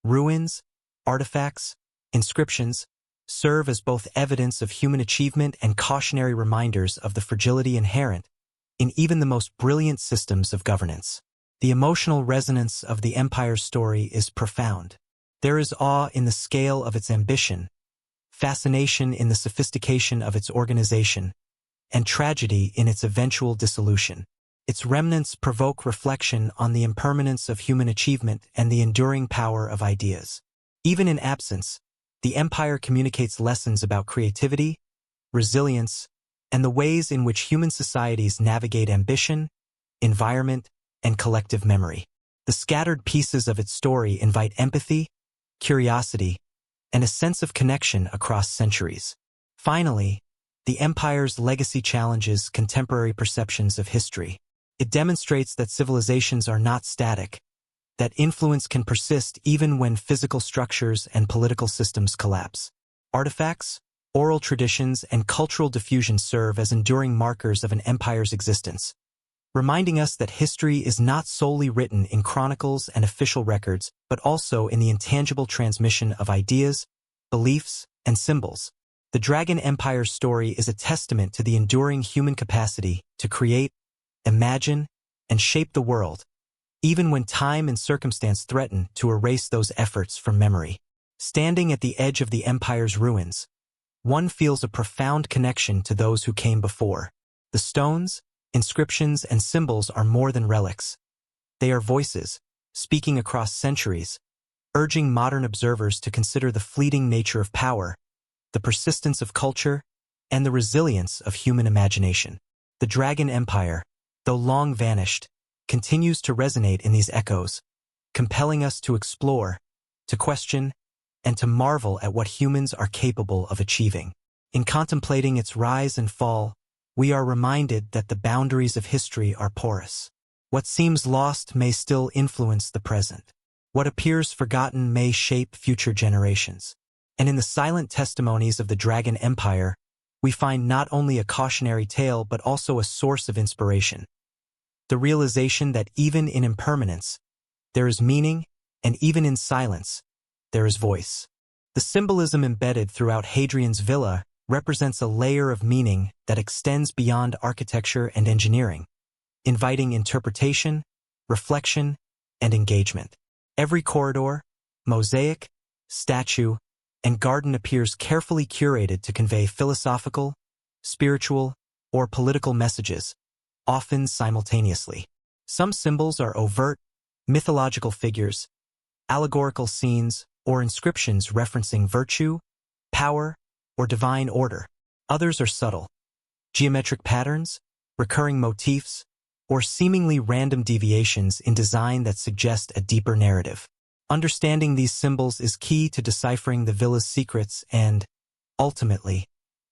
ruins, artifacts, inscriptions, serve as both evidence of human achievement and cautionary reminders of the fragility inherent in even the most brilliant systems of governance. The emotional resonance of the empire's story is profound. There is awe in the scale of its ambition, fascination in the sophistication of its organization, and tragedy in its eventual dissolution. Its remnants provoke reflection on the impermanence of human achievement and the enduring power of ideas. Even in absence, the empire communicates lessons about creativity, resilience, and the ways in which human societies navigate ambition, environment, and collective memory. The scattered pieces of its story invite empathy, curiosity, and a sense of connection across centuries. Finally, the empire's legacy challenges contemporary perceptions of history. It demonstrates that civilizations are not static, that influence can persist even when physical structures and political systems collapse. Artifacts, oral traditions, and cultural diffusion serve as enduring markers of an empire's existence, reminding us that history is not solely written in chronicles and official records, but also in the intangible transmission of ideas, beliefs, and symbols. The Dragon Empire's story is a testament to the enduring human capacity to create, imagine, and shape the world, even when time and circumstance threaten to erase those efforts from memory. Standing at the edge of the empire's ruins, one feels a profound connection to those who came before. The stones, inscriptions, and symbols are more than relics. They are voices, speaking across centuries, urging modern observers to consider the fleeting nature of power, the persistence of culture, and the resilience of human imagination. The Dragon Empire, though long vanished, continues to resonate in these echoes, compelling us to explore, to question, and to marvel at what humans are capable of achieving. In contemplating its rise and fall, we are reminded that the boundaries of history are porous. What seems lost may still influence the present. What appears forgotten may shape future generations. And in the silent testimonies of the Dragon Empire, we find not only a cautionary tale but also a source of inspiration. The realization that even in impermanence, there is meaning, and even in silence, there is voice. The symbolism embedded throughout Hadrian's villa represents a layer of meaning that extends beyond architecture and engineering, inviting interpretation, reflection, and engagement. Every corridor, mosaic, statue, and garden appears carefully curated to convey philosophical, spiritual, or political messages, often simultaneously. Some symbols are overt, mythological figures, allegorical scenes, or inscriptions referencing virtue, power, or divine order. Others are subtle, geometric patterns, recurring motifs, or seemingly random deviations in design that suggest a deeper narrative. Understanding these symbols is key to deciphering the villa's secrets and, ultimately,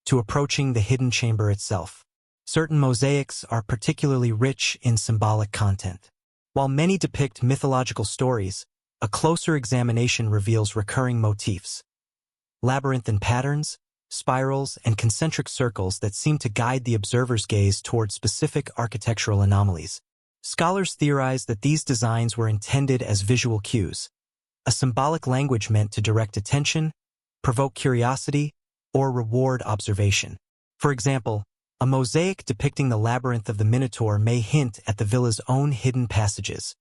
to approaching the hidden chamber itself. Certain mosaics are particularly rich in symbolic content. While many depict mythological stories, a closer examination reveals recurring motifs, labyrinthine patterns, spirals, and concentric circles that seem to guide the observer's gaze toward specific architectural anomalies. Scholars theorize that these designs were intended as visual cues, a symbolic language meant to direct attention, provoke curiosity, or reward observation. For example, a mosaic depicting the labyrinth of the Minotaur may hint at the villa's own hidden passages,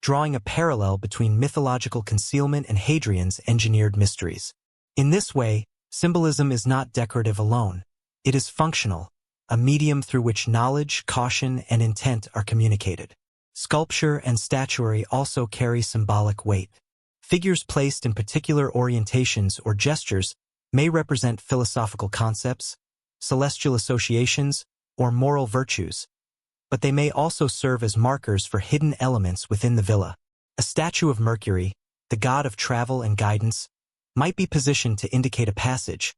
drawing a parallel between mythological concealment and Hadrian's engineered mysteries. In this way, symbolism is not decorative alone. It is functional, a medium through which knowledge, caution, and intent are communicated. Sculpture and statuary also carry symbolic weight. Figures placed in particular orientations or gestures may represent philosophical concepts, celestial associations, or moral virtues, but they may also serve as markers for hidden elements within the villa. A statue of Mercury, the god of travel and guidance, might be positioned to indicate a passage,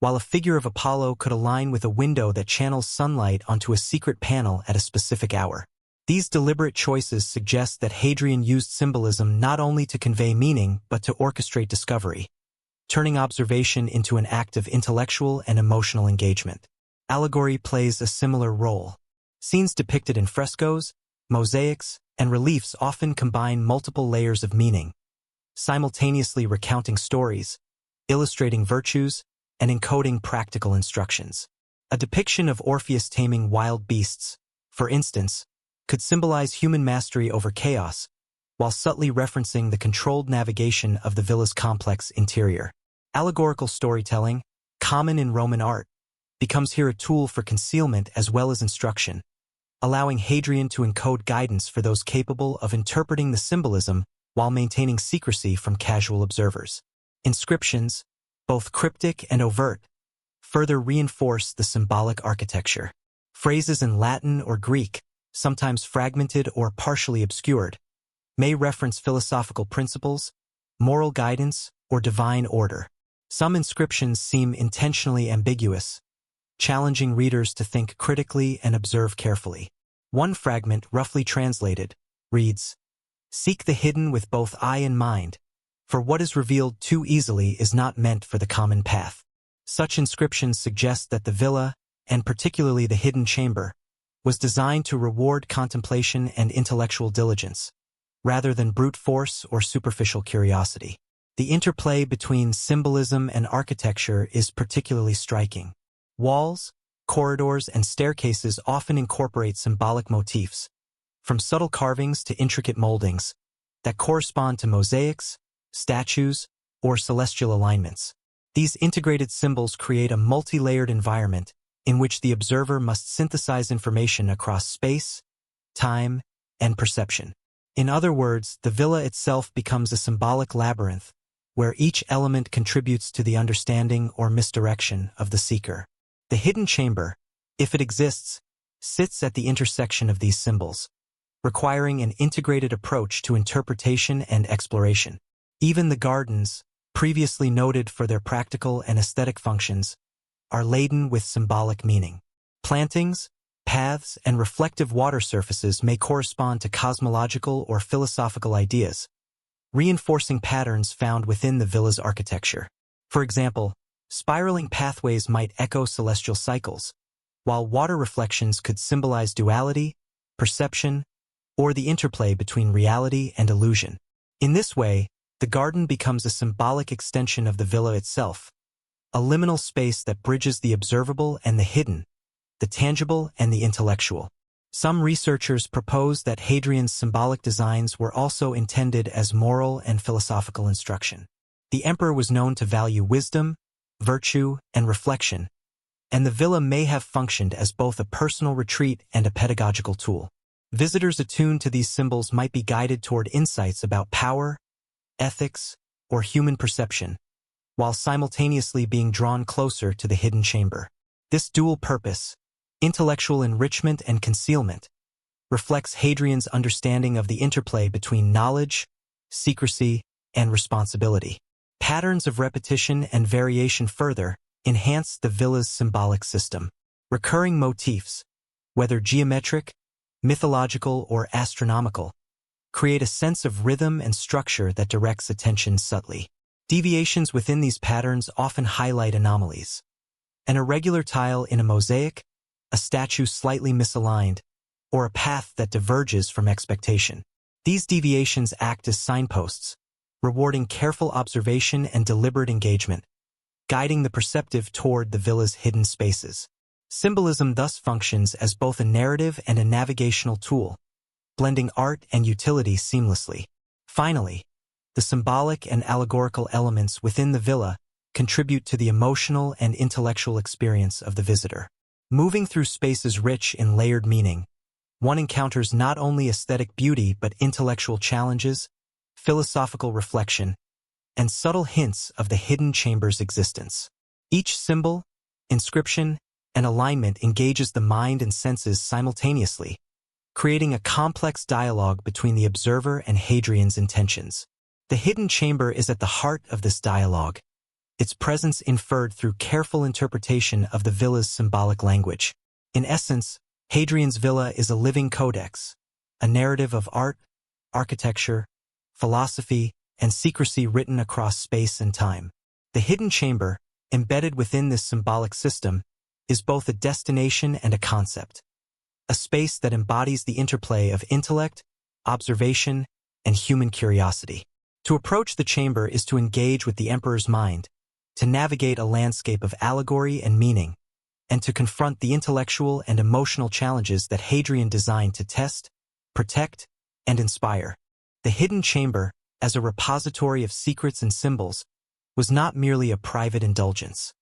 while a figure of Apollo could align with a window that channels sunlight onto a secret panel at a specific hour. These deliberate choices suggest that Hadrian used symbolism not only to convey meaning but to orchestrate discovery, turning observation into an act of intellectual and emotional engagement. Allegory plays a similar role. Scenes depicted in frescoes, mosaics, and reliefs often combine multiple layers of meaning, simultaneously recounting stories, illustrating virtues, and encoding practical instructions. A depiction of Orpheus taming wild beasts, for instance, could symbolize human mastery over chaos, while subtly referencing the controlled navigation of the villa's complex interior. Allegorical storytelling, common in Roman art, becomes here a tool for concealment as well as instruction, allowing Hadrian to encode guidance for those capable of interpreting the symbolism while maintaining secrecy from casual observers. Inscriptions, both cryptic and overt, further reinforce the symbolic architecture. Phrases in Latin or Greek, sometimes fragmented or partially obscured, may reference philosophical principles, moral guidance, or divine order. Some inscriptions seem intentionally ambiguous, challenging readers to think critically and observe carefully. One fragment, roughly translated, reads, "Seek the hidden with both eye and mind, for what is revealed too easily is not meant for the common path." Such inscriptions suggest that the villa, and particularly the hidden chamber, was designed to reward contemplation and intellectual diligence, rather than brute force or superficial curiosity. The interplay between symbolism and architecture is particularly striking. Walls, corridors, and staircases often incorporate symbolic motifs, from subtle carvings to intricate moldings, that correspond to mosaics, statues, or celestial alignments. These integrated symbols create a multi-layered environment in which the observer must synthesize information across space, time, and perception. In other words, the villa itself becomes a symbolic labyrinth, where each element contributes to the understanding or misdirection of the seeker. The hidden chamber, if it exists, sits at the intersection of these symbols, requiring an integrated approach to interpretation and exploration. Even the gardens, previously noted for their practical and aesthetic functions, are laden with symbolic meaning. Plantings, paths, and reflective water surfaces may correspond to cosmological or philosophical ideas, reinforcing patterns found within the villa's architecture. For example, spiraling pathways might echo celestial cycles, while water reflections could symbolize duality, perception, or the interplay between reality and illusion. In this way, the garden becomes a symbolic extension of the villa itself, a liminal space that bridges the observable and the hidden, the tangible and the intellectual. Some researchers propose that Hadrian's symbolic designs were also intended as moral and philosophical instruction. The emperor was known to value wisdom, virtue, and reflection, and the villa may have functioned as both a personal retreat and a pedagogical tool. Visitors attuned to these symbols might be guided toward insights about power, ethics, or human perception, while simultaneously being drawn closer to the hidden chamber. This dual purpose, intellectual enrichment and concealment, reflects Hadrian's understanding of the interplay between knowledge, secrecy, and responsibility. Patterns of repetition and variation further enhance the villa's symbolic system. Recurring motifs, whether geometric, mythological, or astronomical, create a sense of rhythm and structure that directs attention subtly. Deviations within these patterns often highlight anomalies. An irregular tile in a mosaic, a statue slightly misaligned, or a path that diverges from expectation. These deviations act as signposts, rewarding careful observation and deliberate engagement, guiding the perceptive toward the villa's hidden spaces. Symbolism thus functions as both a narrative and a navigational tool, blending art and utility seamlessly. Finally, the symbolic and allegorical elements within the villa contribute to the emotional and intellectual experience of the visitor. Moving through spaces rich in layered meaning, one encounters not only aesthetic beauty but intellectual challenges, philosophical reflection, and subtle hints of the hidden chamber's existence. Each symbol, inscription, and alignment engages the mind and senses simultaneously, creating a complex dialogue between the observer and Hadrian's intentions. The hidden chamber is at the heart of this dialogue, its presence inferred through careful interpretation of the villa's symbolic language. In essence, Hadrian's villa is a living codex, a narrative of art, architecture, philosophy, and secrecy written across space and time. The hidden chamber, embedded within this symbolic system, is both a destination and a concept, a space that embodies the interplay of intellect, observation, and human curiosity. To approach the chamber is to engage with the emperor's mind, to navigate a landscape of allegory and meaning, and to confront the intellectual and emotional challenges that Hadrian designed to test, protect, and inspire. The hidden chamber, as a repository of secrets and symbols, was not merely a private indulgence.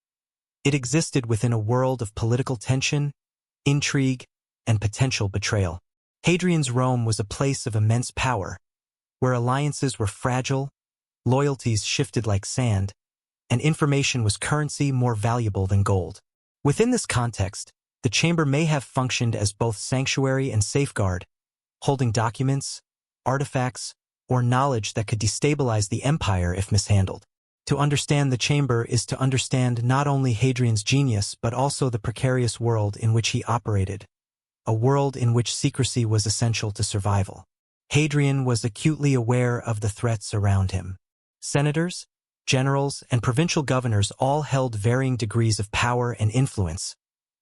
It existed within a world of political tension, intrigue, and potential betrayal. Hadrian's Rome was a place of immense power, where alliances were fragile, loyalties shifted like sand, and information was currency more valuable than gold. Within this context, the chamber may have functioned as both sanctuary and safeguard, holding documents, artifacts, or knowledge that could destabilize the empire if mishandled. To understand the chamber is to understand not only Hadrian's genius but also the precarious world in which he operated, a world in which secrecy was essential to survival. Hadrian was acutely aware of the threats around him. Senators, generals, and provincial governors all held varying degrees of power and influence,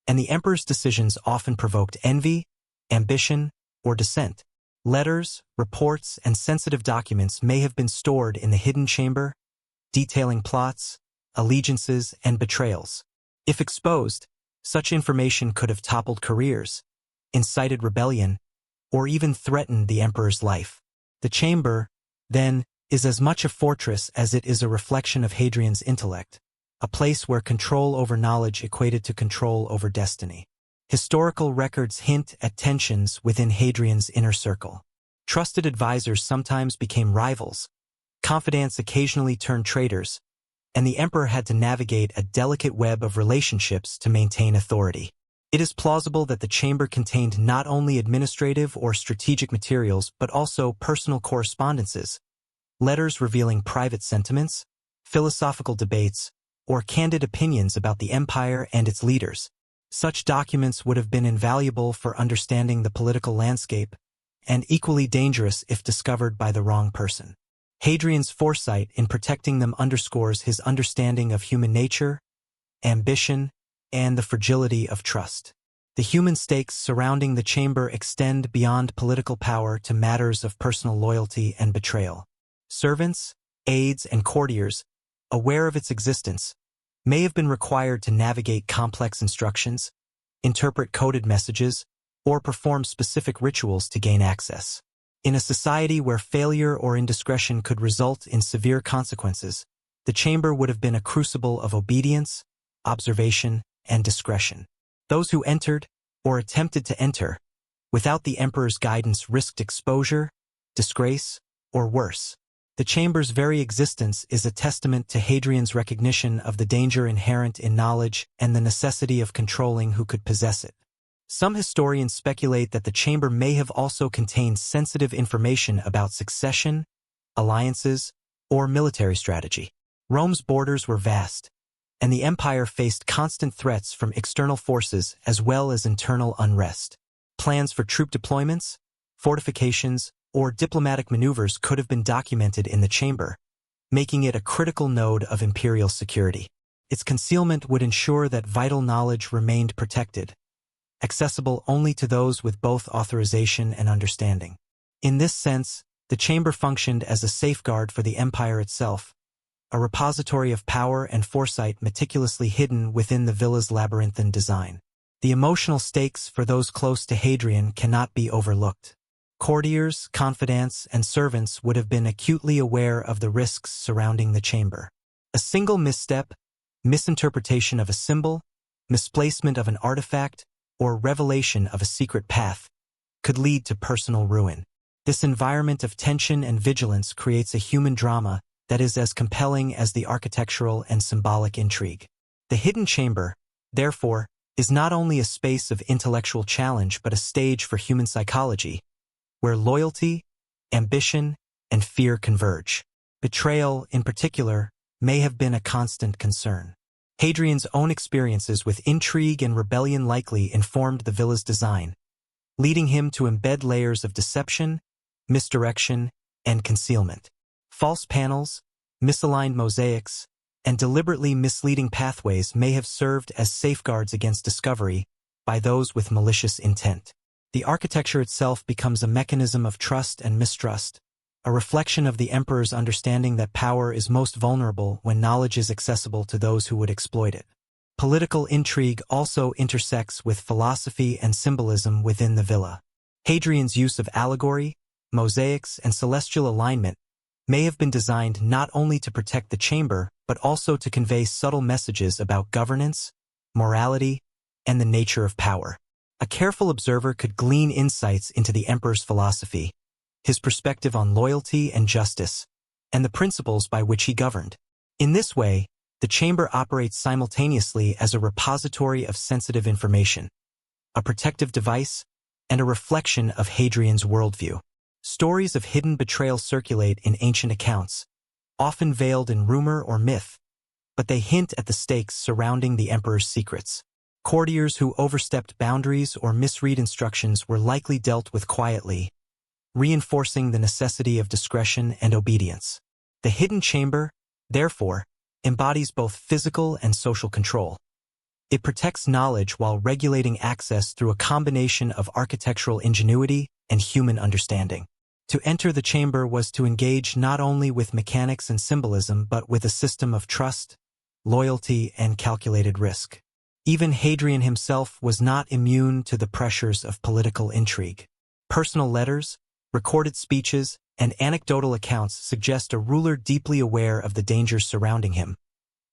and the emperor's decisions often provoked envy, ambition, or dissent. Letters, reports, and sensitive documents may have been stored in the hidden chamber, detailing plots, allegiances, and betrayals. If exposed, such information could have toppled careers, incited rebellion, or even threatened the emperor's life. The chamber, then, is as much a fortress as it is a reflection of Hadrian's intellect, a place where control over knowledge equated to control over destiny. Historical records hint at tensions within Hadrian's inner circle. Trusted advisors sometimes became rivals, confidants occasionally turned traitors, and the emperor had to navigate a delicate web of relationships to maintain authority. It is plausible that the chamber contained not only administrative or strategic materials but also personal correspondences, letters revealing private sentiments, philosophical debates, or candid opinions about the empire and its leaders. Such documents would have been invaluable for understanding the political landscape and equally dangerous if discovered by the wrong person. Hadrian's foresight in protecting them underscores his understanding of human nature, ambition, and the fragility of trust. The human stakes surrounding the chamber extend beyond political power to matters of personal loyalty and betrayal. Servants, aides, and courtiers, aware of its existence, may have been required to navigate complex instructions, interpret coded messages, or perform specific rituals to gain access. In a society where failure or indiscretion could result in severe consequences, the chamber would have been a crucible of obedience, observation, and discretion. Those who entered, or attempted to enter, without the emperor's guidance risked exposure, disgrace, or worse. The chamber's very existence is a testament to Hadrian's recognition of the danger inherent in knowledge and the necessity of controlling who could possess it. Some historians speculate that the chamber may have also contained sensitive information about succession, alliances, or military strategy. Rome's borders were vast, and the empire faced constant threats from external forces as well as internal unrest. Plans for troop deployments, fortifications, or diplomatic maneuvers could have been documented in the chamber, making it a critical node of imperial security. Its concealment would ensure that vital knowledge remained protected, accessible only to those with both authorization and understanding. In this sense, the chamber functioned as a safeguard for the empire itself, a repository of power and foresight meticulously hidden within the villa's labyrinthine design. The emotional stakes for those close to Hadrian cannot be overlooked. Courtiers, confidants, and servants would have been acutely aware of the risks surrounding the chamber. A single misstep, misinterpretation of a symbol, misplacement of an artifact, or revelation of a secret path could lead to personal ruin. This environment of tension and vigilance creates a human drama that is as compelling as the architectural and symbolic intrigue. The hidden chamber, therefore, is not only a space of intellectual challenge but a stage for human psychology, where loyalty, ambition, and fear converge. Betrayal, in particular, may have been a constant concern. Hadrian's own experiences with intrigue and rebellion likely informed the villa's design, leading him to embed layers of deception, misdirection, and concealment. False panels, misaligned mosaics, and deliberately misleading pathways may have served as safeguards against discovery by those with malicious intent. The architecture itself becomes a mechanism of trust and mistrust, a reflection of the emperor's understanding that power is most vulnerable when knowledge is accessible to those who would exploit it. Political intrigue also intersects with philosophy and symbolism within the villa. Hadrian's use of allegory, mosaics, and celestial alignment may have been designed not only to protect the chamber, but also to convey subtle messages about governance, morality, and the nature of power. A careful observer could glean insights into the emperor's philosophy, his perspective on loyalty and justice, and the principles by which he governed. In this way, the chamber operates simultaneously as a repository of sensitive information, a protective device, and a reflection of Hadrian's worldview. Stories of hidden betrayal circulate in ancient accounts, often veiled in rumor or myth, but they hint at the stakes surrounding the emperor's secrets. Courtiers who overstepped boundaries or misread instructions were likely dealt with quietly, reinforcing the necessity of discretion and obedience. The hidden chamber, therefore, embodies both physical and social control. It protects knowledge while regulating access through a combination of architectural ingenuity and human understanding. To enter the chamber was to engage not only with mechanics and symbolism but with a system of trust, loyalty, and calculated risk. Even Hadrian himself was not immune to the pressures of political intrigue. Personal letters, recorded speeches, and anecdotal accounts suggest a ruler deeply aware of the dangers surrounding him,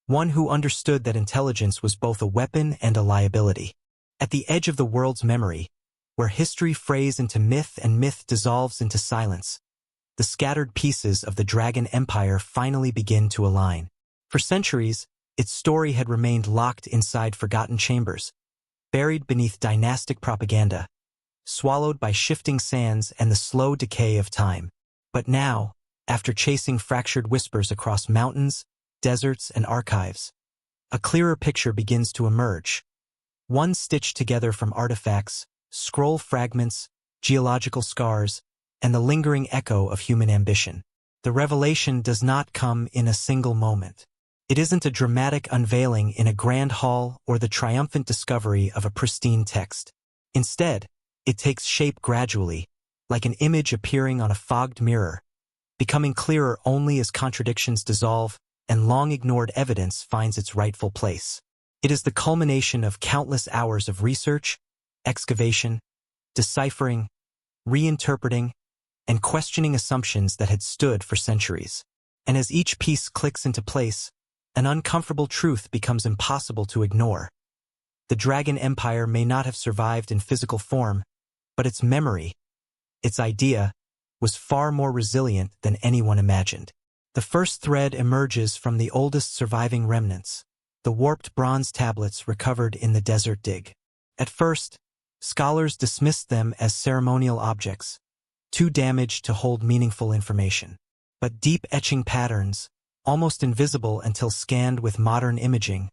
one who understood that intelligence was both a weapon and a liability. At the edge of the world's memory, where history frays into myth and myth dissolves into silence, the scattered pieces of the Dragon Empire finally begin to align. For centuries, its story had remained locked inside forgotten chambers, buried beneath dynastic propaganda, swallowed by shifting sands and the slow decay of time. But now, after chasing fractured whispers across mountains, deserts, and archives, a clearer picture begins to emerge, one stitched together from artifacts, scroll fragments, geological scars, and the lingering echo of human ambition. The revelation does not come in a single moment. It isn't a dramatic unveiling in a grand hall or the triumphant discovery of a pristine text. Instead, it takes shape gradually, like an image appearing on a fogged mirror, becoming clearer only as contradictions dissolve and long-ignored evidence finds its rightful place. It is the culmination of countless hours of research, excavation, deciphering, reinterpreting, and questioning assumptions that had stood for centuries. And as each piece clicks into place, an uncomfortable truth becomes impossible to ignore. The Dragon Empire may not have survived in physical form, but its memory, its idea, was far more resilient than anyone imagined. The first thread emerges from the oldest surviving remnants, the warped bronze tablets recovered in the desert dig. At first, scholars dismissed them as ceremonial objects, too damaged to hold meaningful information. But deep etching patterns, almost invisible until scanned with modern imaging,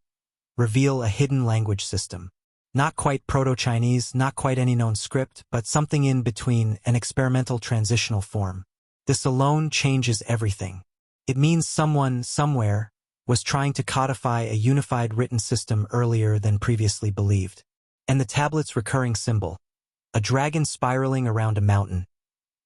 reveal a hidden language system. Not quite Proto-Chinese, not quite any known script, but something in between, an experimental transitional form. This alone changes everything. It means someone, somewhere, was trying to codify a unified written system earlier than previously believed. And the tablet's recurring symbol, a dragon spiraling around a mountain,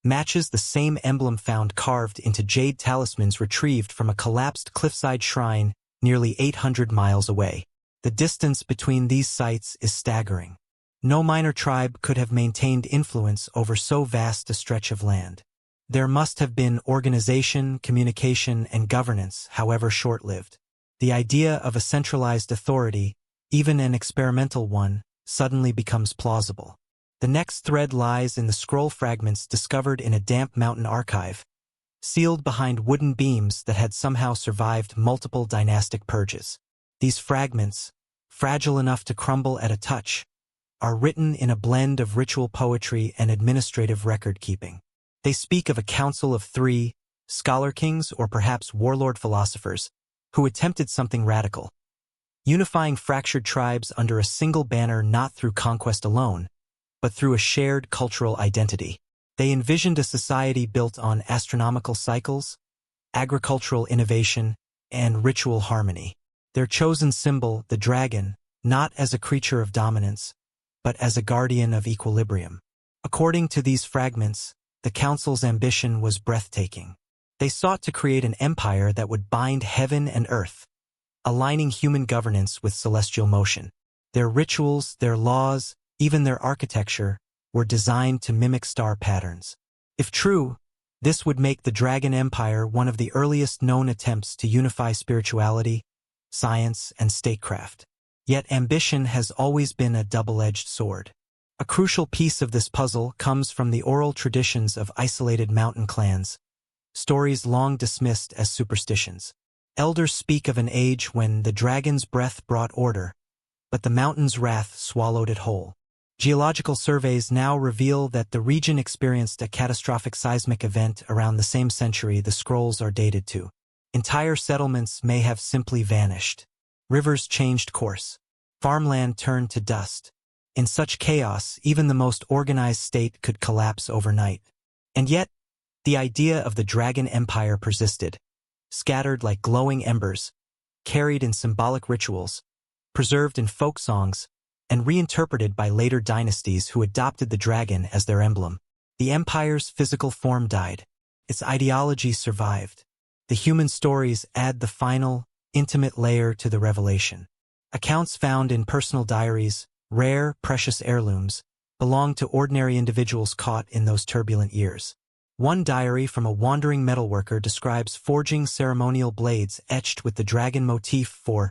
matches the same emblem found carved into jade talismans retrieved from a collapsed cliffside shrine nearly 800 miles away. The distance between these sites is staggering. No minor tribe could have maintained influence over so vast a stretch of land. There must have been organization, communication, and governance, however short-lived. The idea of a centralized authority, even an experimental one, suddenly becomes plausible. The next thread lies in the scroll fragments discovered in a damp mountain archive, sealed behind wooden beams that had somehow survived multiple dynastic purges. These fragments, fragile enough to crumble at a touch, are written in a blend of ritual poetry and administrative record-keeping. They speak of a council of 3, scholar kings or perhaps warlord philosophers, who attempted something radical, unifying fractured tribes under a single banner not through conquest alone, but through a shared cultural identity. They envisioned a society built on astronomical cycles, agricultural innovation, and ritual harmony. Their chosen symbol, the dragon, not as a creature of dominance, but as a guardian of equilibrium. According to these fragments, the council's ambition was breathtaking. They sought to create an empire that would bind heaven and earth, aligning human governance with celestial motion. Their rituals, their laws, even their architecture, were designed to mimic star patterns. If true, this would make the Dragon Empire one of the earliest known attempts to unify spirituality, science, and statecraft. Yet ambition has always been a double-edged sword. A crucial piece of this puzzle comes from the oral traditions of isolated mountain clans, stories long dismissed as superstitions. Elders speak of an age when the dragon's breath brought order, but the mountain's wrath swallowed it whole. Geological surveys now reveal that the region experienced a catastrophic seismic event around the same century the scrolls are dated to. Entire settlements may have simply vanished. Rivers changed course. Farmland turned to dust. In such chaos, even the most organized state could collapse overnight. And yet, the idea of the Dragon Empire persisted, scattered like glowing embers, carried in symbolic rituals, preserved in folk songs, and reinterpreted by later dynasties who adopted the dragon as their emblem. The empire's physical form died. Its ideology survived. The human stories add the final, intimate layer to the revelation. Accounts found in personal diaries, rare, precious heirlooms, belong to ordinary individuals caught in those turbulent years. One diary from a wandering metalworker describes forging ceremonial blades etched with the dragon motif for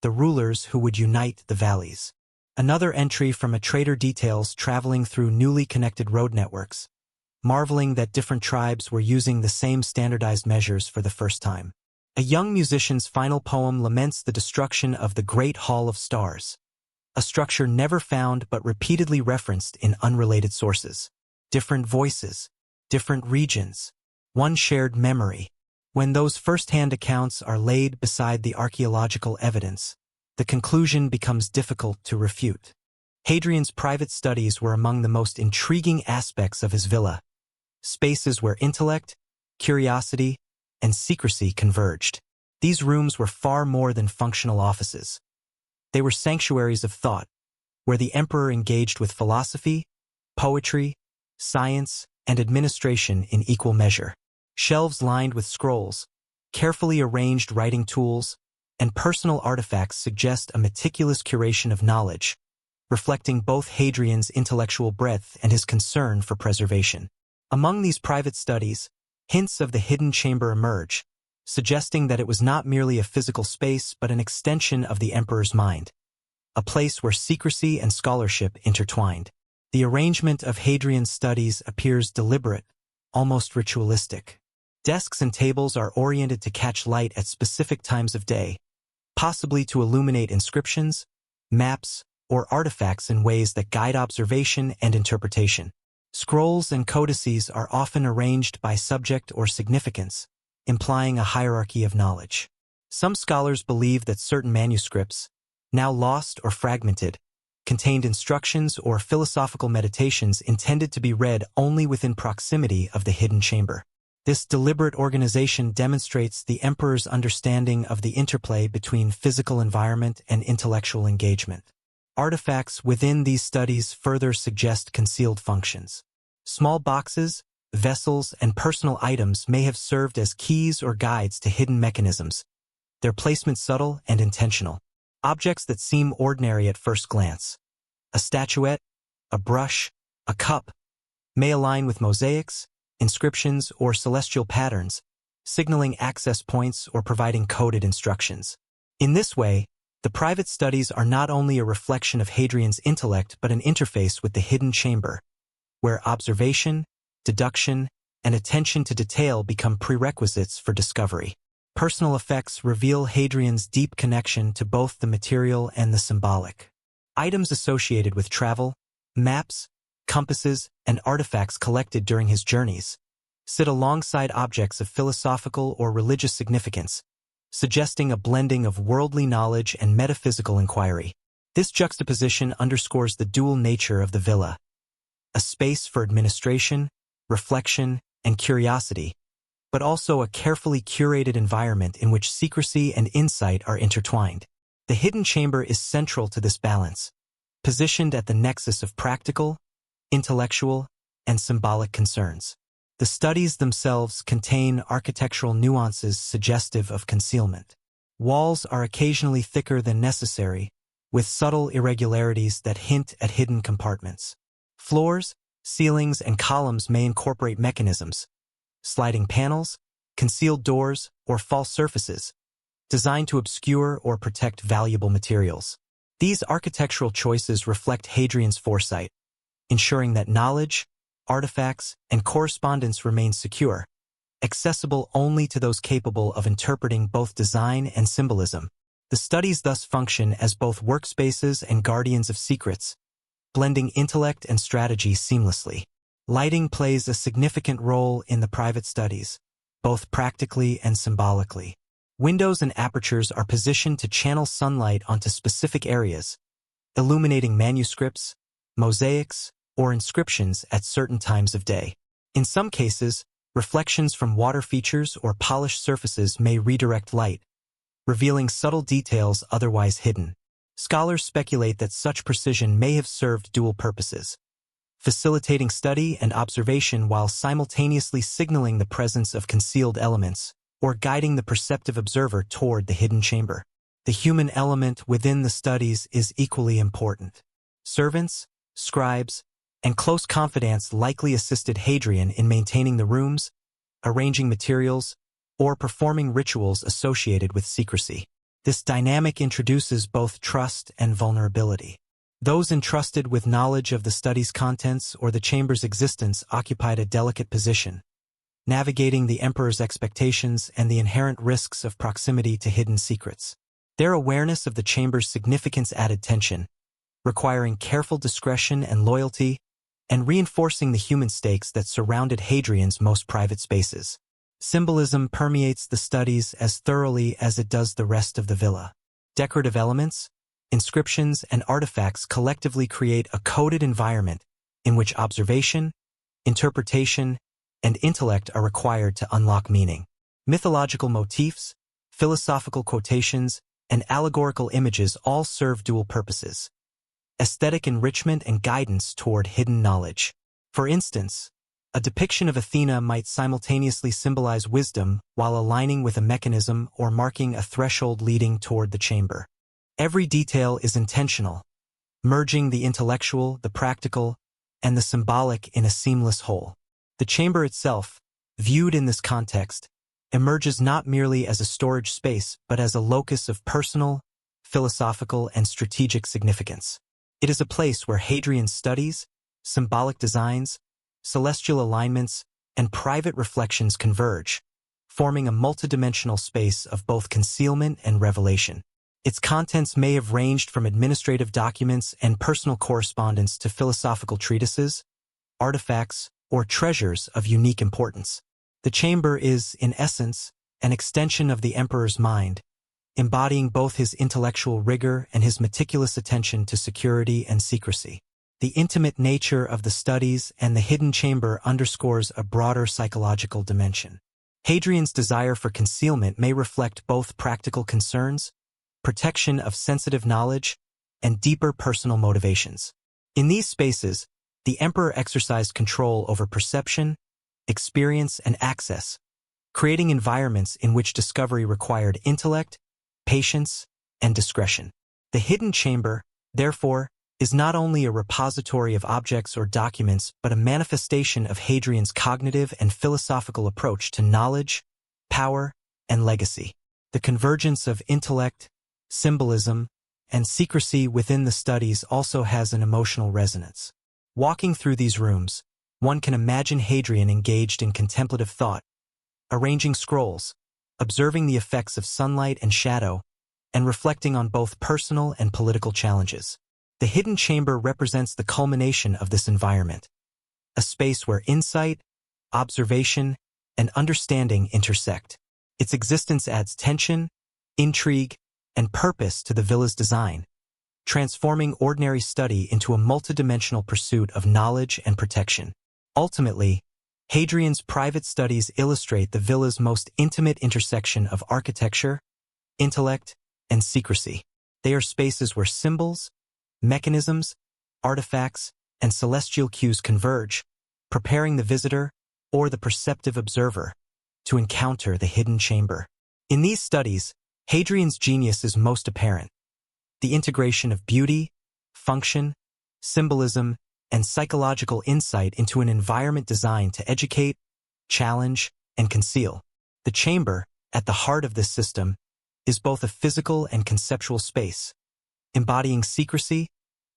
the rulers who would unite the valleys. Another entry from a trader details traveling through newly connected road networks, marveling that different tribes were using the same standardized measures for the first time. A young musician's final poem laments the destruction of the Great Hall of Stars, a structure never found but repeatedly referenced in unrelated sources. Different voices, different regions, one shared memory. When those first-hand accounts are laid beside the archaeological evidence, the conclusion becomes difficult to refute. Hadrian's private studies were among the most intriguing aspects of his villa, spaces where intellect, curiosity, and secrecy converged. These rooms were far more than functional offices. They were sanctuaries of thought, where the emperor engaged with philosophy, poetry, science, and administration in equal measure. Shelves lined with scrolls, carefully arranged writing tools, and personal artifacts suggest a meticulous curation of knowledge, reflecting both Hadrian's intellectual breadth and his concern for preservation. Among these private studies, hints of the hidden chamber emerge, suggesting that it was not merely a physical space but an extension of the emperor's mind, a place where secrecy and scholarship intertwined. The arrangement of Hadrian's studies appears deliberate, almost ritualistic. Desks and tables are oriented to catch light at specific times of day, possibly to illuminate inscriptions, maps, or artifacts in ways that guide observation and interpretation. Scrolls and codices are often arranged by subject or significance, implying a hierarchy of knowledge. Some scholars believe that certain manuscripts, now lost or fragmented, contained instructions or philosophical meditations intended to be read only within proximity of the hidden chamber. This deliberate organization demonstrates the emperor's understanding of the interplay between physical environment and intellectual engagement. Artifacts within these studies further suggest concealed functions. Small boxes, vessels, and personal items may have served as keys or guides to hidden mechanisms, their placement subtle and intentional. Objects that seem ordinary at first glance, a statuette, a brush, a cup, may align with mosaics, inscriptions, or celestial patterns, signaling access points or providing coded instructions. In this way, the private studies are not only a reflection of Hadrian's intellect but an interface with the hidden chamber, where observation, deduction, and attention to detail become prerequisites for discovery. Personal effects reveal Hadrian's deep connection to both the material and the symbolic. Items associated with travel, maps, compasses, and artifacts collected during his journeys sit alongside objects of philosophical or religious significance, suggesting a blending of worldly knowledge and metaphysical inquiry. This juxtaposition underscores the dual nature of the villa, a space for administration, reflection, and curiosity, but also a carefully curated environment in which secrecy and insight are intertwined. The hidden chamber is central to this balance, positioned at the nexus of practical, intellectual, and symbolic concerns. The studies themselves contain architectural nuances suggestive of concealment. Walls are occasionally thicker than necessary, with subtle irregularities that hint at hidden compartments. Floors, ceilings, and columns may incorporate mechanisms, sliding panels, concealed doors, or false surfaces, designed to obscure or protect valuable materials. These architectural choices reflect Hadrian's foresight, ensuring that knowledge, artifacts, and correspondence remain secure, accessible only to those capable of interpreting both design and symbolism. The studies thus function as both workspaces and guardians of secrets, blending intellect and strategy seamlessly. Lighting plays a significant role in the private studies, both practically and symbolically. Windows and apertures are positioned to channel sunlight onto specific areas, illuminating manuscripts, mosaics, or inscriptions at certain times of day. In some cases, reflections from water features or polished surfaces may redirect light, revealing subtle details otherwise hidden. Scholars speculate that such precision may have served dual purposes, facilitating study and observation while simultaneously signaling the presence of concealed elements, or guiding the perceptive observer toward the hidden chamber. The human element within the studies is equally important. Servants, scribes, and close confidants likely assisted Hadrian in maintaining the rooms, arranging materials, or performing rituals associated with secrecy. This dynamic introduces both trust and vulnerability. Those entrusted with knowledge of the study's contents or the chamber's existence occupied a delicate position, navigating the emperor's expectations and the inherent risks of proximity to hidden secrets. Their awareness of the chamber's significance added tension, requiring careful discretion and loyalty, and reinforcing the human stakes that surrounded Hadrian's most private spaces. Symbolism permeates the studies as thoroughly as it does the rest of the villa. Decorative elements, inscriptions, and artifacts collectively create a coded environment in which observation, interpretation, and intellect are required to unlock meaning. Mythological motifs, philosophical quotations, and allegorical images all serve dual purposes: aesthetic enrichment and guidance toward hidden knowledge. For instance, a depiction of Athena might simultaneously symbolize wisdom while aligning with a mechanism or marking a threshold leading toward the chamber. Every detail is intentional, merging the intellectual, the practical, and the symbolic in a seamless whole. The chamber itself, viewed in this context, emerges not merely as a storage space but as a locus of personal, philosophical, and strategic significance. It is a place where Hadrian's studies, symbolic designs, celestial alignments, and private reflections converge, forming a multidimensional space of both concealment and revelation. Its contents may have ranged from administrative documents and personal correspondence to philosophical treatises, artifacts, or treasures of unique importance. The chamber is, in essence, an extension of the emperor's mind, embodying both his intellectual rigor and his meticulous attention to security and secrecy. The intimate nature of the studies and the hidden chamber underscores a broader psychological dimension. Hadrian's desire for concealment may reflect both practical concerns, protection of sensitive knowledge, and deeper personal motivations. In these spaces, the emperor exercised control over perception, experience, and access, creating environments in which discovery required intellect, patience, and discretion. The hidden chamber, therefore, is not only a repository of objects or documents but a manifestation of Hadrian's cognitive and philosophical approach to knowledge, power, and legacy. The convergence of intellect, symbolism, and secrecy within the studies also has an emotional resonance. Walking through these rooms, one can imagine Hadrian engaged in contemplative thought, arranging scrolls, observing the effects of sunlight and shadow, and reflecting on both personal and political challenges. The hidden chamber represents the culmination of this environment, a space where insight, observation, and understanding intersect. Its existence adds tension, intrigue, and purpose to the villa's design, transforming ordinary study into a multidimensional pursuit of knowledge and protection. Ultimately, Hadrian's private studies illustrate the villa's most intimate intersection of architecture, intellect, and secrecy. They are spaces where symbols, mechanisms, artifacts, and celestial cues converge, preparing the visitor, or the perceptive observer, to encounter the hidden chamber. In these studies, Hadrian's genius is most apparent. The integration of beauty, function, symbolism, and psychological insight into an environment designed to educate, challenge, and conceal. The chamber, at the heart of this system, is both a physical and conceptual space, embodying secrecy,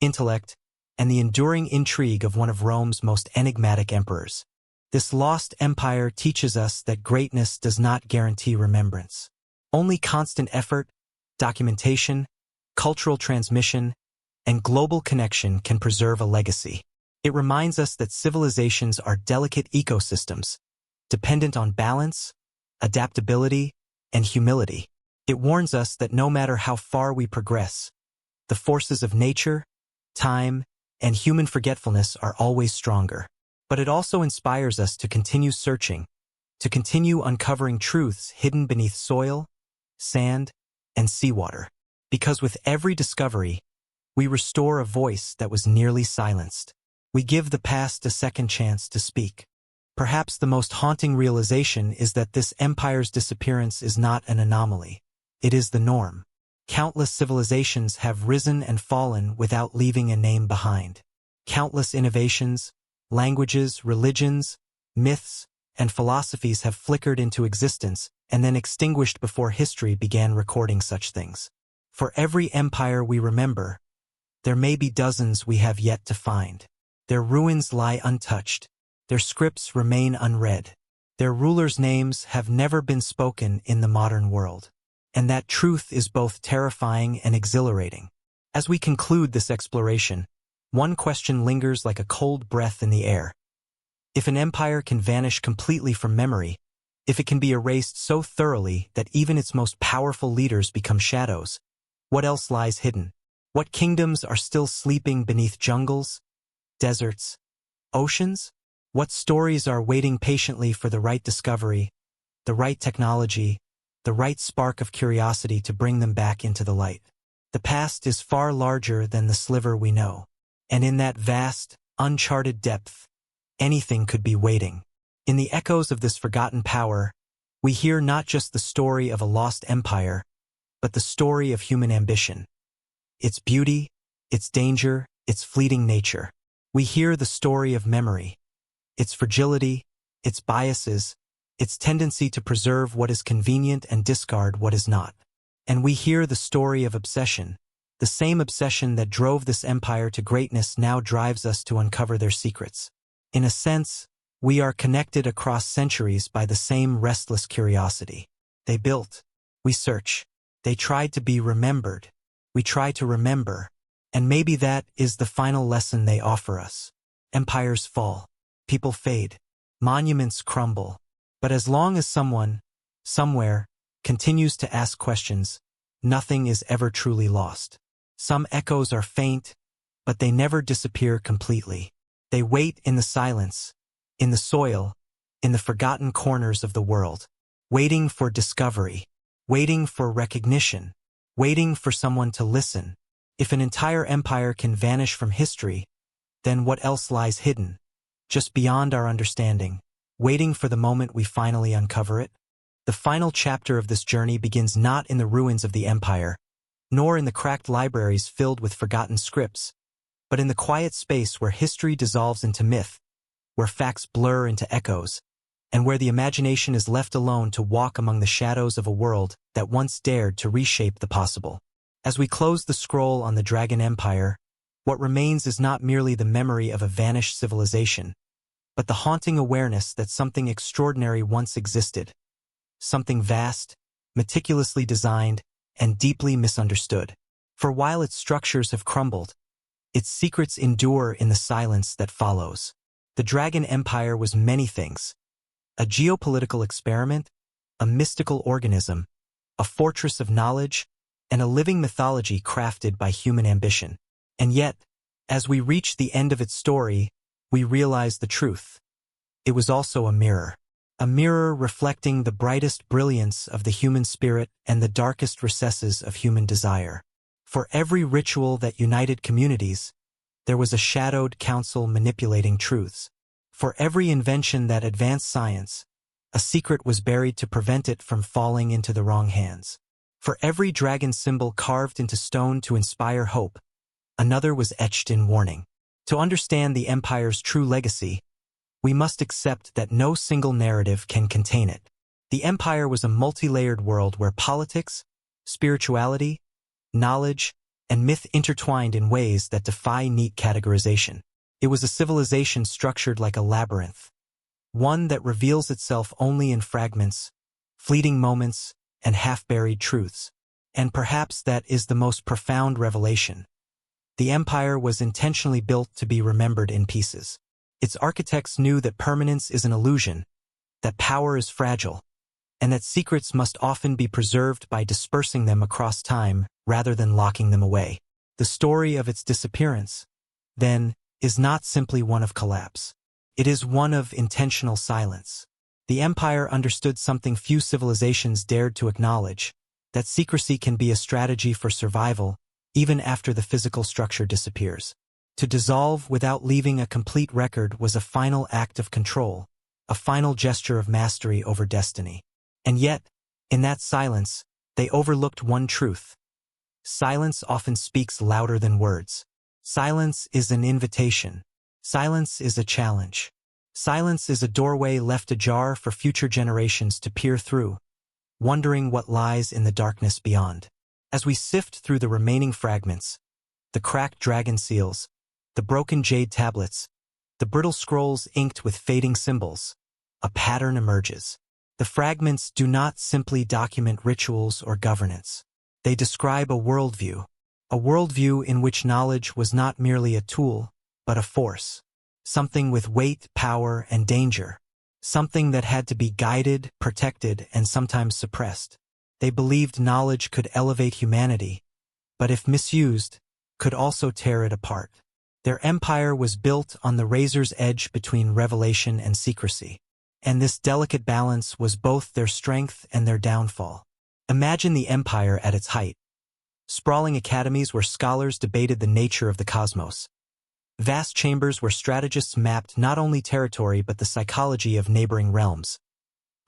intellect, and the enduring intrigue of one of Rome's most enigmatic emperors. This lost empire teaches us that greatness does not guarantee remembrance. Only constant effort, documentation, cultural transmission, and global connection can preserve a legacy. It reminds us that civilizations are delicate ecosystems, dependent on balance, adaptability, and humility. It warns us that no matter how far we progress, the forces of nature, time, and human forgetfulness are always stronger. But it also inspires us to continue searching, to continue uncovering truths hidden beneath soil, sand, and seawater. Because with every discovery, we restore a voice that was nearly silenced. We give the past a second chance to speak. Perhaps the most haunting realization is that this empire's disappearance is not an anomaly. It is the norm. Countless civilizations have risen and fallen without leaving a name behind. Countless innovations, languages, religions, myths, and philosophies have flickered into existence and then extinguished before history began recording such things. For every empire we remember, there may be dozens we have yet to find. Their ruins lie untouched. Their scripts remain unread. Their rulers' names have never been spoken in the modern world. And that truth is both terrifying and exhilarating. As we conclude this exploration, one question lingers like a cold breath in the air. If an empire can vanish completely from memory, if it can be erased so thoroughly that even its most powerful leaders become shadows, what else lies hidden? What kingdoms are still sleeping beneath jungles, deserts, oceans? What stories are waiting patiently for the right discovery, the right technology, the right spark of curiosity to bring them back into the light. The past is far larger than the sliver we know, and in that vast, uncharted depth, anything could be waiting. In the echoes of this forgotten power, we hear not just the story of a lost empire, but the story of human ambition. Its beauty, its danger, its fleeting nature. We hear the story of memory, its fragility, its biases, its tendency to preserve what is convenient and discard what is not. And we hear the story of obsession. The same obsession that drove this empire to greatness now drives us to uncover their secrets. In a sense, we are connected across centuries by the same restless curiosity. They built, we search. They tried to be remembered. We try to remember. And maybe that is the final lesson they offer us. Empires fall. People fade. Monuments crumble. But as long as someone, somewhere, continues to ask questions, nothing is ever truly lost. Some echoes are faint, but they never disappear completely. They wait in the silence, in the soil, in the forgotten corners of the world, waiting for discovery, waiting for recognition, waiting for someone to listen. If an entire empire can vanish from history, then what else lies hidden, just beyond our understanding, waiting for the moment we finally uncover it? The final chapter of this journey begins not in the ruins of the empire, nor in the cracked libraries filled with forgotten scripts, but in the quiet space where history dissolves into myth, where facts blur into echoes, and where the imagination is left alone to walk among the shadows of a world that once dared to reshape the possible. As we close the scroll on the Dragon Empire, what remains is not merely the memory of a vanished civilization, but the haunting awareness that something extraordinary once existed, something vast, meticulously designed, and deeply misunderstood. For while its structures have crumbled, its secrets endure in the silence that follows. The Dragon Empire was many things: a geopolitical experiment, a mystical organism, a fortress of knowledge, and a living mythology crafted by human ambition. And yet, as we reach the end of its story, we realize the truth. It was also a mirror reflecting the brightest brilliance of the human spirit and the darkest recesses of human desire. For every ritual that united communities, there was a shadowed council manipulating truths. For every invention that advanced science, a secret was buried to prevent it from falling into the wrong hands. For every dragon symbol carved into stone to inspire hope, another was etched in warning. To understand the empire's true legacy, we must accept that no single narrative can contain it. The empire was a multi-layered world where politics, spirituality, knowledge, and myth intertwined in ways that defy neat categorization. It was a civilization structured like a labyrinth, one that reveals itself only in fragments, fleeting moments, and half-buried truths. And perhaps that is the most profound revelation. The empire was intentionally built to be remembered in pieces. Its architects knew that permanence is an illusion, that power is fragile, and that secrets must often be preserved by dispersing them across time rather than locking them away. The story of its disappearance, then, is not simply one of collapse. It is one of intentional silence. The empire understood something few civilizations dared to acknowledge, that secrecy can be a strategy for survival even after the physical structure disappears. To dissolve without leaving a complete record was a final act of control, a final gesture of mastery over destiny. And yet, in that silence, they overlooked one truth. Silence often speaks louder than words. Silence is an invitation. Silence is a challenge. Silence is a doorway left ajar for future generations to peer through, wondering what lies in the darkness beyond. As we sift through the remaining fragments, the cracked dragon seals, the broken jade tablets, the brittle scrolls inked with fading symbols, a pattern emerges. The fragments do not simply document rituals or governance. They describe a worldview in which knowledge was not merely a tool, but a force, something with weight, power, and danger, something that had to be guided, protected, and sometimes suppressed. They believed knowledge could elevate humanity, but if misused, could also tear it apart. Their empire was built on the razor's edge between revelation and secrecy. And this delicate balance was both their strength and their downfall. Imagine the empire at its height. Sprawling academies where scholars debated the nature of the cosmos. Vast chambers where strategists mapped not only territory but the psychology of neighboring realms.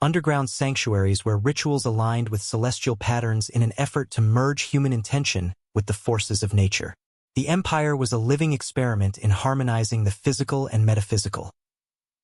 Underground sanctuaries where rituals aligned with celestial patterns in an effort to merge human intention with the forces of nature. The empire was a living experiment in harmonizing the physical and metaphysical.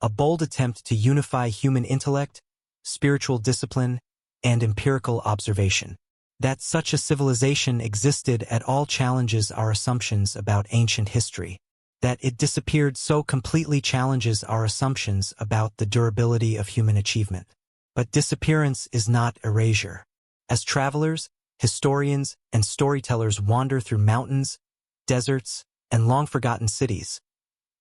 A bold attempt to unify human intellect, spiritual discipline, and empirical observation. That such a civilization existed at all challenges our assumptions about ancient history. That it disappeared so completely challenges our assumptions about the durability of human achievement. But disappearance is not erasure. As travelers, historians, and storytellers wander through mountains, deserts, and long-forgotten cities,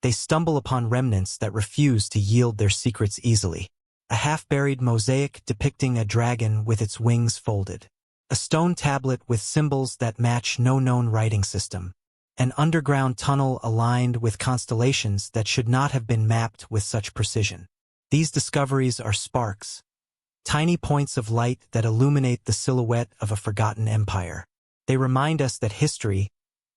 they stumble upon remnants that refuse to yield their secrets easily. A half-buried mosaic depicting a dragon with its wings folded. A stone tablet with symbols that match no known writing system. An underground tunnel aligned with constellations that should not have been mapped with such precision. These discoveries are sparks, tiny points of light that illuminate the silhouette of a forgotten empire. They remind us that history,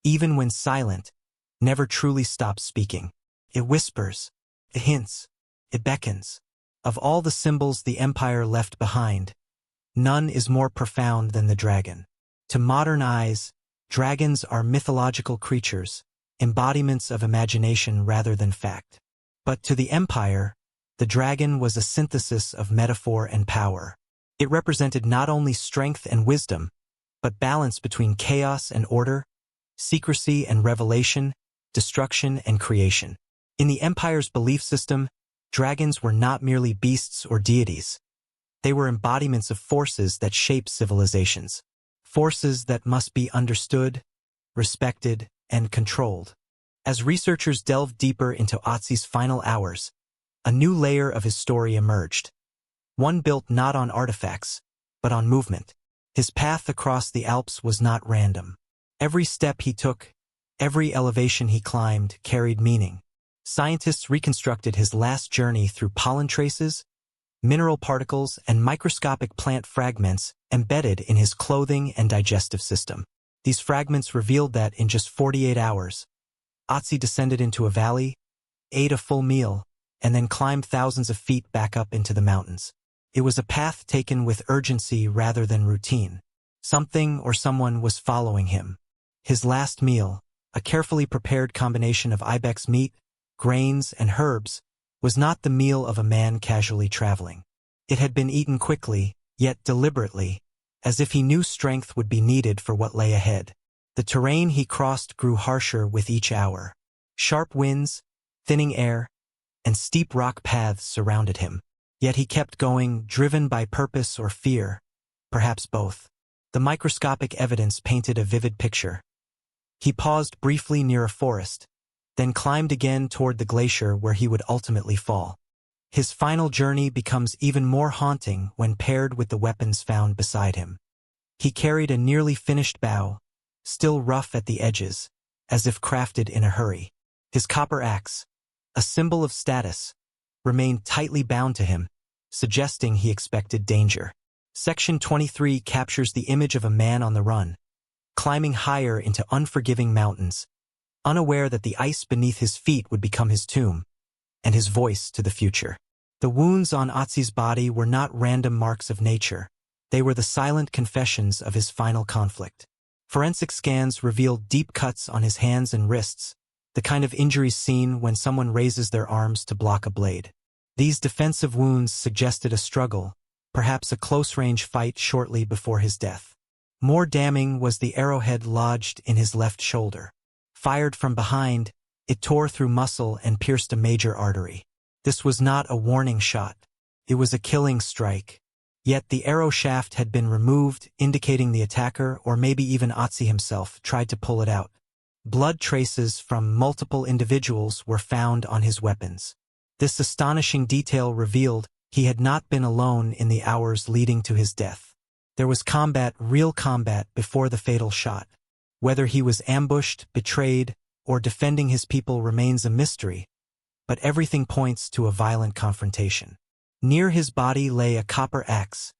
even when silent, never truly stops speaking. It whispers, it hints, it beckons. Of all the symbols the empire left behind, none is more profound than the dragon. To modern eyes, dragons are mythological creatures, embodiments of imagination rather than fact. But to the empire, the dragon was a synthesis of metaphor and power. It represented not only strength and wisdom, but balance between chaos and order, secrecy and revelation, destruction and creation. In the empire's belief system, dragons were not merely beasts or deities. They were embodiments of forces that shape civilizations. Forces that must be understood, respected, and controlled. As researchers delved deeper into Ötzi's final hours, a new layer of his story emerged. One built not on artifacts, but on movement. His path across the Alps was not random. Every step he took, every elevation he climbed, carried meaning. Scientists reconstructed his last journey through pollen traces, mineral particles, and microscopic plant fragments embedded in his clothing and digestive system. These fragments revealed that in just 48 hours, Ötzi descended into a valley, ate a full meal, and then climbed thousands of feet back up into the mountains. It was a path taken with urgency rather than routine. Something or someone was following him. His last meal, a carefully prepared combination of ibex meat, grains, and herbs, was not the meal of a man casually traveling. It had been eaten quickly, yet deliberately, as if he knew strength would be needed for what lay ahead. The terrain he crossed grew harsher with each hour. Sharp winds, thinning air, and steep rock paths surrounded him. Yet he kept going, driven by purpose or fear, perhaps both. The microscopic evidence painted a vivid picture. He paused briefly near a forest, then climbed again toward the glacier where he would ultimately fall. His final journey becomes even more haunting when paired with the weapons found beside him. He carried a nearly finished bow, still rough at the edges, as if crafted in a hurry. His copper axe, a symbol of status, remained tightly bound to him, suggesting he expected danger. Section 23 captures the image of a man on the run, climbing higher into unforgiving mountains, unaware that the ice beneath his feet would become his tomb, and his voice to the future. The wounds on Ötzi's body were not random marks of nature. They were the silent confessions of his final conflict. Forensic scans revealed deep cuts on his hands and wrists, the kind of injuries seen when someone raises their arms to block a blade. These defensive wounds suggested a struggle, perhaps a close-range fight shortly before his death. More damning was the arrowhead lodged in his left shoulder. Fired from behind, it tore through muscle and pierced a major artery. This was not a warning shot. It was a killing strike. Yet the arrow shaft had been removed, indicating the attacker, or maybe even Ötzi himself, tried to pull it out. Blood traces from multiple individuals were found on his weapons. This astonishing detail revealed he had not been alone in the hours leading to his death. There was combat, real combat, before the fatal shot. Whether he was ambushed, betrayed, or defending his people remains a mystery, but everything points to a violent confrontation. Near his body lay a copper axe,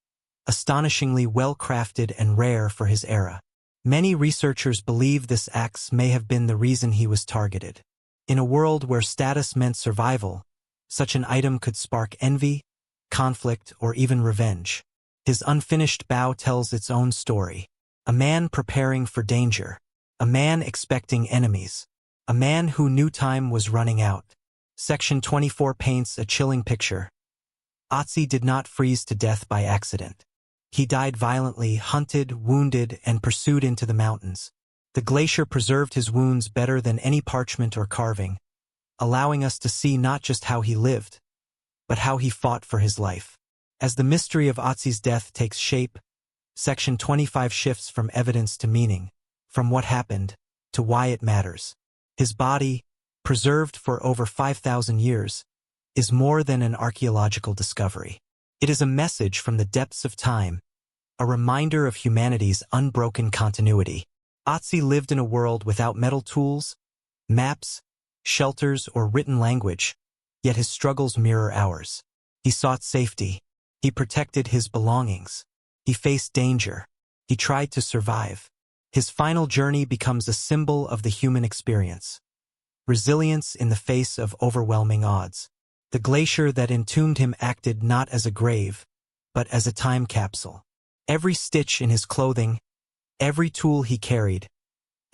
astonishingly well-crafted and rare for his era. Many researchers believe this axe may have been the reason he was targeted. In a world where status meant survival, such an item could spark envy, conflict, or even revenge. His unfinished bow tells its own story. A man preparing for danger. A man expecting enemies. A man who knew time was running out. Section 24 paints a chilling picture. Ötzi did not freeze to death by accident. He died violently, hunted, wounded, and pursued into the mountains. The glacier preserved his wounds better than any parchment or carving, allowing us to see not just how he lived, but how he fought for his life. As the mystery of Ötzi's death takes shape, Section 25 shifts from evidence to meaning, from what happened to why it matters. His body, preserved for over 5,000 years, is more than an archaeological discovery. It is a message from the depths of time, a reminder of humanity's unbroken continuity. Ötzi lived in a world without metal tools, maps, shelters, or written language, yet his struggles mirror ours. He sought safety. He protected his belongings. He faced danger. He tried to survive. His final journey becomes a symbol of the human experience. Resilience in the face of overwhelming odds. The glacier that entombed him acted not as a grave, but as a time capsule. Every stitch in his clothing, every tool he carried,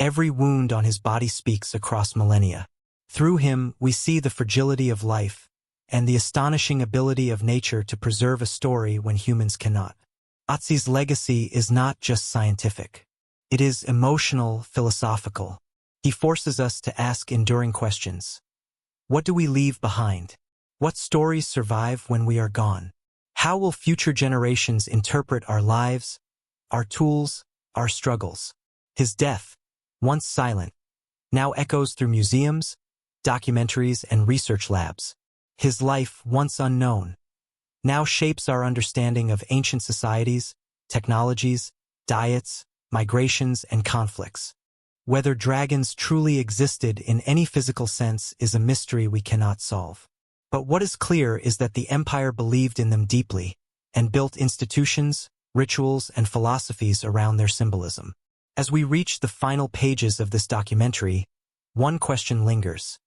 every wound on his body speaks across millennia. Through him, we see the fragility of life and the astonishing ability of nature to preserve a story when humans cannot. Ötzi's legacy is not just scientific. It is emotional, philosophical. He forces us to ask enduring questions. What do we leave behind? What stories survive when we are gone? How will future generations interpret our lives, our tools, our struggles? His death, once silent, now echoes through museums, documentaries, and research labs. His life, once unknown, now shapes our understanding of ancient societies, technologies, diets, migrations, and conflicts. Whether dragons truly existed in any physical sense is a mystery we cannot solve. But what is clear is that the empire believed in them deeply and built institutions, rituals, and philosophies around their symbolism. As we reach the final pages of this documentary, one question lingers.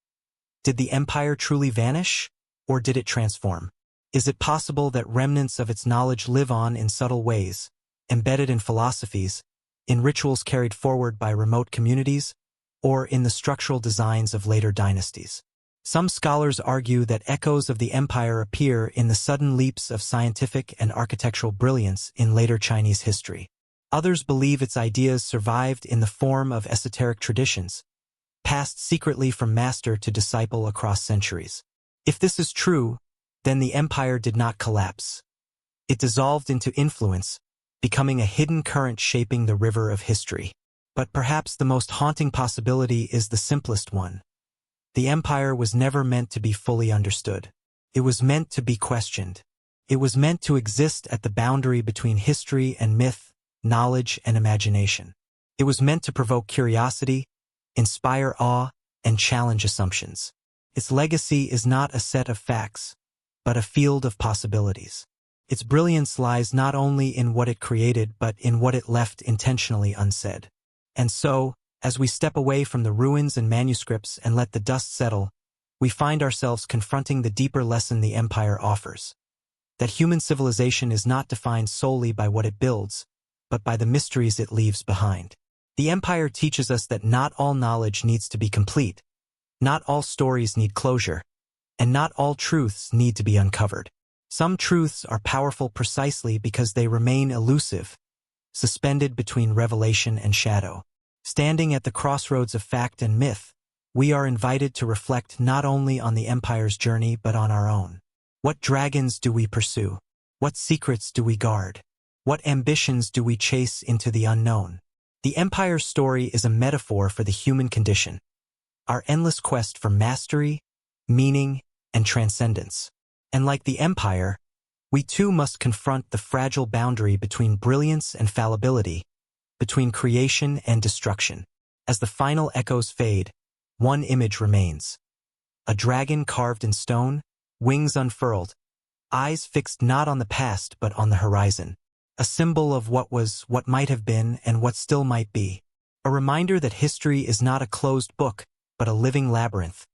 Did the empire truly vanish, or did it transform? Is it possible that remnants of its knowledge live on in subtle ways, embedded in philosophies, in rituals carried forward by remote communities, or in the structural designs of later dynasties? Some scholars argue that echoes of the empire appear in the sudden leaps of scientific and architectural brilliance in later Chinese history. Others believe its ideas survived in the form of esoteric traditions, passed secretly from master to disciple across centuries. If this is true, then the empire did not collapse. It dissolved into influence, becoming a hidden current shaping the river of history. But perhaps the most haunting possibility is the simplest one. The empire was never meant to be fully understood. It was meant to be questioned. It was meant to exist at the boundary between history and myth, knowledge and imagination. It was meant to provoke curiosity, inspire awe, and challenge assumptions. Its legacy is not a set of facts, but a field of possibilities. Its brilliance lies not only in what it created, but in what it left intentionally unsaid. And so, as we step away from the ruins and manuscripts and let the dust settle, we find ourselves confronting the deeper lesson the empire offers. That human civilization is not defined solely by what it builds, but by the mysteries it leaves behind. The empire teaches us that not all knowledge needs to be complete, not all stories need closure, and not all truths need to be uncovered. Some truths are powerful precisely because they remain elusive, suspended between revelation and shadow. Standing at the crossroads of fact and myth, we are invited to reflect not only on the empire's journey but on our own. What dragons do we pursue? What secrets do we guard? What ambitions do we chase into the unknown? The empire's story is a metaphor for the human condition, our endless quest for mastery, meaning, and transcendence. And like the empire, we too must confront the fragile boundary between brilliance and fallibility, between creation and destruction. As the final echoes fade, one image remains. A dragon carved in stone, wings unfurled, eyes fixed not on the past but on the horizon, a symbol of what was, what might have been, and what still might be. A reminder that history is not a closed book, but a living labyrinth,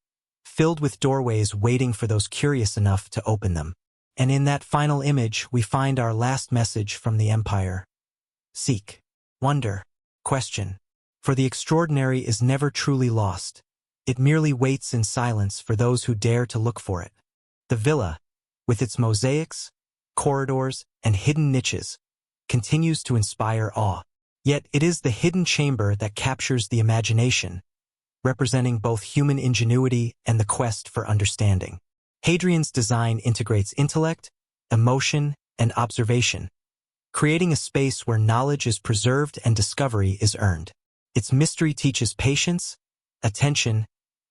filled with doorways waiting for those curious enough to open them. And in that final image, we find our last message from the Empire. Seek, wonder, question. For the extraordinary is never truly lost. It merely waits in silence for those who dare to look for it. The villa, with its mosaics, corridors, and hidden niches, continues to inspire awe. Yet it is the hidden chamber that captures the imagination, representing both human ingenuity and the quest for understanding. Hadrian's design integrates intellect, emotion, and observation, creating a space where knowledge is preserved and discovery is earned. Its mystery teaches patience, attention,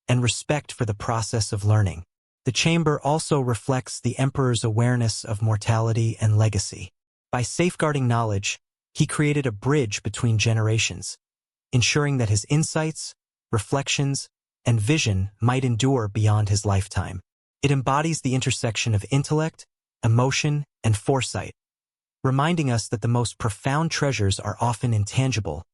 and respect for the process of learning. The chamber also reflects the emperor's awareness of mortality and legacy. By safeguarding knowledge, he created a bridge between generations, ensuring that his insights, reflections, and vision might endure beyond his lifetime. It embodies the intersection of intellect, emotion, and foresight, reminding us that the most profound treasures are often intangible: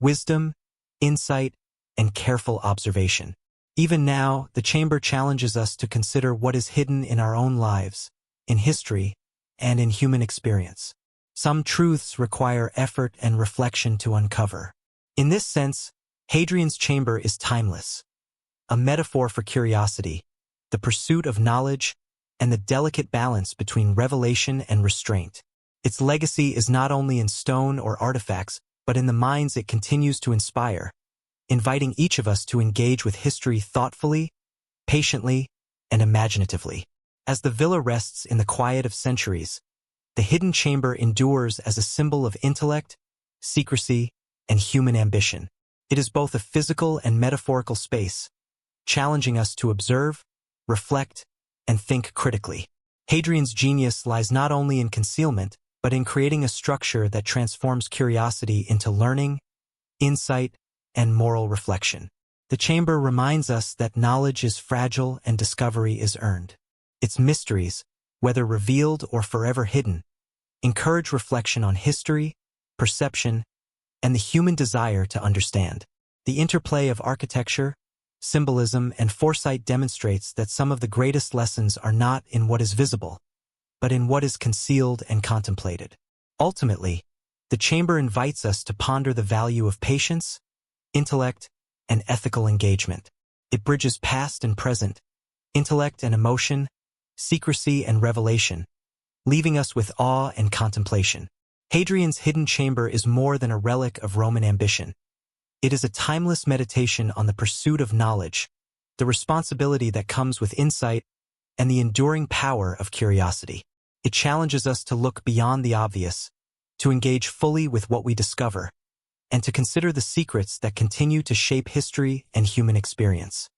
wisdom, insight, and careful observation. Even now, the chamber challenges us to consider what is hidden in our own lives, in history, and in human experience. Some truths require effort and reflection to uncover. In this sense, Hadrian's chamber is timeless, a metaphor for curiosity, the pursuit of knowledge, and the delicate balance between revelation and restraint. Its legacy is not only in stone or artifacts, but in the minds it continues to inspire, inviting each of us to engage with history thoughtfully, patiently, and imaginatively. As the villa rests in the quiet of centuries, the hidden chamber endures as a symbol of intellect, secrecy, and human ambition. It is both a physical and metaphorical space, challenging us to observe, reflect, and think critically. Hadrian's genius lies not only in concealment, but in creating a structure that transforms curiosity into learning, insight, and moral reflection. The chamber reminds us that knowledge is fragile and discovery is earned. Its mysteries, whether revealed or forever hidden, encourage reflection on history, perception, and the human desire to understand. The interplay of architecture, symbolism, and foresight demonstrates that some of the greatest lessons are not in what is visible, but in what is concealed and contemplated. Ultimately, the chamber invites us to ponder the value of patience, intellect, and ethical engagement. It bridges past and present, intellect and emotion, secrecy and revelation, leaving us with awe and contemplation. Hadrian's hidden chamber is more than a relic of Roman ambition. It is a timeless meditation on the pursuit of knowledge, the responsibility that comes with insight, and the enduring power of curiosity. It challenges us to look beyond the obvious, to engage fully with what we discover, and to consider the secrets that continue to shape history and human experience.